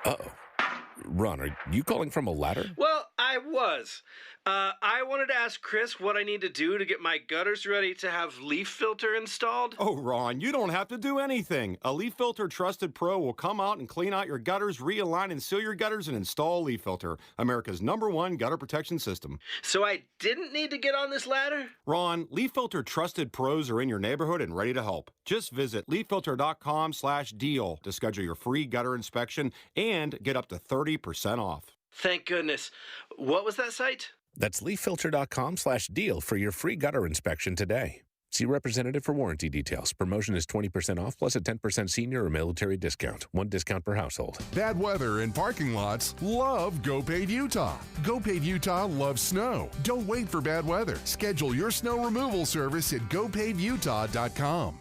Uh-oh. Ron, are you calling from a ladder? Well, I was. I wanted to ask Chris what I need to do to get my gutters ready to have Leaf Filter installed. Oh, Ron, you don't have to do anything. A Leaf Filter Trusted Pro will come out and clean out your gutters, realign and seal your gutters, and install Leaf Filter, America's #1 gutter protection system. So I didn't need to get on this ladder? Ron, Leaf Filter Trusted Pros are in your neighborhood and ready to help. Just visit leaffilter.com/deal to schedule your free gutter inspection and get up to 30% off. Thank goodness. What was that site? That's leaffilter.com/deal for your free gutter inspection today. See representative for warranty details. Promotion is 20% off plus a 10% senior or military discount. One discount per household. Bad weather and parking lots love GoPave Utah. GoPave Utah loves snow. Don't wait for bad weather. Schedule your snow removal service at GoPaveUtah.com.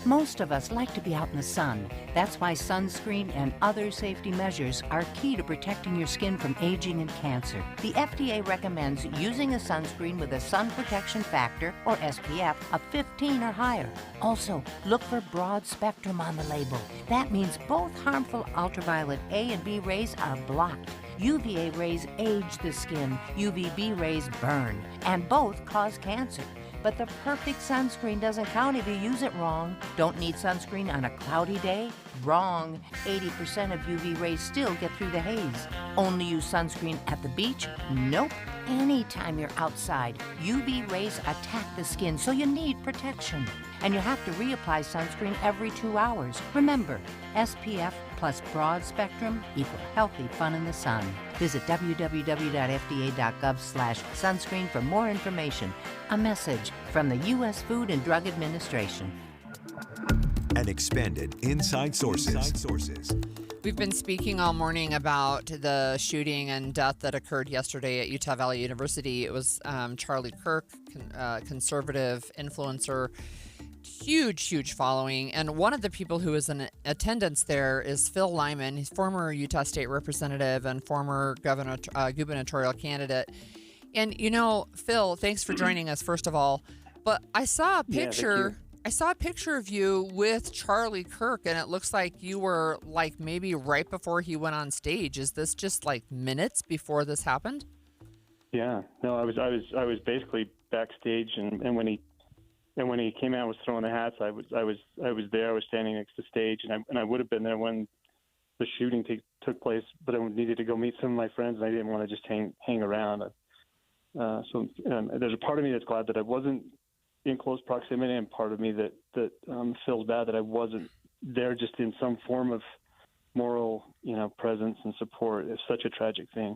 Most of us like to be out in the sun. That's why sunscreen and other safety measures are key to protecting your skin from aging and cancer. The FDA recommends using a sunscreen with a sun protection factor, or SPF, of 15 or higher. Also, look for broad spectrum on the label. That means both harmful ultraviolet A and B rays are blocked. UVA rays age the skin, UVB rays burn, and both cause cancer. But the perfect sunscreen doesn't count if you use it wrong. Don't need sunscreen on a cloudy day? Wrong. 80% of UV rays still get through the haze. Only use sunscreen at the beach? Nope. Anytime you're outside, UV rays attack the skin, so you need protection. And you have to reapply sunscreen every 2 hours. Remember, SPF plus broad spectrum equal healthy fun in the sun. Visit www.fda.gov/sunscreen for more information. A message from the U.S. Food and Drug Administration. And expanded Inside Sources. We've been speaking all morning about the shooting and death that occurred yesterday at Utah Valley University. It was Charlie Kirk, conservative influencer, huge following. And one of the people who was in attendance there is Phil Lyman. He's former Utah State Representative and former gubernatorial candidate. And, you know, Phil, thanks for joining us, first of all. But I saw a picture. I saw a picture of you with Charlie Kirk, and it looks like you were like maybe right before he went on stage. Is this just like minutes before this happened? Yeah, no, I was basically backstage, and when he came out and was throwing the hats, I was there. I was standing next to the stage, and I would have been there when the shooting took place, but I needed to go meet some of my friends, and I didn't want to just hang around. So there's a part of me that's glad that I wasn't in close proximity, and part of me that feels bad that I wasn't there, just in some form of moral, presence and support. It's such a tragic thing.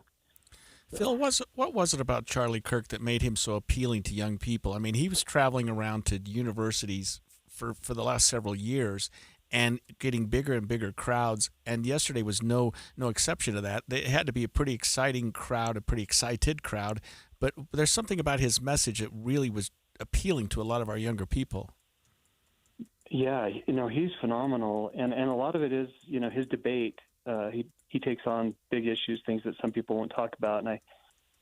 Phil, what was it about Charlie Kirk that made him so appealing to young people? I mean, he was traveling around to universities for the last several years and getting bigger and bigger crowds, and yesterday was no exception to that. It had to be a pretty exciting crowd, a pretty excited crowd, but there's something about his message that really was appealing to a lot of our younger people. Yeah, he's phenomenal, and a lot of it is, his debate. He takes on big issues, things that some people won't talk about, and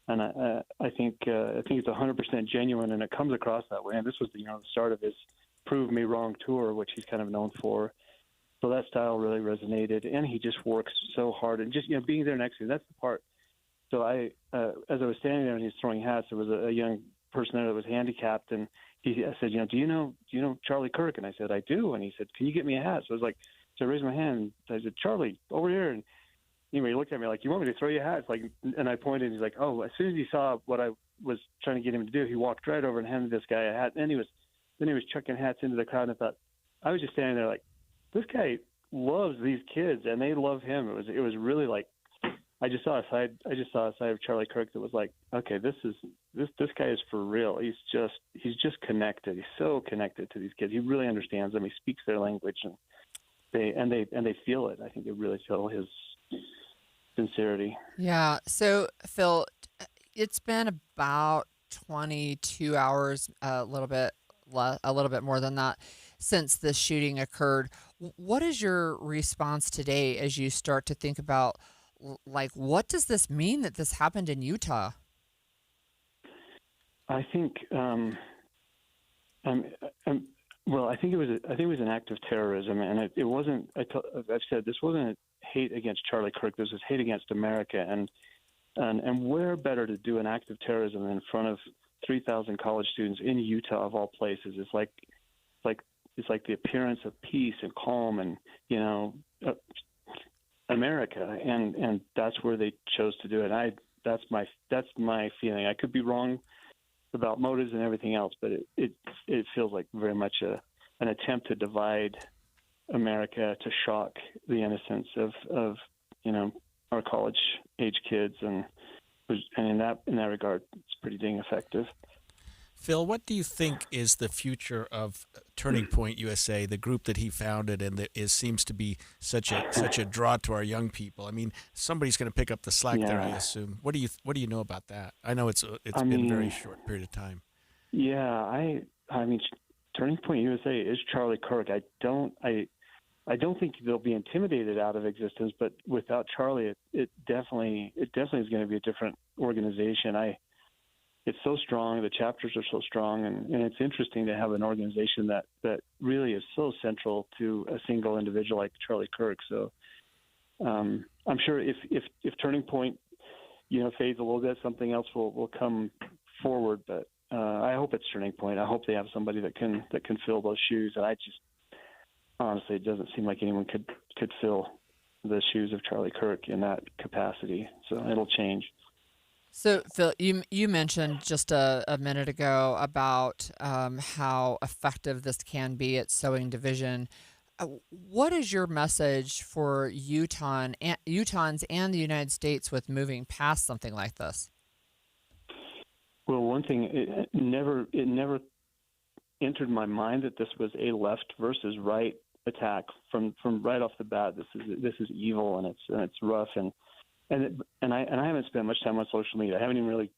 I think it's 100% genuine, and it comes across that way. And this was the start of his "Prove Me Wrong" tour, which he's kind of known for. So that style really resonated, and he just works so hard, and just being there next to him, that's the part. So as I was standing there and he's throwing hats, there was a young person there that was handicapped, and I said, do you know Charlie Kirk? And I said, I do. And he said, can you get me a hat? So I raised my hand. I said, Charlie, over here. And anyway, he looked at me like, you want me to throw you a hat? And I pointed, and he's like, oh. As soon as he saw what I was trying to get him to do, he walked right over and handed this guy a hat. And then he was chucking hats into the crowd, and I thought, I was just standing there like, this guy loves these kids, and they love him. It was really like, I just saw a side of Charlie Kirk that was like, okay, this guy is for real. He's just connected. He's so connected to these kids. He really understands them. He speaks their language, and they feel it. I think they really feel his sincerity. Yeah. So Phil, it's been about 22 hours, a little bit more than that, since this shooting occurred. What is your response today as you start to think about, like, what does this mean that this happened in Utah? I think, well, I think it was an act of terrorism, and it wasn't. I've said this wasn't hate against Charlie Kirk. This was hate against America, and where better to do an act of terrorism than in front of 3,000 college students in Utah, of all places? It's like the appearance of peace and calm, and America, and that's where they chose to do it. That's my feeling. I could be wrong about motives and everything else, but it feels like very much an attempt to divide America, to shock the innocence of our college age kids, and in that regard, it's pretty dang effective. Phil, what do you think is the future of Turning Point USA, the group that he founded, and that seems to be such a draw to our young people? I mean, somebody's going to pick up the slack there, I assume. What do you know about that? I know it's been a very short period of time. Yeah, I mean, Turning Point USA is Charlie Kirk. I don't think they'll be intimidated out of existence, but without Charlie, it definitely is going to be a different organization. It's so strong. The chapters are so strong, and it's interesting to have an organization that really is so central to a single individual like Charlie Kirk. So I'm sure if Turning Point, fades a little bit, something else will come forward. But I hope it's Turning Point. I hope they have somebody that can fill those shoes. And I just honestly, it doesn't seem like anyone could fill the shoes of Charlie Kirk in that capacity. So it'll change. So, Phil, you mentioned just a minute ago about how effective this can be at sowing division. What is your message for Utahns and the United States with moving past something like this? Well, one thing, it never entered my mind that this was a left versus right attack from right off the bat. This is evil, and it's rough, and I haven't spent much time on social media. I haven't even really,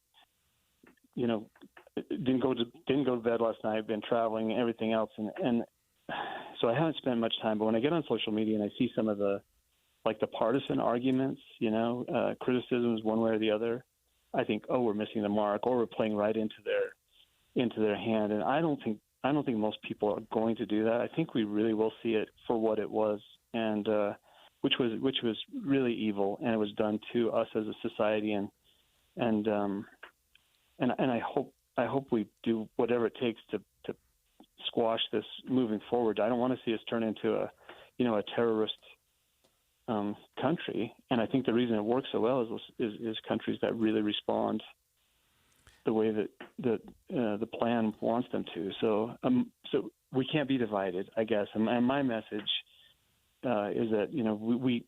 didn't go to bed last night. I've been traveling and everything else, and so I haven't spent much time. But when I get on social media and I see some of the partisan arguments, criticisms one way or the other, I think, oh, we're missing the mark, or we're playing right into their hand. And I don't think most people are going to do that. I think we really will see it for what it was, and which was really evil, and it was done to us as a society. And I hope we do whatever it takes to squash this moving forward. I don't want to see us turn into a terrorist country, and I think the reason it works so well is countries that really respond the way that the plan wants them to. So we can't be divided, I guess. And my message is that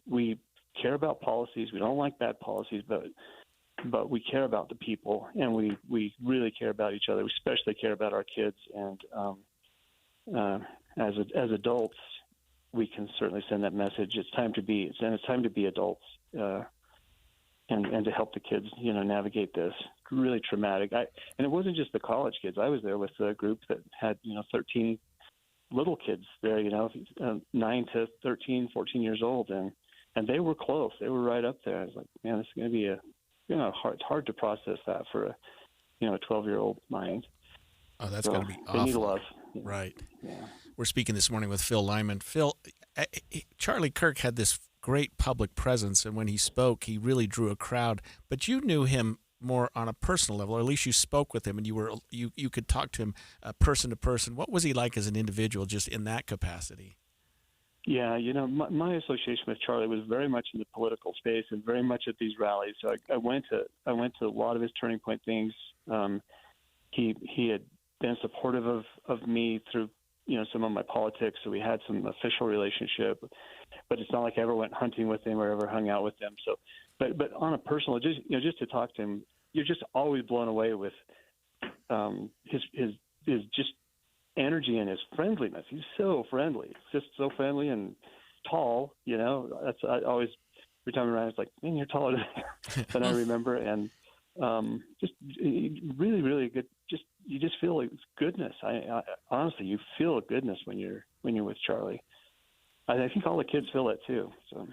we care about policies. We don't like bad policies, but we care about the people, and we really care about each other. We especially care about our kids, and as adults, we can certainly send that message. It's time to be adults, and to help the kids, navigate this really traumatic. And it wasn't just the college kids. I was there with a group that had 13 little kids there, 9 to 13, 14 years old, and they were close. They were right up there. I was like, man, this is going to be it's hard to process that for a 12-year-old mind. Oh, that's got to be awful. They need love. Right. Yeah. We're speaking this morning with Phil Lyman. Phil, Charlie Kirk had this great public presence, and when he spoke, he really drew a crowd. But you knew him more on a personal level, or at least you spoke with him, and you could talk to him person to person. What was he like as an individual, just in that capacity? Yeah, my association with Charlie was very much in the political space and very much at these rallies. So I went to a lot of his Turning Point things. He had been supportive of me through some of my politics, so we had some official relationship. But it's not like I ever went hunting with him or ever hung out with him. So, but on a personal, just to talk to him, you're just always blown away with his just energy and his friendliness. He's so friendly. It's just so friendly and tall. I always, every time around, it's like, man, you're taller than I remember, and just really, really good. You just feel like goodness. I honestly, you feel a goodness when you're with Charlie. I think all the kids feel it too. So.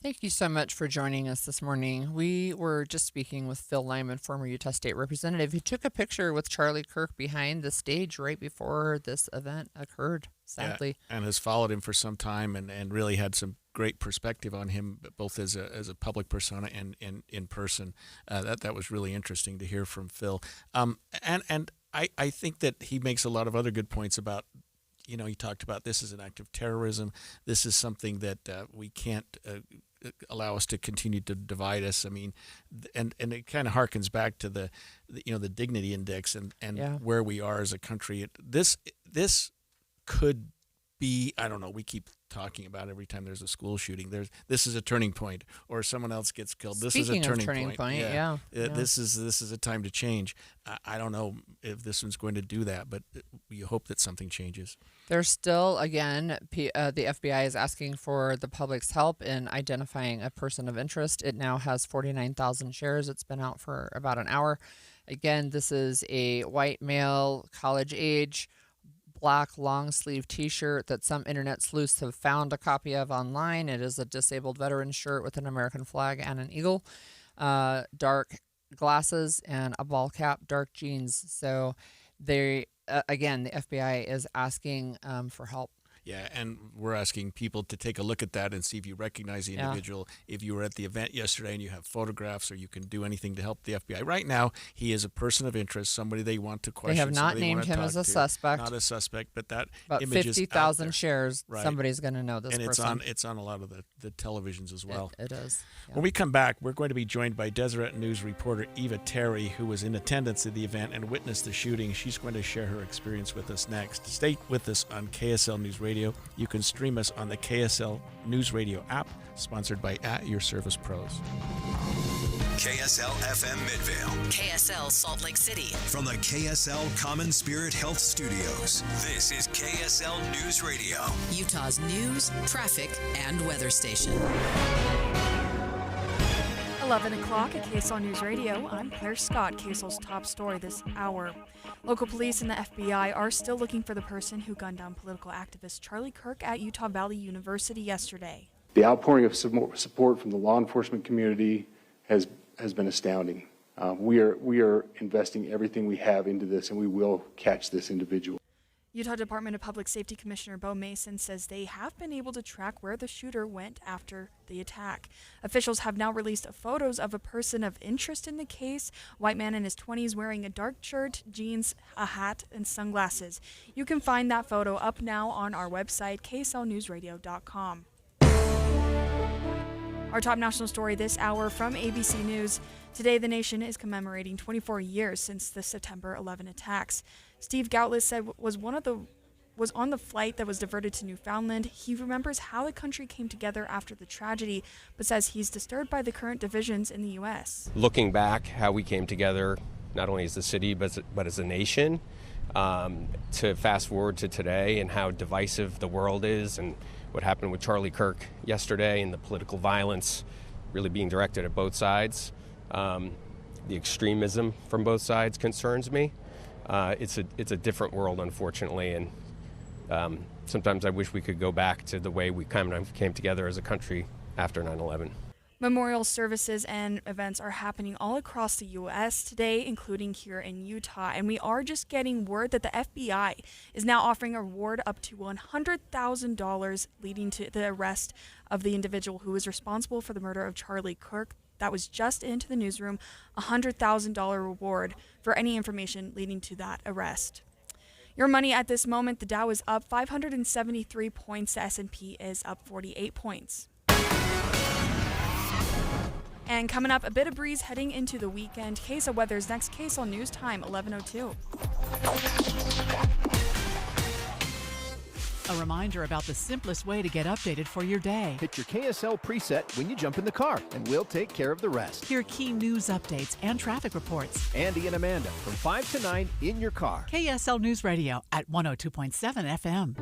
Thank you so much for joining us this morning. We were just speaking with Phil Lyman, former Utah State Representative, who took a picture with Charlie Kirk behind the stage right before this event occurred, sadly. Yeah, and has followed him for some time and really had some great perspective on him, both as a public persona and in person. That was really interesting to hear from Phil. And I think that he makes a lot of other good points about, he talked about this is an act of terrorism. This is something that we can't allow us to continue to divide us. I mean, and it kind of harkens back to the dignity index and where we are as a country. This could be, I don't know, we keep talking about every time there's a school shooting, this is a turning point, or someone else gets killed. This is a turning point. Yeah. This is a time to change. I don't know if this one's going to do that, but you hope that something changes. There's still, again, the FBI is asking for the public's help in identifying a person of interest. It now has 49,000 shares. It's been out for about an hour. Again, this is a white male, college age, black long sleeve t-shirt that some internet sleuths have found a copy of online. It is a disabled veteran shirt with an American flag and an eagle, dark glasses and a ball cap, dark jeans. So again, the FBI is asking for help. Yeah, and we're asking people to take a look at that and see if you recognize the individual. If you were at the event yesterday and you have photographs or you can do anything to help the FBI. Right now, he is a person of interest, somebody they want to question. They have not named him as a suspect. Not a suspect, but that about image is 50,000 shares. Right. Somebody's going to know this person. And it's on a lot of the televisions as well. It is. Yeah. When we come back, we're going to be joined by Deseret News reporter Eva Terry, who was in attendance at the event and witnessed the shooting. She's going to share her experience with us next. Stay with us on KSL News Radio. You can stream us on the KSL News Radio app, sponsored by At Your Service Pros. KSL FM Midvale. KSL Salt Lake City. From the KSL Common Spirit Health Studios, this is KSL News Radio. Utah's news, traffic, and weather station. 11 o'clock at KSL News Radio. I'm Claire Scott. KSL's top story this hour. Local police and the FBI are still looking for the person who gunned down political activist Charlie Kirk at Utah Valley University yesterday. The outpouring of support from the law enforcement community has been astounding. We are investing everything we have into this, and we will catch this individual. Utah Department of Public Safety Commissioner Bo Mason says they have been able to track where the shooter went after the attack. Officials have now released photos of a person of interest in the case, white man in his 20s wearing a dark shirt, jeans, a hat, and sunglasses. You can find that photo up now on our website, kslnewsradio.com. Our top national story this hour from ABC News. Today, the nation is commemorating 24 years since the September 11 attacks. Steve Gautless said was on the flight that was diverted to Newfoundland. He remembers how the country came together after the tragedy, but says he's disturbed by the current divisions in the U.S. Looking back, how we came together, not only as a city, but as a nation, to fast forward to today and how divisive the world is and what happened with Charlie Kirk yesterday and the political violence really being directed at both sides. The extremism from both sides concerns me. It's a different world, unfortunately, and sometimes I wish we could go back to the way we kind of came together as a country after 9/11. Memorial services and events are happening all across the U.S. today, including here in Utah. And we are just getting word that the FBI is now offering a reward up to $100,000, leading to the arrest of the individual who was responsible for the murder of Charlie Kirk. That was just into the newsroom, a $100,000 reward for any information leading to that arrest. Your money at this moment, the Dow is up 573 points, the S&P is up 48 points. And coming up, a bit of breeze heading into the weekend. KSL Weather's next. KSL News Time, 11:02. A reminder about the simplest way to get updated for your day. Hit your KSL preset when you jump in the car, and we'll take care of the rest. Hear key news updates and traffic reports. Andy and Amanda from 5 to 9 in your car. KSL News Radio at 102.7 FM.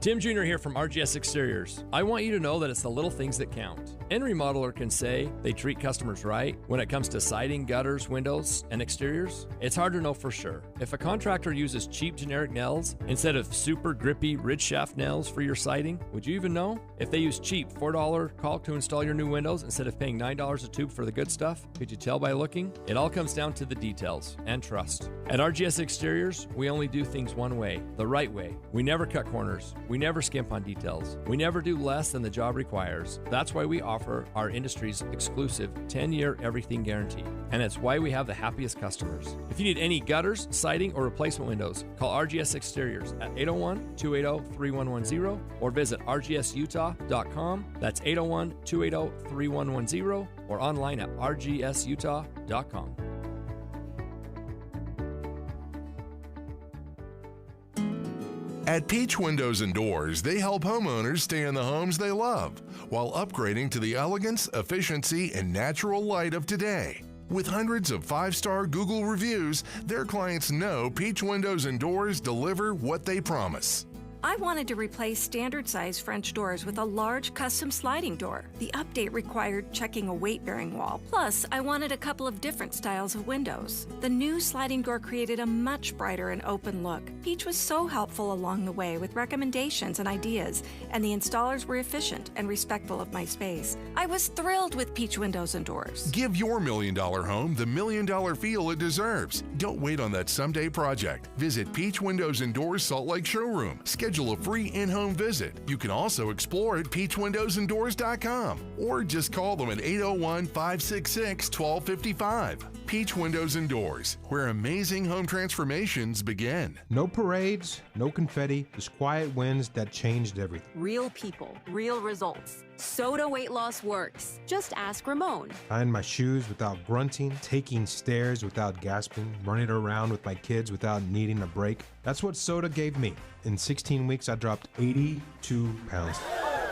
Tim Jr. here from RGS Exteriors. I want you to know that it's the little things that count. Any remodeler can say they treat customers right when it comes to siding, gutters, windows, and exteriors. It's hard to know for sure. If a contractor uses cheap generic nails instead of super grippy ridge shaft nails for your siding, would you even know? If they use cheap $4 caulk to install your new windows instead of paying $9 a tube for the good stuff, could you tell by looking? It all comes down to the details and trust. At RGS Exteriors, we only do things one way, the right way. We never cut corners. We never skimp on details. We never do less than the job requires. That's why we offer our industry's exclusive 10-year everything guarantee. And it's why we have the happiest customers. If you need any gutters, siding, or replacement windows, call RGS Exteriors at 801-280-3110 or visit rgsutah.com. That's 801-280-3110 or online at rgsutah.com. At Peach Windows and Doors, they help homeowners stay in the homes they love while upgrading to the elegance, efficiency, and natural light of today. With hundreds of 5-star Google reviews, their clients know Peach Windows and Doors deliver what they promise. I wanted to replace standard-size French doors with a large custom sliding door. The update required checking a weight-bearing wall. Plus, I wanted a couple of different styles of windows. The new sliding door created a much brighter and open look. Peach was so helpful along the way with recommendations and ideas, and the installers were efficient and respectful of my space. I was thrilled with Peach Windows and Doors. Give your $1 million home the $1 million feel it deserves. Don't wait on that someday project. Visit Peach Windows and Doors Salt Lake Showroom. Schedule schedule a free in-home visit. You can also explore at peachwindowsanddoors.com or just call them at 801-566-1255. Peach Windows and Doors, where amazing home transformations begin. No parades, no confetti, just quiet wins that changed everything. Real people, real results. Soda weight loss works. Just ask Ramon. Tying my shoes without grunting, taking stairs without gasping, running around with my kids without needing a break. That's what Soda gave me. In 16 weeks, I dropped 82 pounds.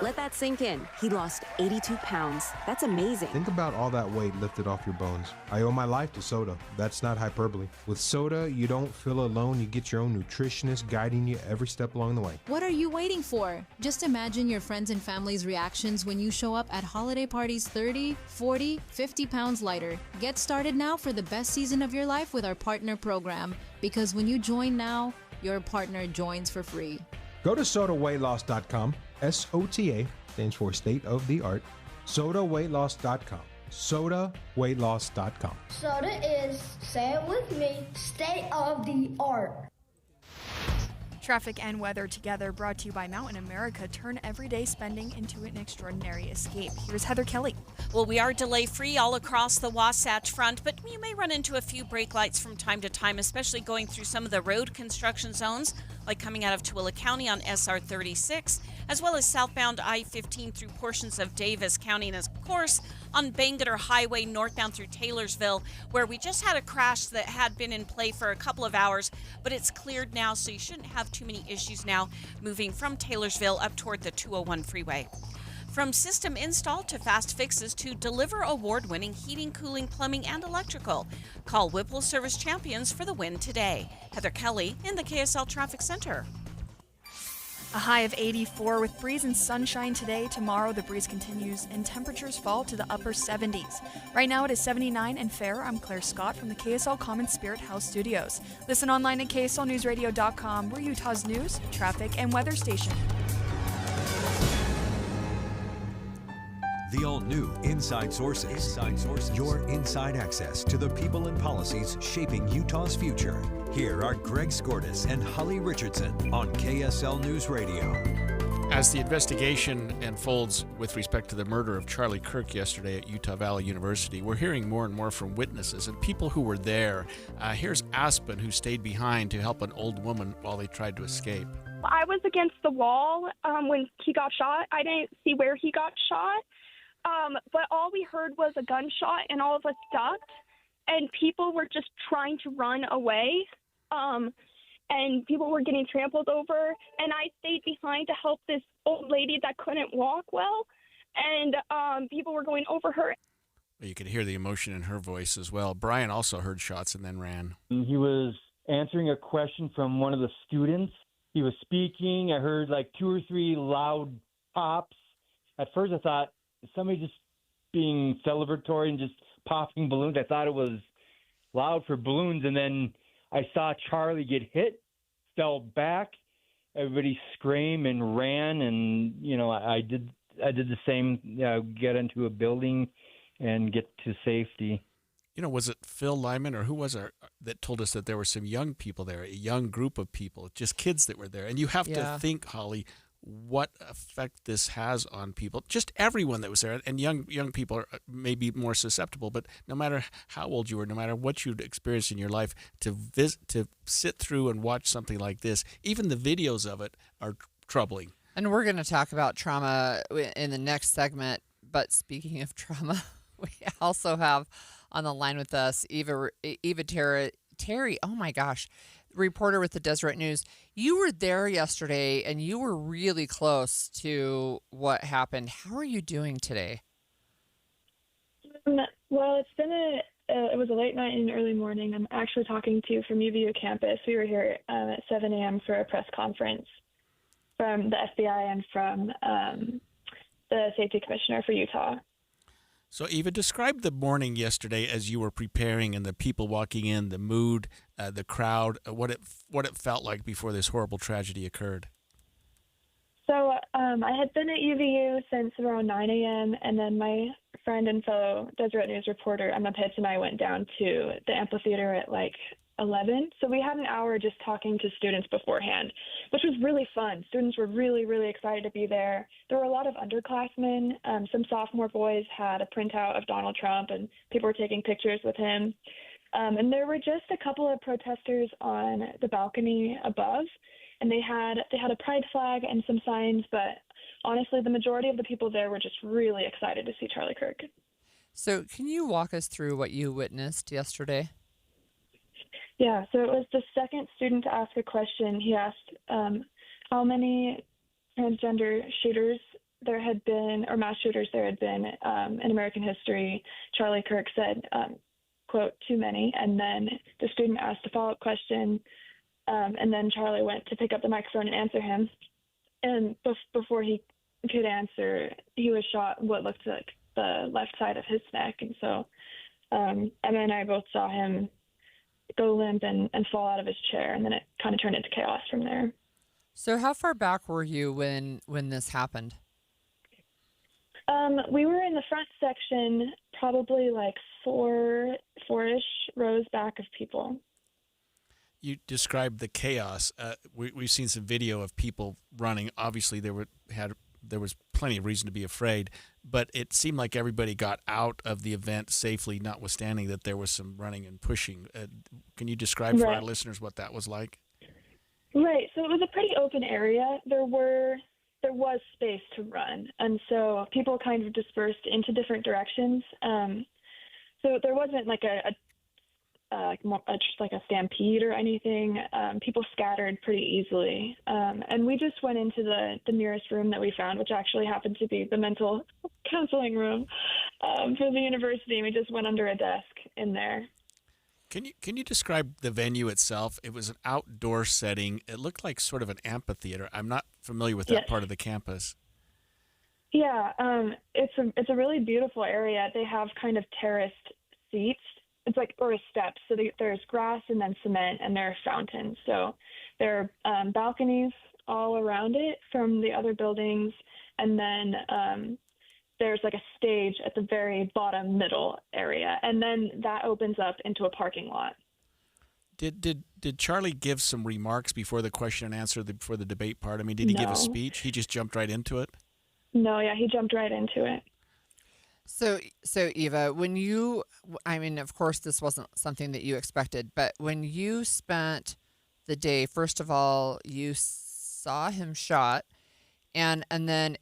Let that sink in. He lost 82 pounds. That's amazing. Think about all that weight lifted off your bones. I owe my life to Soda. That's not hyperbole. With Soda, you don't feel alone. You get your own nutritionist guiding you every step along the way. What are you waiting for? Just imagine your friends and family's reactions when you show up at holiday parties 30, 40, 50 pounds lighter. Get started now for the best season of your life with our partner program. Because when you join now, your partner joins for free. Go to sodaweightloss.com. SOTA stands for state of the art. SodaWeightLoss.com. SodaWeightLoss.com. Soda is, say it with me, state of the art. Traffic and weather together, brought to you by Mountain America. Turn everyday spending into an extraordinary escape. Here's Heather Kelly. Well, we are delay-free all across the Wasatch Front, but you may run into a few brake lights from time to time, especially going through some of the road construction zones, like coming out of Tooele County on SR 36, as well as southbound I-15 through portions of Davis County, and of course on Bangerter Highway northbound through Taylorsville, where we just had a crash that had been in play for a couple of hours, but it's cleared now, so you shouldn't have too many issues now moving from Taylorsville up toward the 201 freeway. From system install to fast fixes to deliver award-winning heating, cooling, plumbing, and electrical, call Whipple Service Champions for the win today. Heather Kelly in the KSL Traffic Center. A high of 84 with breeze and sunshine today. Tomorrow the breeze continues and temperatures fall to the upper 70s. Right now it is 79 and fair. I'm Claire Scott from the KSL Common Spirit House Studios. Listen online at kslnewsradio.com. We're Utah's news, traffic, and weather station. The all-new Inside Sources. Inside Sources. Your inside access to the people and policies shaping Utah's future. Here are Greg Skordas and Holly Richardson on KSL News Radio. As the investigation unfolds with respect to the murder of Charlie Kirk yesterday at Utah Valley University, we're hearing more and more from witnesses and people who were there. Here's Aspen, who stayed behind to help an old woman while they tried to escape. I was against the wall when he got shot. I didn't see where he got shot. But all we heard was a gunshot, and all of us ducked, and people were just trying to run away, and people were getting trampled over, and I stayed behind to help this old lady that couldn't walk well, and people were going over her. You could hear the emotion in her voice as well. Brian also heard shots and then ran. He was answering a question from one of the students. He was speaking. I heard like 2 or 3 loud pops. At first I thought, somebody just being celebratory and just popping balloons. I thought it was loud for balloons, and then I saw Charlie get hit, fell back. Everybody screamed and ran, and I did the same. Get into a building and get to safety. Was it Phil Lyman or who was it that told us that there were some young people there, a young group of people, just kids that were there? And you have to think, Holly, what effect this has on people, just everyone that was there. And young people are maybe more susceptible, but no matter how old you were, no matter what you'd experienced in your life, to sit through and watch something like this, even the videos of it are troubling. And we're going to talk about trauma in the next segment. But speaking of trauma, we also have on the line with us Eva Terry. Oh my gosh. Reporter with the Deseret News. You were there yesterday and you were really close to what happened. How are you doing today? Well, it was a late night and early morning. I'm actually talking to you from UVU campus. We were here at 7 a.m. for a press conference from the FBI and from the safety commissioner for Utah. So, Eva, describe the morning yesterday as you were preparing and the people walking in, the mood, the crowd, what it felt like before this horrible tragedy occurred. So I had been at UVU since around 9 a.m., and then my friend and fellow Deseret News reporter, Emma Pitts, and I went down to the amphitheater at like 11. So we had an hour just talking to students beforehand, which was really fun. Students were really, really excited to be there. There were a lot of underclassmen. Some sophomore boys had a printout of Donald Trump, and people were taking pictures with him. And there were just a couple of protesters on the balcony above, and they had a pride flag and some signs, but honestly, the majority of the people there were just really excited to see Charlie Kirk. So can you walk us through what you witnessed yesterday? Yeah, so it was the second student to ask a question. He asked how many transgender shooters there had been, or mass shooters there had been in American history. Charlie Kirk said, quote, too many. And then the student asked a follow-up question, and then Charlie went to pick up the microphone and answer him. And before he could answer, he was shot what looked like the left side of his neck. And so Emma and I both saw him go limp and fall out of his chair, and then it kind of turned into chaos from there. So how far back were you when this happened? We were in the front section, probably like four-ish rows back of people. You described the chaos. We've seen some video of people running. Obviously, there was plenty of reason to be afraid, but it seemed like everybody got out of the event safely, notwithstanding that there was some running and pushing. Can you describe for our listeners what that was like? Right. So it was a pretty open area. There was space to run, and so people kind of dispersed into different directions. So there wasn't like just like a stampede or anything. People scattered pretty easily. And we just went into the nearest room that we found, which actually happened to be the mental counseling room for the university. We just went under a desk in there. Can you describe the venue itself? It was an outdoor setting. It looked like sort of an amphitheater. I'm not familiar with that part of the campus. Yeah, it's a really beautiful area. They have kind of terraced seats. It's like, or steps. So there's grass and then cement, and there are fountains. So there are balconies all around it from the other buildings, and then there's like a stage at the very bottom middle area, and then that opens up into a parking lot. Did Charlie give some remarks before the question and answer before the debate part? I mean, did he give a speech? He just jumped right into it? No, yeah, he jumped right into it. So Eva, of course, this wasn't something that you expected, but when you spent the day, first of all, you saw him shot, and then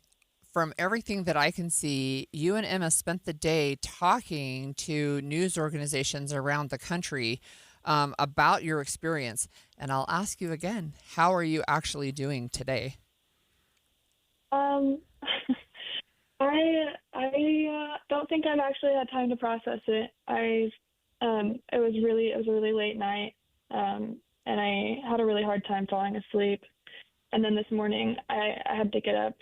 from everything that I can see, you and Emma spent the day talking to news organizations around the country about your experience. And I'll ask you again, how are you actually doing today? I don't think I've actually had time to process it. It was a really late night, and I had a really hard time falling asleep. And then this morning I had to get up.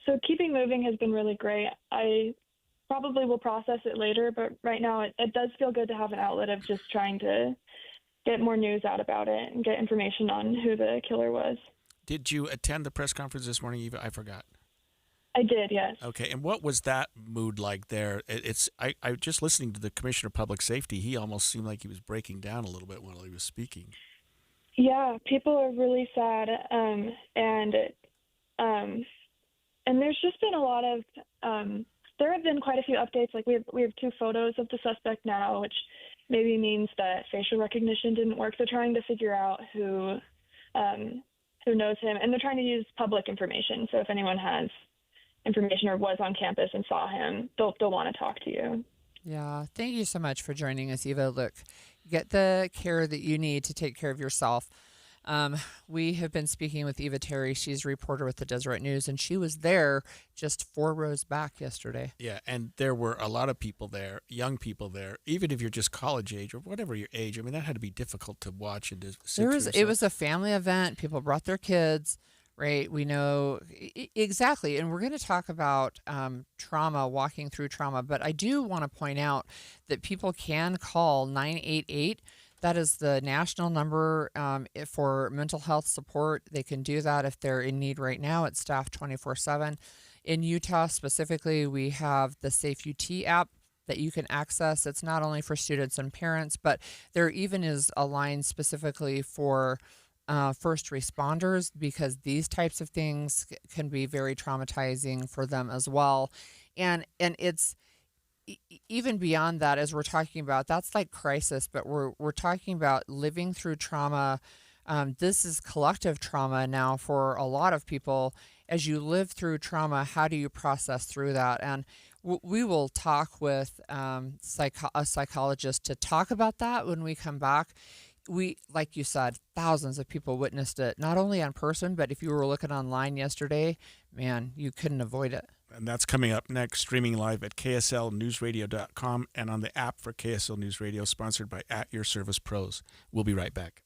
So keeping moving has been really great. I probably will process it later, but right now it does feel good to have an outlet of just trying to get more news out about it and get information on who the killer was. Did you attend the press conference this morning, Eva? I forgot. I did, yes. Okay, and what was that mood like there? I just listening to the Commissioner of Public Safety, he almost seemed like he was breaking down a little bit while he was speaking. Yeah, people are really sad, and there's just been a lot of there have been quite a few updates. Like we have 2 photos of the suspect now, which maybe means that facial recognition didn't work. They're trying to figure out who knows him, and they're trying to use public information. So if anyone has information or was on campus and saw him, they'll want to talk to you. Yeah, thank you so much for joining us, Eva. Look, get the care that you need to take care of yourself. We have been speaking with Eva Terry. She's a reporter with the Deseret News, and she was there just 4 rows back yesterday. Yeah, and there were a lot of people there, young people there, even if you're just college age or whatever your age. I mean, that had to be difficult to watch and to sit through. It was a family event. People brought their kids, right? We know exactly. And we're going to talk about trauma, walking through trauma. But I do want to point out that people can call 988. That is the national number for mental health support. They can do that if they're in need right now. It's staffed 24/7. In Utah specifically, we have the Safe UT app that you can access. It's not only for students and parents, but there even is a line specifically for first responders, because these types of things can be very traumatizing for them as well. And it's even beyond that, as we're talking about, that's like crisis, but we're talking about living through trauma. This is collective trauma now for a lot of people. As you live through trauma, how do you process through that? And we will talk with a psychologist to talk about that when we come back. Like you said, thousands of people witnessed it, not only in person, but if you were looking online yesterday, man, you couldn't avoid it. And that's coming up next, streaming live at kslnewsradio.com and on the app for KSL News Radio, sponsored by At Your Service Pros. We'll be right back.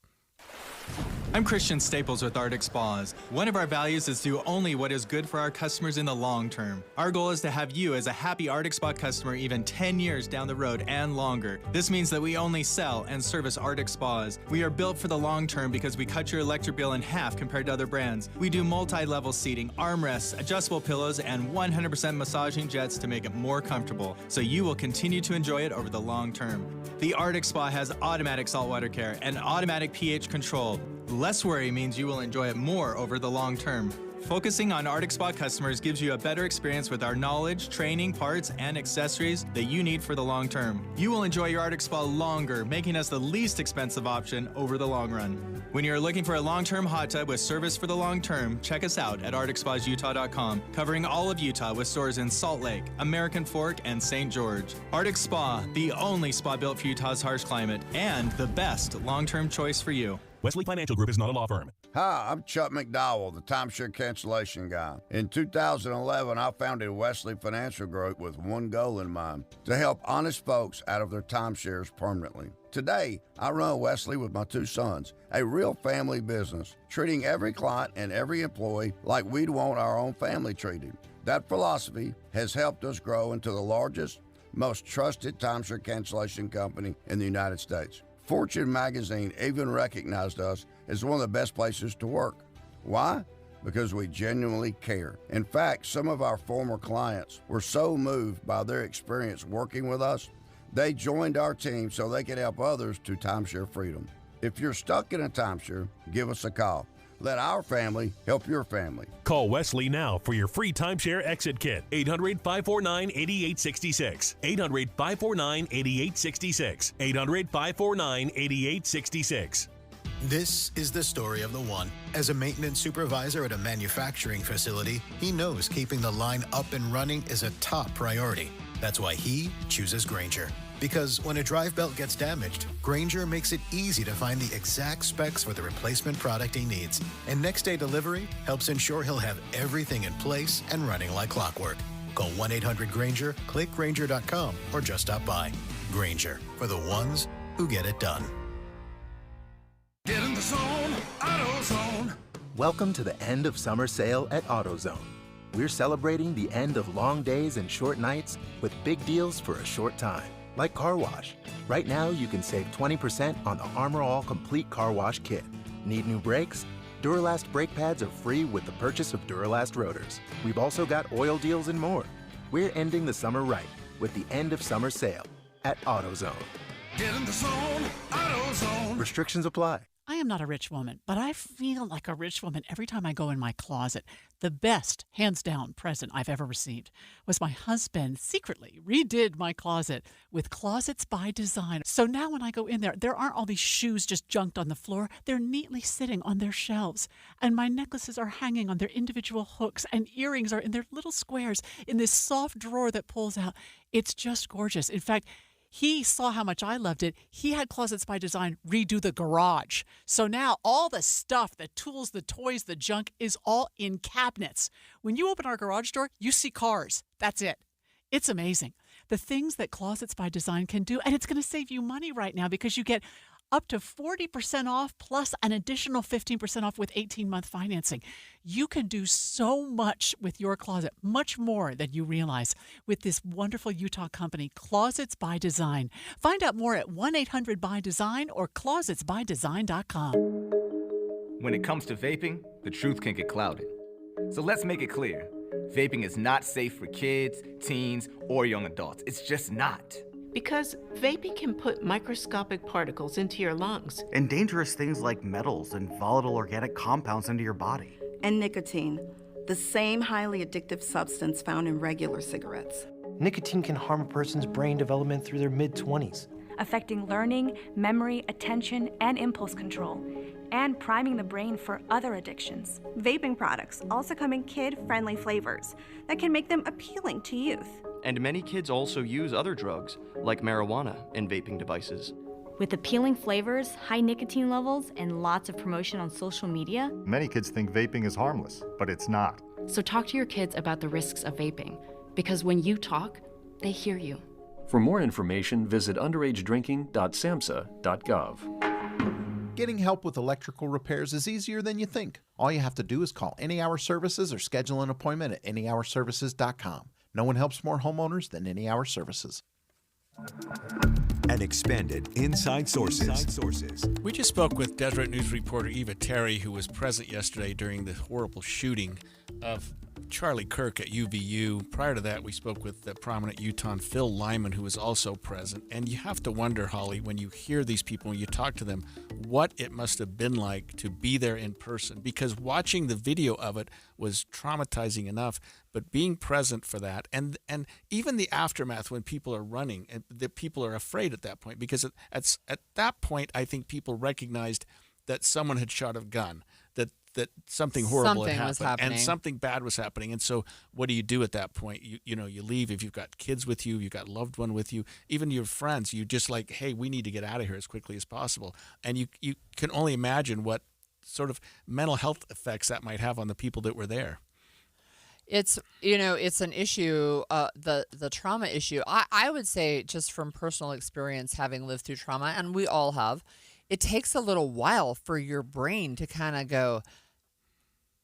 I'm Christian Staples with Arctic Spas. One of our values is to do only what is good for our customers in the long term. Our goal is to have you as a happy Arctic Spa customer even 10 years down the road and longer. This means that we only sell and service Arctic Spas. We are built for the long term because we cut your electric bill in half compared to other brands. We do multi-level seating, armrests, adjustable pillows, and 100% massaging jets to make it more comfortable, so you will continue to enjoy it over the long term. The Arctic Spa has automatic saltwater care and automatic pH control. Less worry means you will enjoy it more over the long term. Focusing on Arctic Spa customers gives you a better experience with our knowledge, training, parts, and accessories that you need for the long term. You will enjoy your Arctic Spa longer, making us the least expensive option over the long run. When you're looking for a long-term hot tub with service for the long term, check us out at ArcticSpasUtah.com, covering all of Utah with stores in Salt Lake, American Fork, and St. George. Arctic Spa, the only spa built for Utah's harsh climate, and the best long-term choice for you. Wesley Financial Group is not a law firm. Hi, I'm Chuck McDowell, the timeshare cancellation guy. In 2011, I founded Wesley Financial Group with one goal in mind: to help honest folks out of their timeshares permanently. Today, I run Wesley with my two sons, a real family business, treating every client and every employee like we'd want our own family treated. That philosophy has helped us grow into the largest, most trusted timeshare cancellation company in the United States. Fortune magazine even recognized us as one of the best places to work. Why? Because we genuinely care. In fact, some of our former clients were so moved by their experience working with us, they joined our team so they could help others to timeshare freedom. If you're stuck in a timeshare, give us a call. Let our family help your family. Call Wesley now for your free timeshare exit kit. 800-549-8866. 800-549-8866. 800-549-8866. This is the story of the one. As a maintenance supervisor at a manufacturing facility, he knows keeping the line up and running is a top priority. That's why he chooses Grainger. Because when a drive belt gets damaged, Grainger makes it easy to find the exact specs for the replacement product he needs. And next day delivery helps ensure he'll have everything in place and running like clockwork. Call 1-800-GRAINGER, click Grainger.com, or just stop by. Grainger, for the ones who get it done. Get in the zone, AutoZone. Welcome to the end of summer sale at AutoZone. We're celebrating the end of long days and short nights with big deals for a short time. Like car wash. Right now, you can save 20% on the Armor All Complete Car Wash Kit. Need new brakes? Duralast brake pads are free with the purchase of Duralast rotors. We've also got oil deals and more. We're ending the summer right with the end of summer sale at AutoZone. Get in the zone, AutoZone. Restrictions apply. I am not a rich woman, but I feel like a rich woman every time I go in my closet. The best, hands down, present I've ever received was my husband secretly redid my closet with Closets by Design. So now when I go in there aren't all these shoes just junked on the floor. They're neatly sitting on their shelves. And my necklaces are hanging on their individual hooks, and earrings are in their little squares in this soft drawer that pulls out. It's just gorgeous. In fact, he saw how much I loved it. He had Closets by Design redo the garage. So now all the stuff, the tools, the toys, the junk is all in cabinets. When you open our garage door, you see cars. That's it. It's amazing. The things that Closets by Design can do, and it's going to save you money right now because you get up to 40% off plus an additional 15% off with 18-month financing. You can do so much with your closet, much more than you realize, with this wonderful Utah company, Closets by Design. Find out more at 1-800-BY-DESIGN or closetsbydesign.com. When it comes to vaping, the truth can get clouded. So let's make it clear. Vaping is not safe for kids, teens, or young adults. It's just not. Because vaping can put microscopic particles into your lungs. And dangerous things like metals and volatile organic compounds into your body. And nicotine, the same highly addictive substance found in regular cigarettes. Nicotine can harm a person's brain development through their mid-20s. Affecting learning, memory, attention, and impulse control, and priming the brain for other addictions. Vaping products also come in kid-friendly flavors that can make them appealing to youth. And many kids also use other drugs, like marijuana, in vaping devices. With appealing flavors, high nicotine levels, and lots of promotion on social media, many kids think vaping is harmless, but it's not. So talk to your kids about the risks of vaping, because when you talk, they hear you. For more information, visit underagedrinking.samhsa.gov. Getting help with electrical repairs is easier than you think. All you have to do is call Any Hour Services or schedule an appointment at anyhourservices.com. No one helps more homeowners than Any Hour Services. And expanded Inside Sources. We just spoke with Deseret News reporter Eva Terry, who was present yesterday during the horrible shooting of Charlie Kirk at UVU. Prior to that, we spoke with the prominent Utah Phil Lyman, who was also present. And you have to wonder, Holly, when you hear these people, when you talk to them, what it must have been like to be there in person. Because watching the video of it was traumatizing enough, but being present for that, and even the aftermath when people are running, and the people are afraid at that point, because at that point, I think people recognized that someone had shot a gun, that something horrible had happened, and something bad was happening. And so what do you do at that point? You leave. If you've got kids with you, you've got a loved one with you, even your friends, you just like, hey, we need to get out of here as quickly as possible. And you can only imagine what sort of mental health effects that might have on the people that were there. It's an issue, the trauma issue. I would say, just from personal experience, having lived through trauma, and we all have, it takes a little while for your brain to kind of go,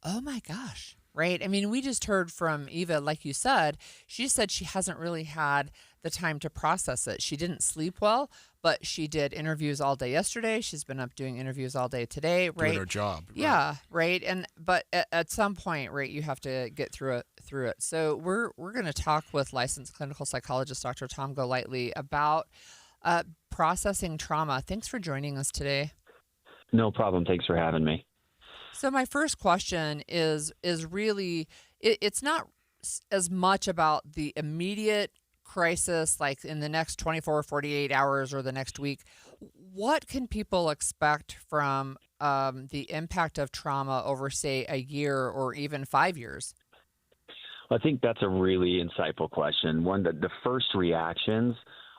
oh my gosh, right? I mean, we just heard from Eva, like you said, she said she hasn't really had the time to process it. She didn't sleep well, but she did interviews all day yesterday. She's been up doing interviews all day today, right? Doing her job. Yeah, right. But at some point, right, you have to get through it. So we're going to talk with licensed clinical psychologist Dr. Tom Golightly about processing trauma. Thanks for joining us today. No problem. Thanks for having me. So my first question is really, it's not as much about the immediate crisis, like in the next 24 or 48 hours or the next week. What can people expect from the impact of trauma over, say, a year or even 5 years? I think that's a really insightful question. One, that the first reactions,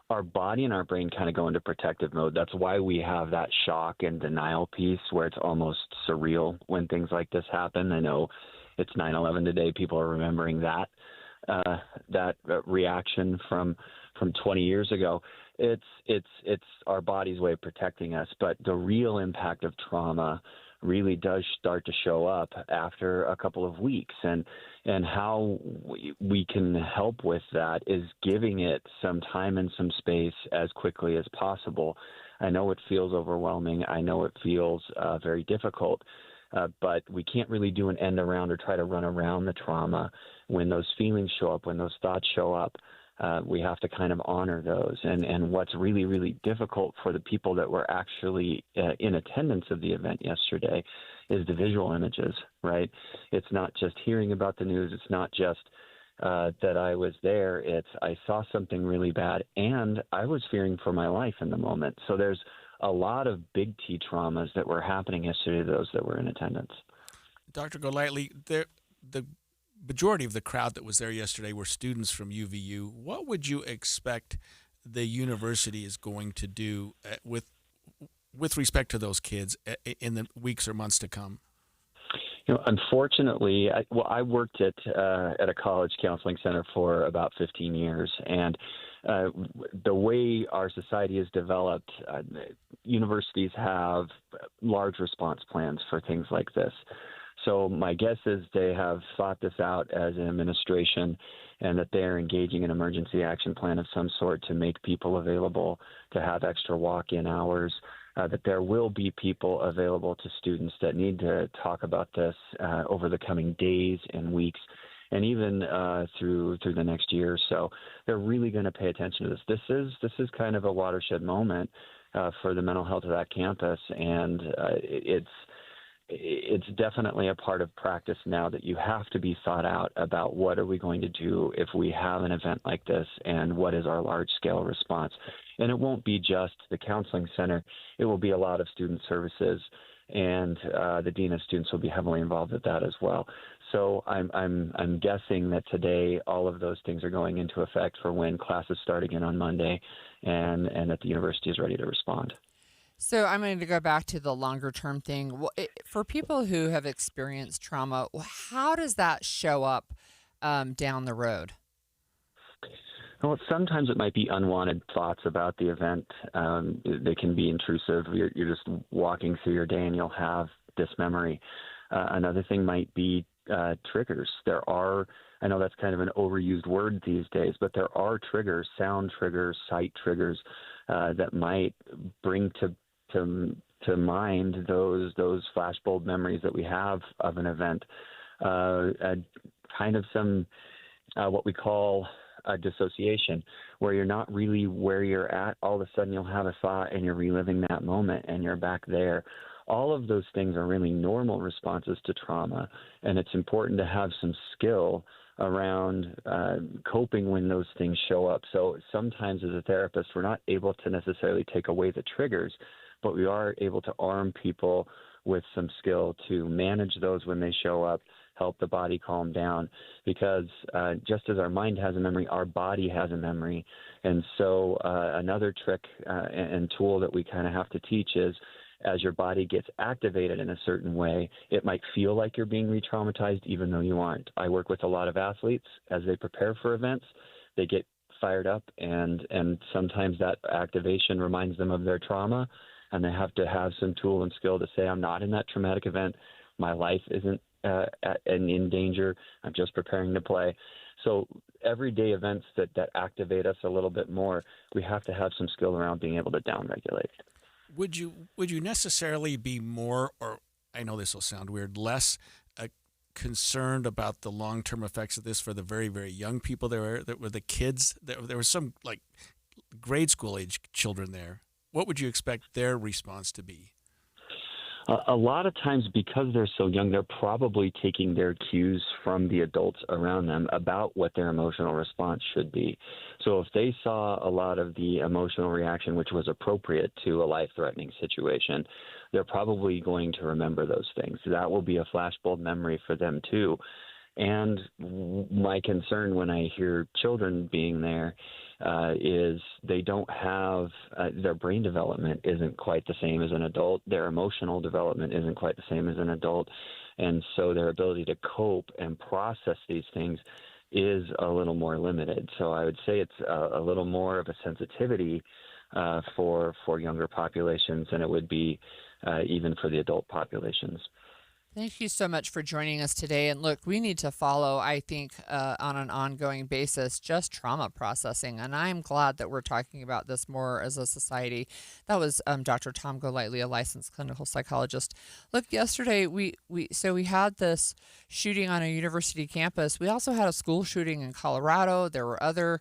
our body and our brain kind of go into protective mode. That's why we have that shock and denial piece where it's almost surreal when things like this happen. I know it's 9/11 today. People are remembering that reaction from 20 years ago. It's our body's way of protecting us. But the real impact of trauma really does start to show up after a couple of weeks, and how we can help with that is giving it some time and some space as quickly as possible. I know it feels overwhelming. I know it feels very difficult, but we can't really do an end around or try to run around the trauma. When those feelings show up, when those thoughts show up, we have to kind of honor those. And what's really, really difficult for the people that were actually in attendance of the event yesterday is the visual images, right? It's not just hearing about the news. It's not just that I was there. It's I saw something really bad, and I was fearing for my life in the moment. So there's a lot of big T traumas that were happening yesterday to those that were in attendance. Dr. Golightly, the majority of the crowd that was there yesterday were students from UVU. What would you expect the university is going to do with respect to those kids in the weeks or months to come? Unfortunately, I worked at a college counseling center for about 15 years, and the way our society is developed, universities have large response plans for things like this. So my guess is they have thought this out as an administration, and that they're engaging an emergency action plan of some sort to make people available to have extra walk-in hours, that there will be people available to students that need to talk about this over the coming days and weeks. and even through the next year or so. They're really going to pay attention to this. This is kind of a watershed moment for the mental health of that campus, and it's definitely a part of practice now that you have to be thought out about what are we going to do if we have an event like this, and what is our large-scale response. And it won't be just the counseling center. It will be a lot of student services, and the dean of students will be heavily involved with that as well. So I'm guessing that today all of those things are going into effect for when classes start again on Monday, and that the university is ready to respond. So I'm going to go back to the longer term thing. For people who have experienced trauma, how does that show up down the road? Well, sometimes it might be unwanted thoughts about the event. They can be intrusive. You're just walking through your day and you'll have this memory. Another thing might be triggers. I know that's kind of an overused word these days, but there are triggers, sound triggers, sight triggers, that might bring to mind those flashbulb memories that we have of an event. Kind of some what we call a dissociation, where you're not really where you're at. All of a sudden you'll have a thought and you're reliving that moment and you're back there. All of those things are really normal responses to trauma, and it's important to have some skill around coping when those things show up. So sometimes as a therapist, we're not able to necessarily take away the triggers, but we are able to arm people with some skill to manage those when they show up, help the body calm down, because just as our mind has a memory, our body has a memory. And so another trick and tool that we kind of have to teach is, as your body gets activated in a certain way, it might feel like you're being re-traumatized even though you aren't. I work with a lot of athletes. As they prepare for events, they get fired up, and sometimes that activation reminds them of their trauma, and they have to have some tool and skill to say, I'm not in that traumatic event. My life isn't in danger. I'm just preparing to play. So everyday events that activate us a little bit more, we have to have some skill around being able to downregulate. Would you necessarily be more, or I know this will sound weird, less concerned about the long-term effects of this for the very, very young people that were the kids? There were some like grade school age children there. What would you expect their response to be? A lot of times, because they're so young, they're probably taking their cues from the adults around them about what their emotional response should be. So if they saw a lot of the emotional reaction which was appropriate to a life-threatening situation, they're probably going to remember those things. That will be a flashbulb memory for them too. And my concern when I hear children being there is they don't have their brain development isn't quite the same as an adult. Their emotional development isn't quite the same as an adult. And so their ability to cope and process these things is a little more limited. So I would say it's a little more of a sensitivity for younger populations than it would be even for the adult populations. Thank you so much for joining us today. And look, we need to follow, I think, on an ongoing basis, just trauma processing. And I'm glad that we're talking about this more as a society. That was Dr. Tom Golightly, a licensed clinical psychologist. Look, yesterday we had this shooting on a university campus. We also had a school shooting in Colorado. There were other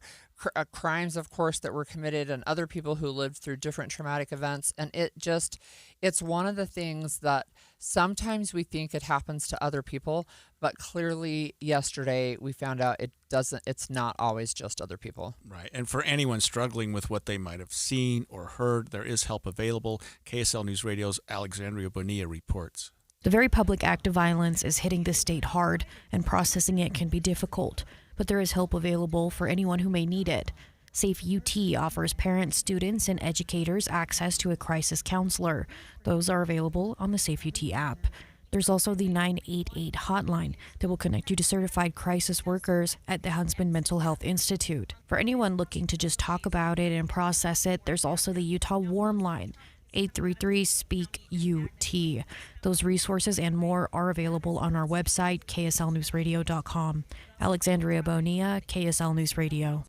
crimes, of course, that were committed, and other people who lived through different traumatic events. And it's one of the things that sometimes we think it happens to other people, but clearly yesterday we found out it doesn't. It's not always just other people. Right. And for anyone struggling with what they might have seen or heard, there is help available. KSL News Radio's Alexandria Bonilla reports. The very public act of violence is hitting the state hard, and processing it can be difficult. But there is help available for anyone who may need it. Safe UT offers parents, students, and educators access to a crisis counselor. Those are available on the Safe UT app. There's also the 988 hotline that will connect you to certified crisis workers at the Huntsman Mental Health Institute. For anyone looking to just talk about it and process it, there's also the Utah Warm Line, 833-SPEAK-UT. Those resources and more are available on our website, kslnewsradio.com. Alexandria Bonilla, KSL News Radio.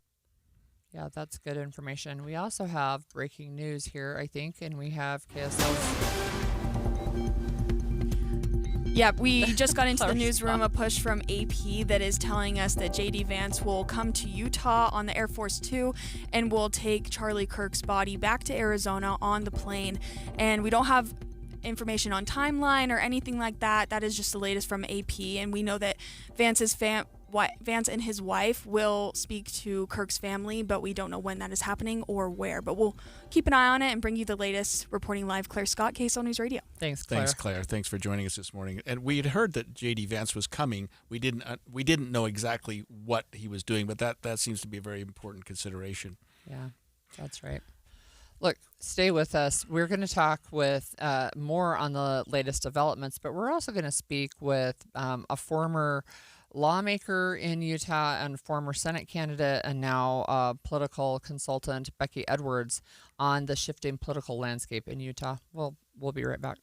Yeah, that's good information. We also have breaking news here, I think, and we have KSL's... Yeah, we just got into the Clever newsroom spot. a push from AP that is telling us that J.D. Vance will come to Utah on the Air Force 2 and will take Charlie Kirk's body back to Arizona on the plane. And we don't have information on timeline or anything like that. That is just the latest from AP. And we know that Vance and his wife will speak to Kirk's family, but we don't know when that is happening or where. But we'll keep an eye on it and bring you the latest. Reporting live, Claire Scott, KSL News Radio. Thanks, Claire. Thanks, Claire. Thanks for joining us this morning. And we had heard that J.D. Vance was coming. We didn't know exactly what he was doing, but that seems to be a very important consideration. Yeah, that's right. Look, stay with us. We're going to talk with more on the latest developments, but we're also going to speak with a former lawmaker in Utah and former Senate candidate and now political consultant, Becky Edwards, on the shifting political landscape in Utah. We'll be right back.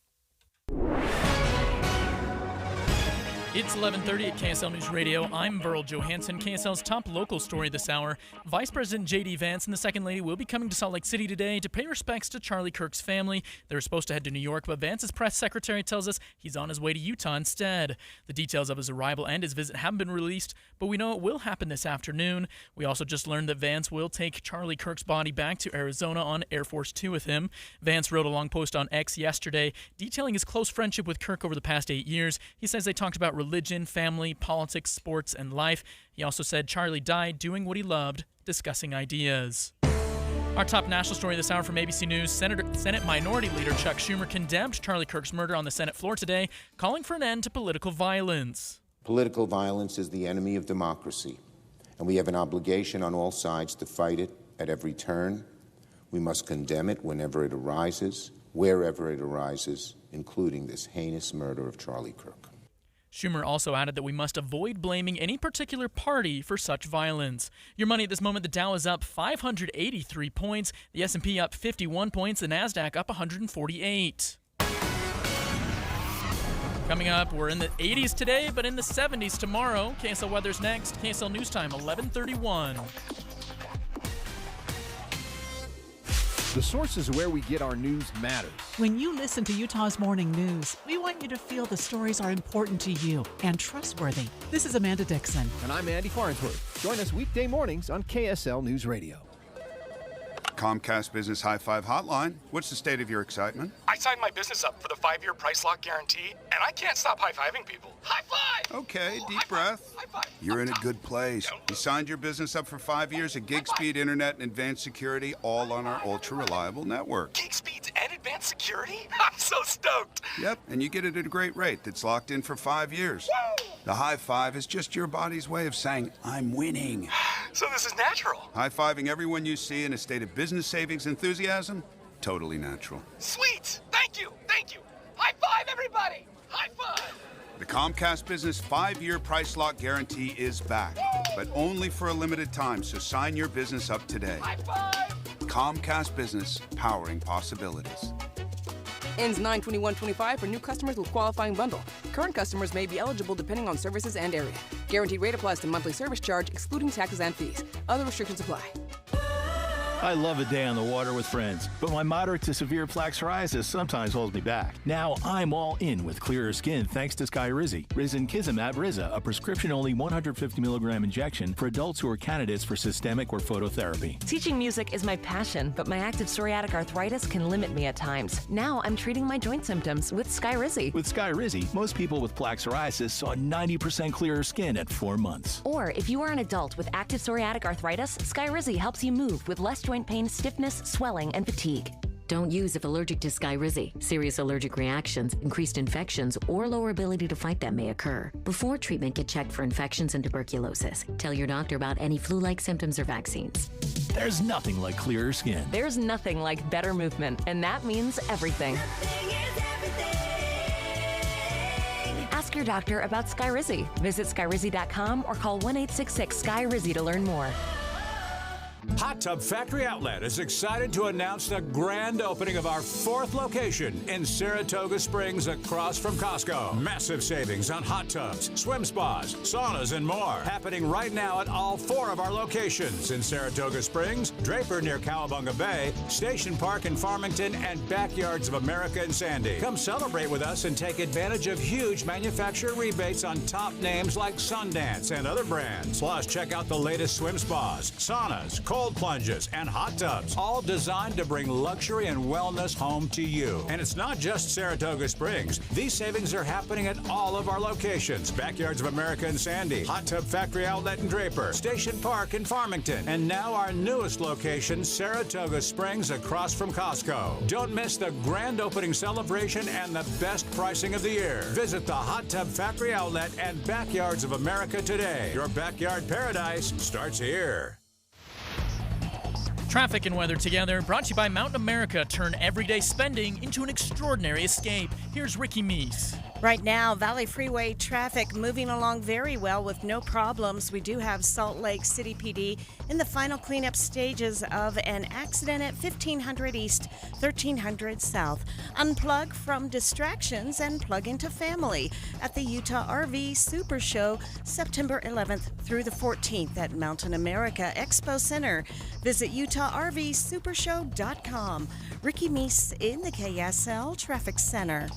It's 11:30 at KSL News Radio. I'm Burl Johansson. KSL's top local story this hour. Vice President J.D. Vance and the Second Lady will be coming to Salt Lake City today to pay respects to Charlie Kirk's family. They were supposed to head to New York, but Vance's press secretary tells us he's on his way to Utah instead. The details of his arrival and his visit haven't been released, but we know it will happen this afternoon. We also just learned that Vance will take Charlie Kirk's body back to Arizona on Air Force 2 with him. Vance wrote a long post on X yesterday detailing his close friendship with Kirk over the past 8 years. He says they talked about religion, family, politics, sports, and life. He also said Charlie died doing what he loved, discussing ideas. Our top national story this hour from ABC News. Senate Minority Leader Chuck Schumer condemned Charlie Kirk's murder on the Senate floor today, calling for an end to political violence. Political violence is the enemy of democracy, and we have an obligation on all sides to fight it at every turn. We must condemn it whenever it arises, wherever it arises, including this heinous murder of Charlie Kirk. Schumer also added that we must avoid blaming any particular party for such violence. Your money at this moment, the Dow is up 583 points, the S&P up 51 points, the NASDAQ up 148. Coming up, we're in the 80s today, but in the 70s tomorrow. KSL Weather's next. KSL News Time, 11:31. The sources where we get our news matters. When you listen to Utah's Morning News, we want you to feel the stories are important to you and trustworthy. This is Amanda Dixon. And I'm Andy Farnsworth. Join us weekday mornings on KSL News Radio. Comcast Business High Five Hotline. What's the state of your excitement? I signed my business up for the 5-year price lock guarantee, and I can't stop high-fiving people. High five! Okay, deep breath. You're in a good place. You signed your business up for 5 years of gig speed internet and advanced security, all on our ultra-reliable network. Gig speeds and advanced security? I'm so stoked. Yep, and you get it at a great rate that's locked in for 5 years. Woo! The high five is just your body's way of saying, I'm winning. So this is natural. High-fiving everyone you see in a state of business savings enthusiasm? Totally natural. Sweet! Thank you! Thank you! High five, everybody! High five! The Comcast Business 5-year price lock guarantee is back, but only for a limited time, so sign your business up today. High five! Comcast Business, powering possibilities. Ends 9/21/25 for new customers with qualifying bundle. Current customers may be eligible depending on services and area. Guaranteed rate applies to monthly service charge, excluding taxes and fees. Other restrictions apply. I love a day on the water with friends, but my moderate to severe plaque psoriasis sometimes holds me back. Now I'm all in with clearer skin thanks to Skyrizi. Risankizumab Riza, a prescription-only 150 milligram injection for adults who are candidates for systemic or phototherapy. Teaching music is my passion, but my active psoriatic arthritis can limit me at times. Now I'm treating my joint symptoms with Skyrizi. With Skyrizi, most people with plaque psoriasis saw 90% clearer skin at 4 months. Or if you are an adult with active psoriatic arthritis, Skyrizi helps you move with less joint pain, stiffness, swelling, and fatigue. Don't use if allergic to Skyrizi. Serious allergic reactions, increased infections, or lower ability to fight them may occur. Before treatment, get checked for infections and tuberculosis. Tell your doctor about any flu-like symptoms or vaccines. There's nothing like clearer skin. There's nothing like better movement, and that means everything. Ask your doctor about Skyrizi. Visit Skyrizi.com or call 1-866-SKY-RIZI to learn more. Hot Tub Factory Outlet is excited to announce the grand opening of our 4th location in Saratoga Springs across from Costco. Massive savings on hot tubs, swim spas, saunas, and more. Happening right now at all 4 of our locations in Saratoga Springs, Draper near Cowabunga Bay, Station Park in Farmington, and Backyards of America in Sandy. Come celebrate with us and take advantage of huge manufacturer rebates on top names like Sundance and other brands. Plus, check out the latest swim spas, saunas, cold plunges, and hot tubs, all designed to bring luxury and wellness home to you. And it's not just Saratoga Springs. These savings are happening at all of our locations. Backyards of America in Sandy, Hot Tub Factory Outlet in Draper, Station Park in Farmington, and now our newest location, Saratoga Springs, across from Costco. Don't miss the grand opening celebration and the best pricing of the year. Visit the Hot Tub Factory Outlet and Backyards of America today. Your backyard paradise starts here. Traffic and weather together, brought to you by Mountain America. Turn everyday spending into an extraordinary escape. Here's Ricky Meese. Right now, Valley Freeway traffic moving along very well with no problems. We do have Salt Lake City PD in the final cleanup stages of an accident at 1500 East, 1300 South. Unplug from distractions and plug into family at the Utah RV Super Show, September 11th through the 14th at Mountain America Expo Center. Visit UtahRVSupershow.com. Ricky Meese in the KSL Traffic Center.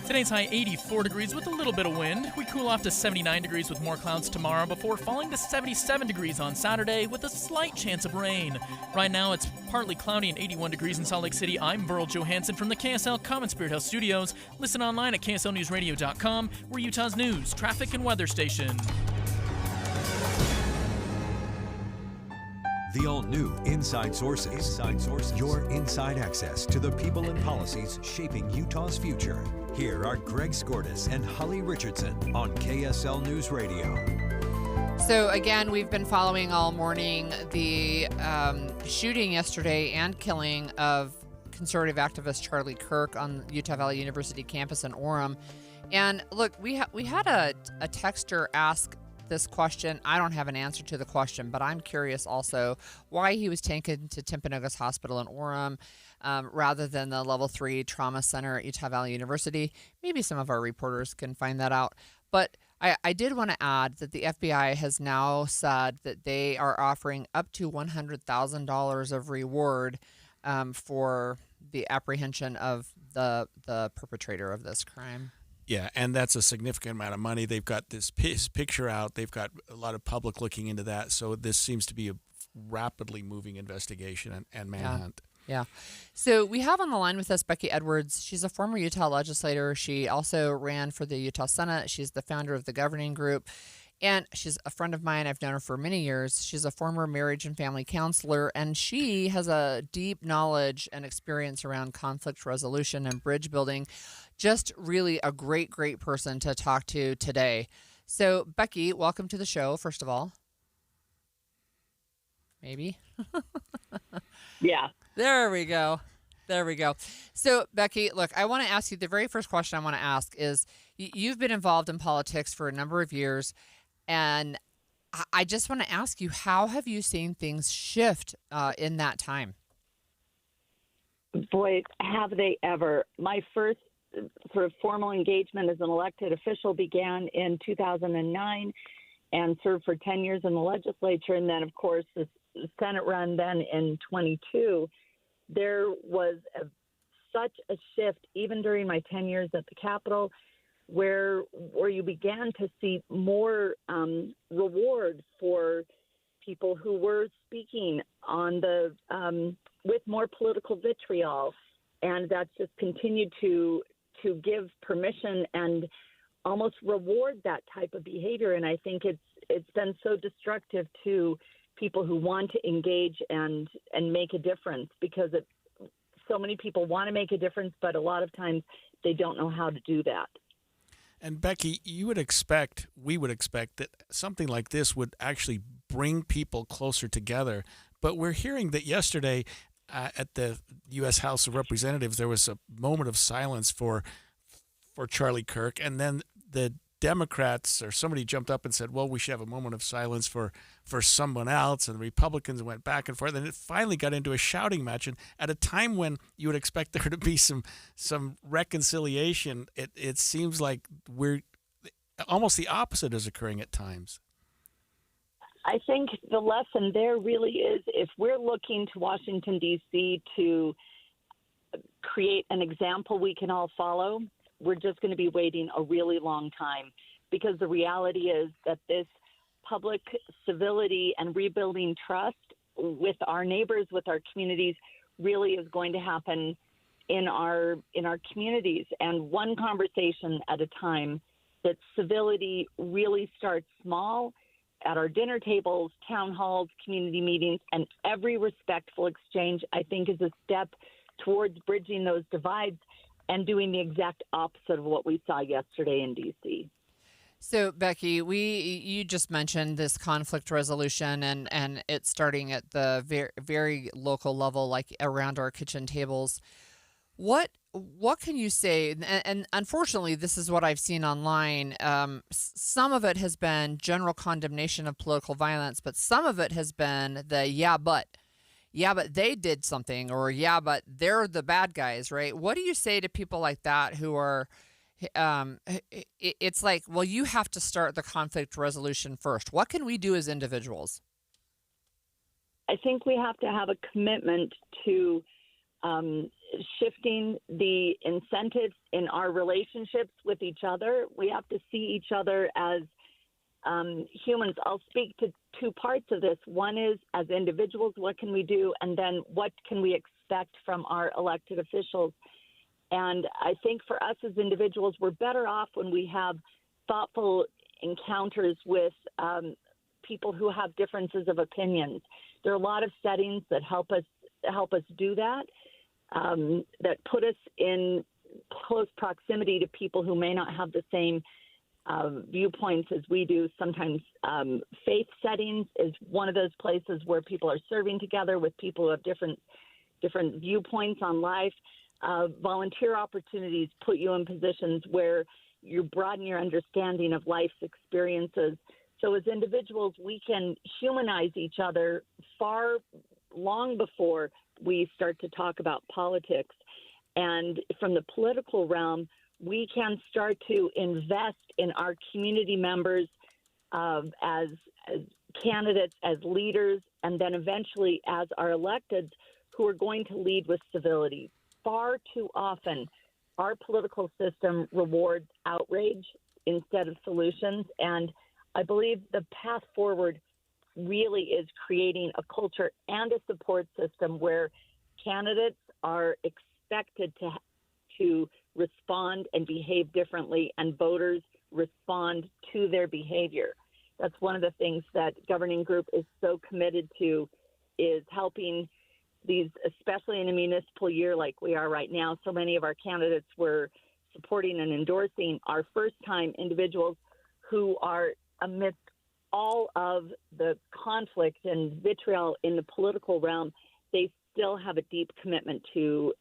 Today's high 84 degrees with a little bit of wind. We cool off to 79 degrees with more clouds tomorrow before falling to 77 degrees on Saturday with a slight chance of rain. Right now it's partly cloudy and 81 degrees in Salt Lake City. I'm Burl Johansson from the KSL Common Spirit House Studios. Listen online at KSLNewsRadio.com. We're Utah's news, traffic, and weather station. The all-new Inside Sources. Inside Sources. Your inside access to the people and policies shaping Utah's future. Here are Greg Skordas and Holly Richardson on KSL News Radio. So again, we've been following all morning the shooting yesterday and killing of conservative activist Charlie Kirk on Utah Valley University campus in Orem. And look, we had a texter ask this question. I don't have an answer to the question, but I'm curious also why he was taken to Timpanogos Hospital in Orem rather than the Level 3 Trauma Center at Utah Valley University. Maybe some of our reporters can find that out. But I did want to add that the FBI has now said that they are offering up to $100,000 of reward for the apprehension of the perpetrator of this crime. Yeah, and that's a significant amount of money. They've got this picture out. They've got a lot of public looking into that. So this seems to be a rapidly moving investigation and manhunt. Yeah. So we have on the line with us Becky Edwards. She's a former Utah legislator. She also ran for the Utah Senate. She's the founder of the governing group. And she's a friend of mine. I've known her for many years. She's a former marriage and family counselor, and she has a deep knowledge and experience around conflict resolution and bridge building. Just really a great, great person to talk to today. So, Becky, welcome to the show, first of all. Maybe? Yeah. There we go. There we go. So, Becky, look, I want to ask you, the very first question I want to ask is, you've been involved in politics for a number of years, and I just want to ask you, how have you seen things shift in that time? Boy, have they ever. My first sort of formal engagement as an elected official began in 2009 and served for 10 years in the legislature. And then, of course, the Senate run then in 22. There was such a shift, even during my 10 years at the Capitol, where you began to see more reward for people who were speaking on the with more political vitriol, and that's just continued to give permission and almost reward that type of behavior. And I think it's been so destructive to people who want to engage and make a difference, because so many people want to make a difference, but a lot of times they don't know how to do that. And Becky, we would expect that something like this would actually bring people closer together. But we're hearing that yesterday at the U.S. House of Representatives, there was a moment of silence for Charlie Kirk, and then the Democrats or somebody jumped up and said, well, we should have a moment of silence for someone else, and the Republicans went back and forth, and it finally got into a shouting match. And at a time when you would expect there to be some reconciliation, it seems like we're almost the opposite is occurring at times. I think the lesson there really is, if we're looking to Washington, D.C. to create an example we can all follow, we're just going to be waiting a really long time, because the reality is that this public civility and rebuilding trust with our neighbors, with our communities, really is going to happen in our communities, and one conversation at a time. That civility really starts small at our dinner tables, town halls, community meetings, and every respectful exchange, I think, is a step towards bridging those divides and doing the exact opposite of what we saw yesterday in D.C. So, Becky, you just mentioned this conflict resolution and it's starting at the very, very local level, like around our kitchen tables. What can you say? And unfortunately, this is what I've seen online. Some of it has been general condemnation of political violence, but some of it has been the yeah, but they did something, or yeah, but they're the bad guys, right? What do you say to people like that who are, it's like, well, you have to start the conflict resolution first. What can we do as individuals? I think we have to have a commitment to shifting the incentives in our relationships with each other. We have to see each other as humans. I'll speak to two parts of this. One is, as individuals, what can we do? And then what can we expect from our elected officials? And I think for us as individuals, we're better off when we have thoughtful encounters with people who have differences of opinions. There are a lot of settings that help us do that, that put us in close proximity to people who may not have the same viewpoints as we do. Sometimes faith settings is one of those places where people are serving together with people who have different viewpoints on life. Volunteer opportunities put you in positions where you broaden your understanding of life's experiences. So as individuals, we can humanize each other long before we start to talk about politics. And from the political realm, we can start to invest in our community members as candidates, as leaders, and then eventually as our electeds who are going to lead with civility. Far too often, our political system rewards outrage instead of solutions. And I believe the path forward really is creating a culture and a support system where candidates are expected to respond and behave differently, and voters respond to their behavior. That's one of the things that Governing Group is so committed to, is helping these, especially in a municipal year like we are right now. So many of our candidates were supporting and endorsing our first-time individuals who are, amidst all of the conflict and vitriol in the political realm, they still have a deep commitment to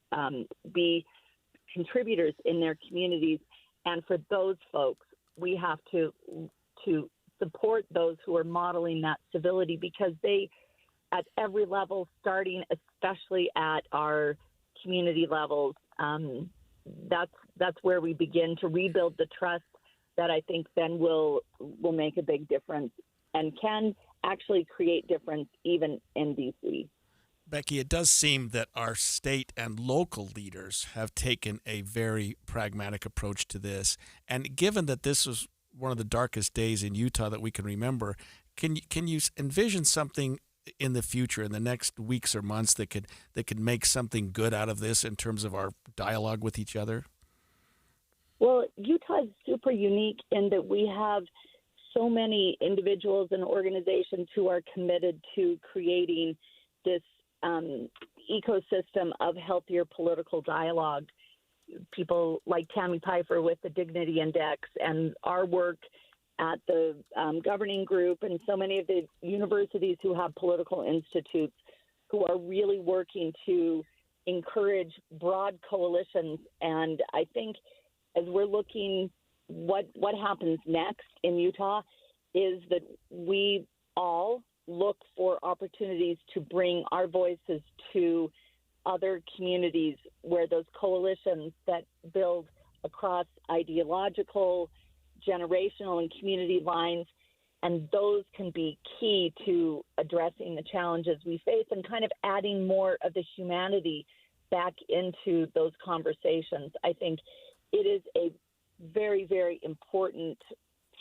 be contributors in their communities. And for those folks, we have to support those who are modeling that civility, because they, at every level, starting especially at our community levels, that's where we begin to rebuild the trust that I think then will make a big difference and can actually create difference even in D.C. Becky, it does seem that our state and local leaders have taken a very pragmatic approach to this. And given that this was one of the darkest days in Utah that we can remember, can you envision something in the future, in the next weeks or months, that could make something good out of this in terms of our dialogue with each other? Well, Utah is super unique in that we have so many individuals and organizations who are committed to creating this ecosystem of healthier political dialogue. People like Tammy Pfeiffer with the Dignity Index, and our work at the Governing Group, and so many of the universities who have political institutes who are really working to encourage broad coalitions. And I think as we're looking what happens next in Utah is that we all look for opportunities to bring our voices to other communities where those coalitions that build across ideological, generational, and community lines, and those can be key to addressing the challenges we face and kind of adding more of the humanity back into those conversations. I think it is a very, very important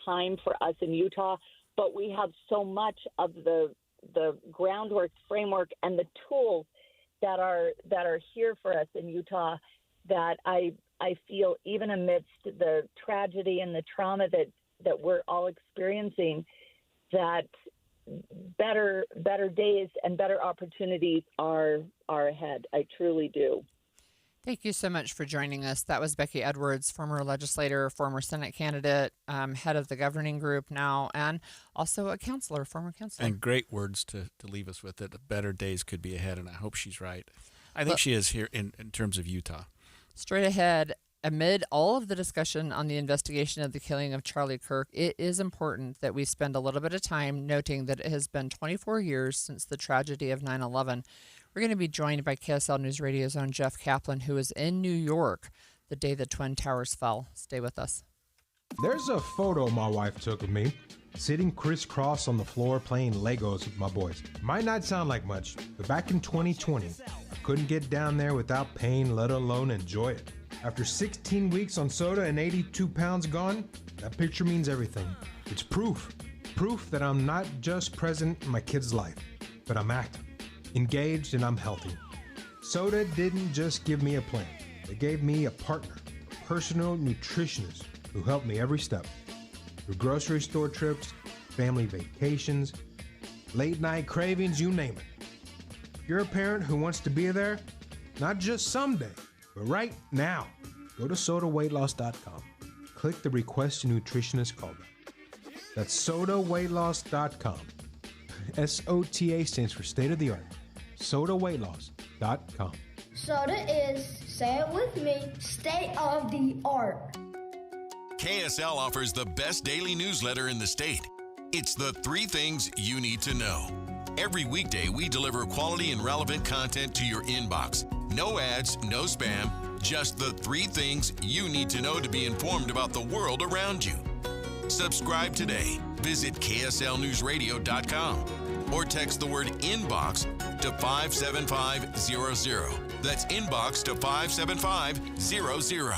time for us in Utah, but we have so much of the groundwork, framework, and the tools that are here for us in Utah that I feel, even amidst the tragedy and the trauma that we're all experiencing, that better days and better opportunities are ahead. I truly do. Thank you so much for joining us. That was Becky Edwards, former legislator, former Senate candidate, head of the governing group now, and also a counselor, former counselor. And great words to leave us with, that better days could be ahead, and I hope she's right. I think she is here in terms of Utah. Straight ahead, amid all of the discussion on the investigation of the killing of Charlie Kirk, it is important that we spend a little bit of time noting that it has been 24 years since the tragedy of 9/11. We're going to be joined by KSL News Radio's own Jeff Kaplan, who was in New York the day the Twin Towers fell. Stay with us. There's a photo my wife took of me, sitting crisscross on the floor playing Legos with my boys. Might not sound like much, but back in 2020, I couldn't get down there without pain, let alone enjoy it. After 16 weeks on soda and 82 pounds gone, that picture means everything. It's proof that I'm not just present in my kid's life, but I'm active, engaged, and I'm healthy. Soda didn't just give me a plan. It gave me a partner, a personal nutritionist who helped me every step. Through grocery store trips, family vacations, late night cravings, you name it. If you're a parent who wants to be there, not just someday, but right now, go to sodaweightloss.com. Click the Request a Nutritionist callback. That's sodaweightloss.com. SOTA stands for state of the art. sodaweightloss.com. Soda is, say it with me, state of the art. KSL offers the best daily newsletter in the state. It's the 3 things you need to know. Every weekday, we deliver quality and relevant content to your inbox. No ads, no spam, just the 3 things you need to know to be informed about the world around you. Subscribe today. Visit KSLNewsRadio.com or text the word INBOX to 57500. That's INBOX to 57500.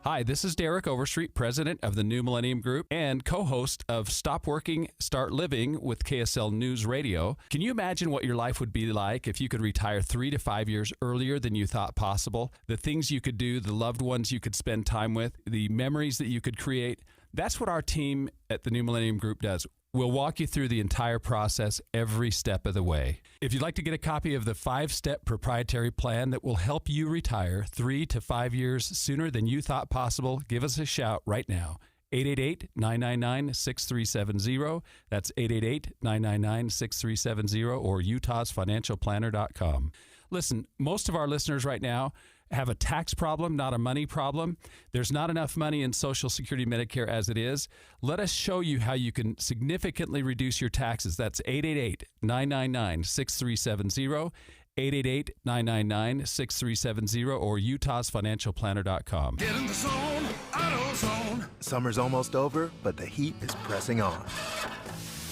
Hi, this is Derek Overstreet, president of the New Millennium Group and co-host of Stop Working, Start Living with KSL News Radio. Can you imagine what your life would be like if you could retire 3 to 5 years earlier than you thought possible? The things you could do, the loved ones you could spend time with, the memories that you could create. That's what our team at the New Millennium Group does. We'll walk you through the entire process every step of the way. If you'd like to get a copy of the 5-step proprietary plan that will help you retire 3 to 5 years sooner than you thought possible, give us a shout right now. 888-999-6370. That's 888-999-6370 or utahsfinancialplanner.com. Listen, most of our listeners right now have a tax problem, not a money problem. There's not enough money in Social Security Medicare as it is. Let us show you how you can significantly reduce your taxes. That's 888-999-6370, 888-999-6370, or utahsfinancialplanner.com. Get in the zone, AutoZone. Summer's almost over, but the heat is pressing on.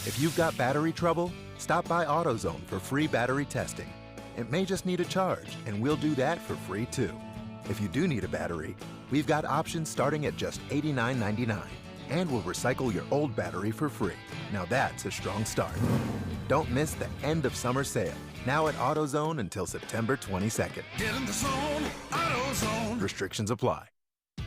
If you've got battery trouble, stop by AutoZone for free battery testing. It may just need a charge, and we'll do that for free too. If you do need a battery, we've got options starting at just $89.99, and we'll recycle your old battery for free. Now that's a strong start. Don't miss the end of summer sale, now at AutoZone until September 22nd. Get in the zone, AutoZone. Restrictions apply.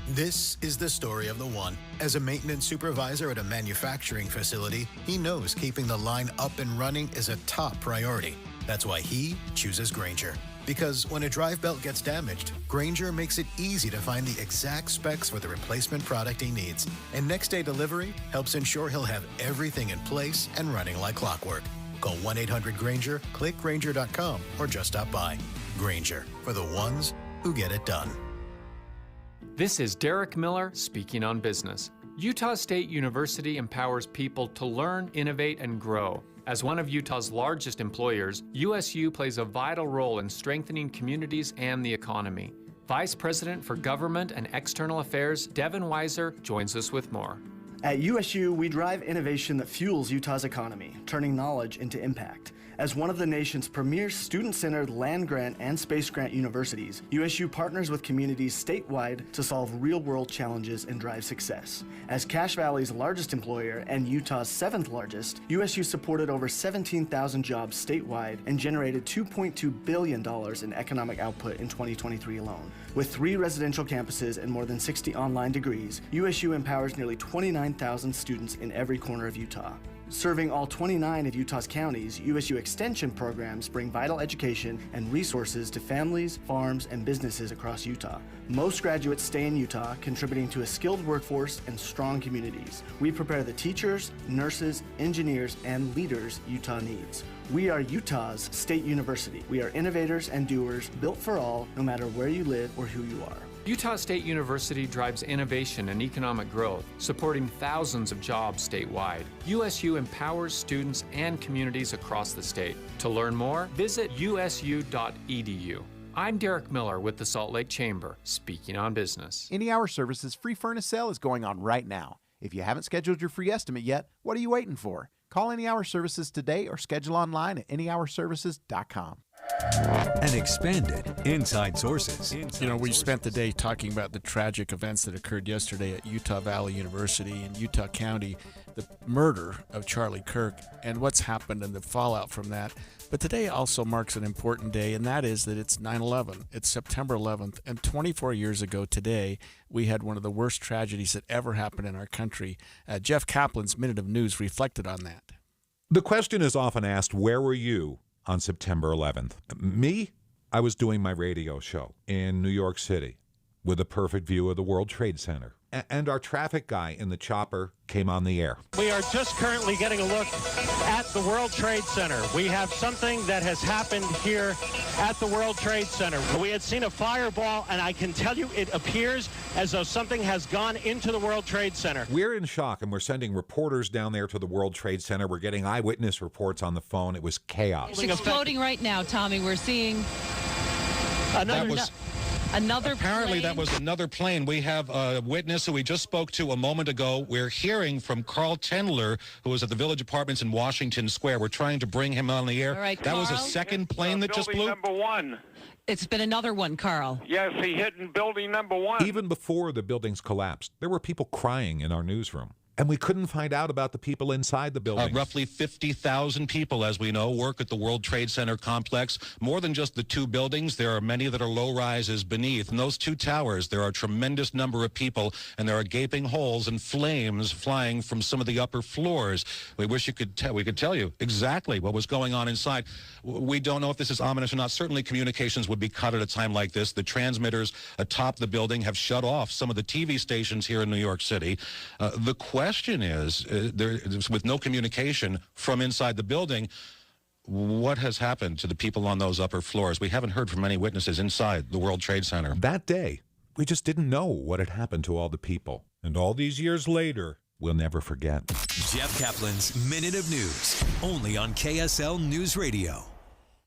This is the story of the one. As a maintenance supervisor at a manufacturing facility, he knows keeping the line up and running is a top priority. That's why he chooses Grainger. Because when a drive belt gets damaged, Grainger makes it easy to find the exact specs for the replacement product he needs. And next day delivery helps ensure he'll have everything in place and running like clockwork. Call 1-800-GRAINGER, click Grainger.com, or just stop by. Grainger, for the ones who get it done. This is Derek Miller speaking on business. Utah State University empowers people to learn, innovate, and grow. As one of Utah's largest employers, USU plays a vital role in strengthening communities and the economy. Vice President for Government and External Affairs, Devin Weiser, joins us with more. At USU, we drive innovation that fuels Utah's economy, turning knowledge into impact. As one of the nation's premier student-centered land-grant and space-grant universities, USU partners with communities statewide to solve real-world challenges and drive success. As Cache Valley's largest employer and Utah's 7th largest, USU supported over 17,000 jobs statewide and generated $2.2 billion in economic output in 2023 alone. With 3 residential campuses and more than 60 online degrees, USU empowers nearly 29,000 students in every corner of Utah. Serving all 29 of Utah's counties, USU Extension programs bring vital education and resources to families, farms, and businesses across Utah. Most graduates stay in Utah, contributing to a skilled workforce and strong communities. We prepare the teachers, nurses, engineers, and leaders Utah needs. We are Utah's state university. We are innovators and doers, built for all, no matter where you live or who you are. Utah State University drives innovation and economic growth, supporting thousands of jobs statewide. USU empowers students and communities across the state. To learn more, visit usu.edu. I'm Derek Miller with the Salt Lake Chamber, speaking on business. Any Hour Services free furnace sale is going on right now. If you haven't scheduled your free estimate yet, what are you waiting for? Call Any Hour Services today or schedule online at anyhourservices.com. And expanded Inside Sources. We spent the day talking about the tragic events that occurred yesterday at Utah Valley University in Utah County, the murder of Charlie Kirk, and what's happened and the fallout from that. But today also marks an important day, and that is that it's 9/11. It's September 11th, and 24 years ago today, we had one of the worst tragedies that ever happened in our country. Jeff Kaplan's Minute of News reflected on that. The question is often asked, where were you on September 11th? Me? I was doing my radio show in New York City with a perfect view of the World Trade Center. And our traffic guy in the chopper came on the air. We are just currently getting a look at the World Trade Center. We have something that has happened here at the World Trade Center. We had seen a fireball, and I can tell you it appears as though something has gone into the World Trade Center. We're in shock, and we're sending reporters down there to the World Trade Center. We're getting eyewitness reports on the phone. It was chaos. It's exploding right now, Tommy. We're seeing another Apparently plane. that was another plane. We have a witness who we just spoke to a moment ago. We're hearing from Carl Tendler, who was at the Village Apartments in Washington Square. We're trying to bring him on the air. All right, that was a Carl? second plane that just blew? Number 1. It's been another one, Carl. Yes, he hit in building number 1. Even before the buildings collapsed, there were people crying in our newsroom. And we couldn't find out about the people inside the building. Roughly 50,000 people, as we know, work at the World Trade Center complex. More than just the 2 buildings, there are many that are low-rises beneath. In those 2 towers, there are a tremendous number of people, and there are gaping holes and flames flying from some of the upper floors. We wish we could tell you exactly what was going on inside. We don't know if this is ominous or not. Certainly communications would be cut at a time like this. The transmitters atop the building have shut off some of the TV stations here in New York City. The question is, with no communication from inside the building, what has happened to the people on those upper floors? We haven't heard from any witnesses inside the World Trade Center. That day, we just didn't know what had happened to all the people. And all these years later, we'll never forget. Jeff Kaplan's Minute of News, only on KSL News Radio.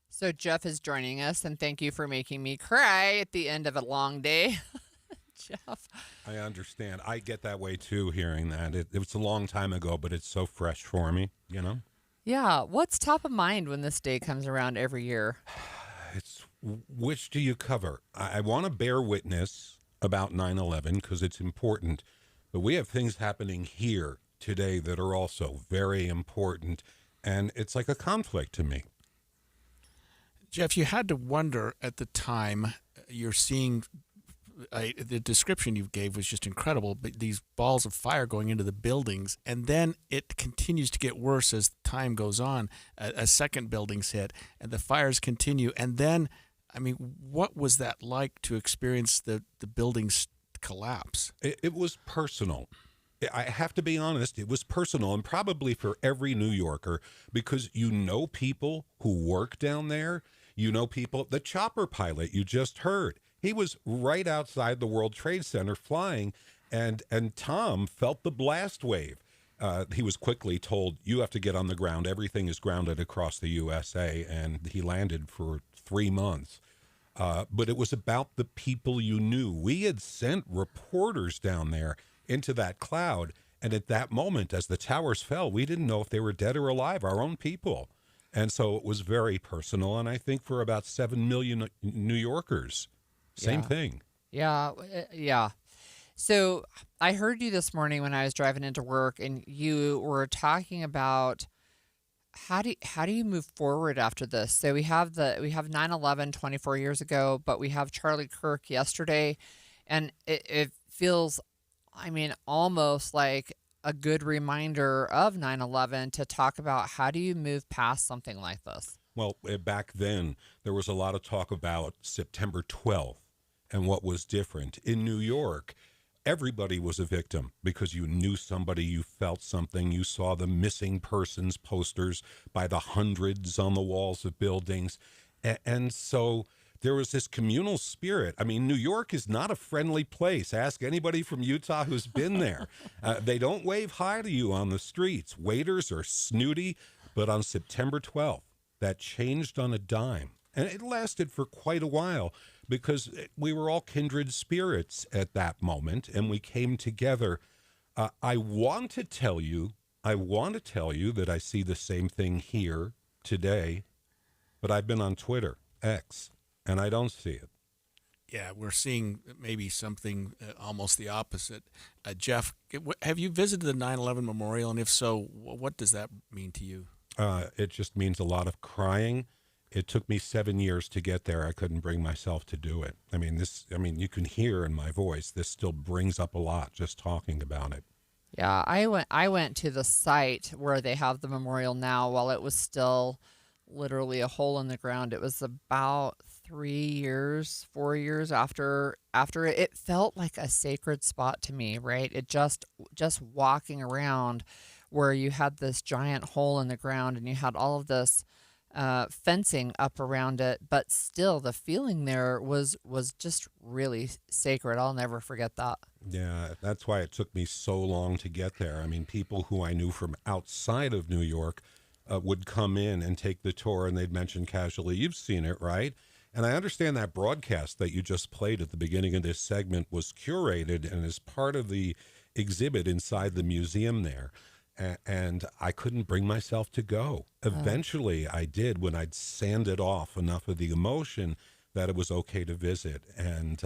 So Jeff is joining us, and thank you for making me cry at the end of a long day. Jeff. I understand. I get that way, too, hearing that. It was a long time ago, but it's so fresh for me, you know? Yeah. What's top of mind when this day comes around every year? It's which do you cover? I want to bear witness about 9/11 because it's important, but we have things happening here today that are also very important, and it's like a conflict to me. Jeff, you had to wonder at the time, you're seeing... the description you gave was just incredible, but these balls of fire going into the buildings, and then it continues to get worse as time goes on. A second building's hit, and the fires continue. And then, I mean, what was that like to experience the buildings collapse? It was personal. I have to be honest, it was personal, and probably for every New Yorker, because you know people who work down there. You know people, the chopper pilot you just heard. He was right outside the World Trade Center flying, and Tom felt the blast wave. He was quickly told, you have to get on the ground. Everything is grounded across the USA, and he landed for 3 months. But it was about the people you knew. We had sent reporters down there into that cloud, and at that moment, as the towers fell, we didn't know if they were dead or alive, our own people. And so it was very personal, and I think for about 7 million New Yorkers, same thing. Yeah, yeah. So I heard you this morning when I was driving into work, and you were talking about how do you move forward after this? So we have 9/11 24 years ago, but we have Charlie Kirk yesterday, and it feels, I mean, almost like a good reminder of 9/11 to talk about how do you move past something like this? Well, back then, there was a lot of talk about September 12th and what was different. In New York, everybody was a victim because you knew somebody, you felt something, you saw the missing persons posters by the hundreds on the walls of buildings. And so there was this communal spirit. I mean, New York is not a friendly place. Ask anybody from Utah who's been there. They don't wave hi to you on the streets. Waiters are snooty. But on September 12th, that changed on a dime. And it lasted for quite a while because we were all kindred spirits at that moment, and we came together. I want to tell you that I see the same thing here today, but I've been on Twitter, X, and I don't see it. Yeah, we're seeing maybe something almost the opposite. Jeff, have you visited the 9/11 Memorial, and if so, what does that mean to you? It just means a lot of crying. It took me 7 years to get there. I couldn't bring myself to do it. I mean, you can hear in my voice, this still brings up a lot just talking about it. Yeah, I went to the site where they have the memorial now while it was still literally a hole in the ground. It was about 4 years after it. It felt like a sacred spot to me, right? It just walking around where you had this giant hole in the ground and you had all of this fencing up around it, but still the feeling there was just really sacred. I'll never forget that. Yeah, that's why it took me so long to get there. I mean, people who I knew from outside of New York would come in and take the tour, and they'd mention casually, you've seen it, right? And I understand that broadcast that you just played at the beginning of this segment was curated and is part of the exhibit inside the museum there. And I couldn't bring myself to go. Eventually, I did when I'd sanded off enough of the emotion that it was okay to visit. And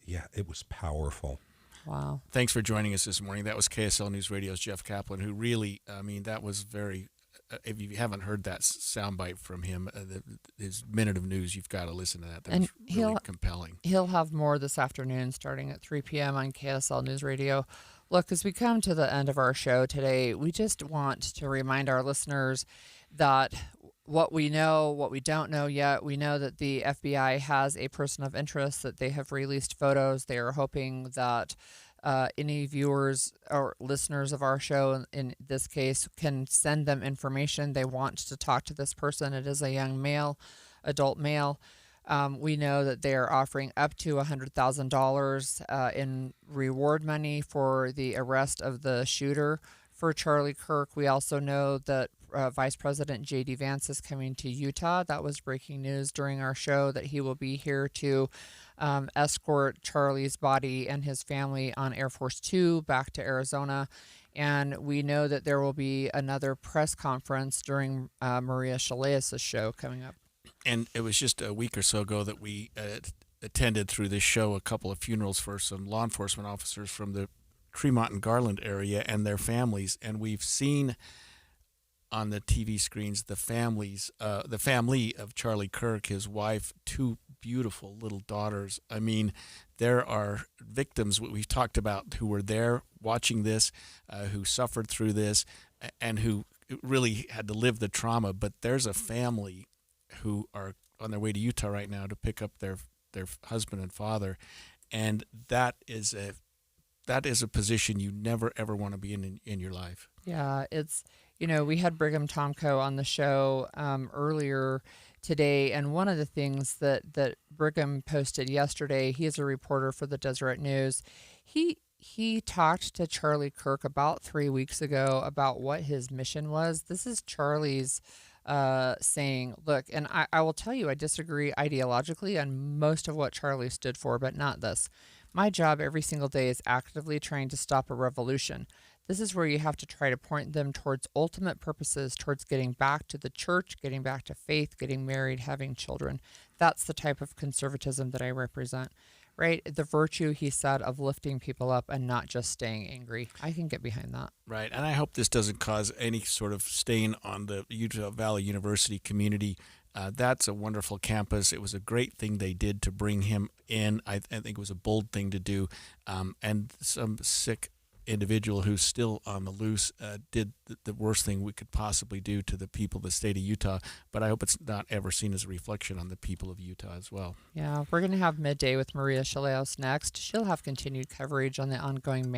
it was powerful. Wow. Thanks for joining us this morning. That was KSL News Radio's Jeff Kaplan, who really, that was very, if you haven't heard that soundbite from him, his minute of news, you've got to listen to that. That was really compelling. He'll have more this afternoon starting at 3 p.m. on KSL News Radio. Look, as we come to the end of our show today, we just want to remind our listeners that what we know, what we don't know yet, we know that the FBI has a person of interest, that they have released photos. They are hoping that any viewers or listeners of our show, in this case, can send them information. They want to talk to this person. It is a young male, adult male. We know that they are offering up to $100,000 in reward money for the arrest of the shooter for Charlie Kirk. We also know that Vice President J.D. Vance is coming to Utah. That was breaking news during our show, that he will be here to escort Charlie's body and his family on Air Force Two back to Arizona. And we know that there will be another press conference during Maria Shaleas' show coming up. And it was just a week or so ago that we attended through this show a couple of funerals for some law enforcement officers from the Tremont and Garland area and their families. And we've seen on the TV screens the family of Charlie Kirk, his wife, two beautiful little daughters. I mean, there are victims we've talked about who were there watching this, who suffered through this, and who really had to live the trauma. But there's a family who are on their way to Utah right now to pick up their husband and father, and that is a position you never ever want to be in your life. Yeah, it's, we had Brigham Tomko on the show earlier today. And one of the things that Brigham posted yesterday, he is a reporter for the Deseret News. He talked to Charlie Kirk about 3 weeks ago about what his mission was. This is Charlie's saying, look, and I will tell you, I disagree ideologically on most of what Charlie stood for, but not this. My job every single day is actively trying to stop a revolution. This is where you have to try to point them towards ultimate purposes, towards getting back to the church, getting back to faith, getting married, having children. That's the type of conservatism that I represent, right? The virtue, he said, of lifting people up and not just staying angry. I can get behind that. Right, and I hope this doesn't cause any sort of stain on the Utah Valley University community. That's a wonderful campus. It was a great thing they did to bring him in. I think it was a bold thing to do. And some sick individual who's still on the loose did the worst thing we could possibly do to the people of the state of Utah. But I hope it's not ever seen as a reflection on the people of Utah as well. Yeah, we're going to have Midday with Maria Chaleos next. She'll have continued coverage on the ongoing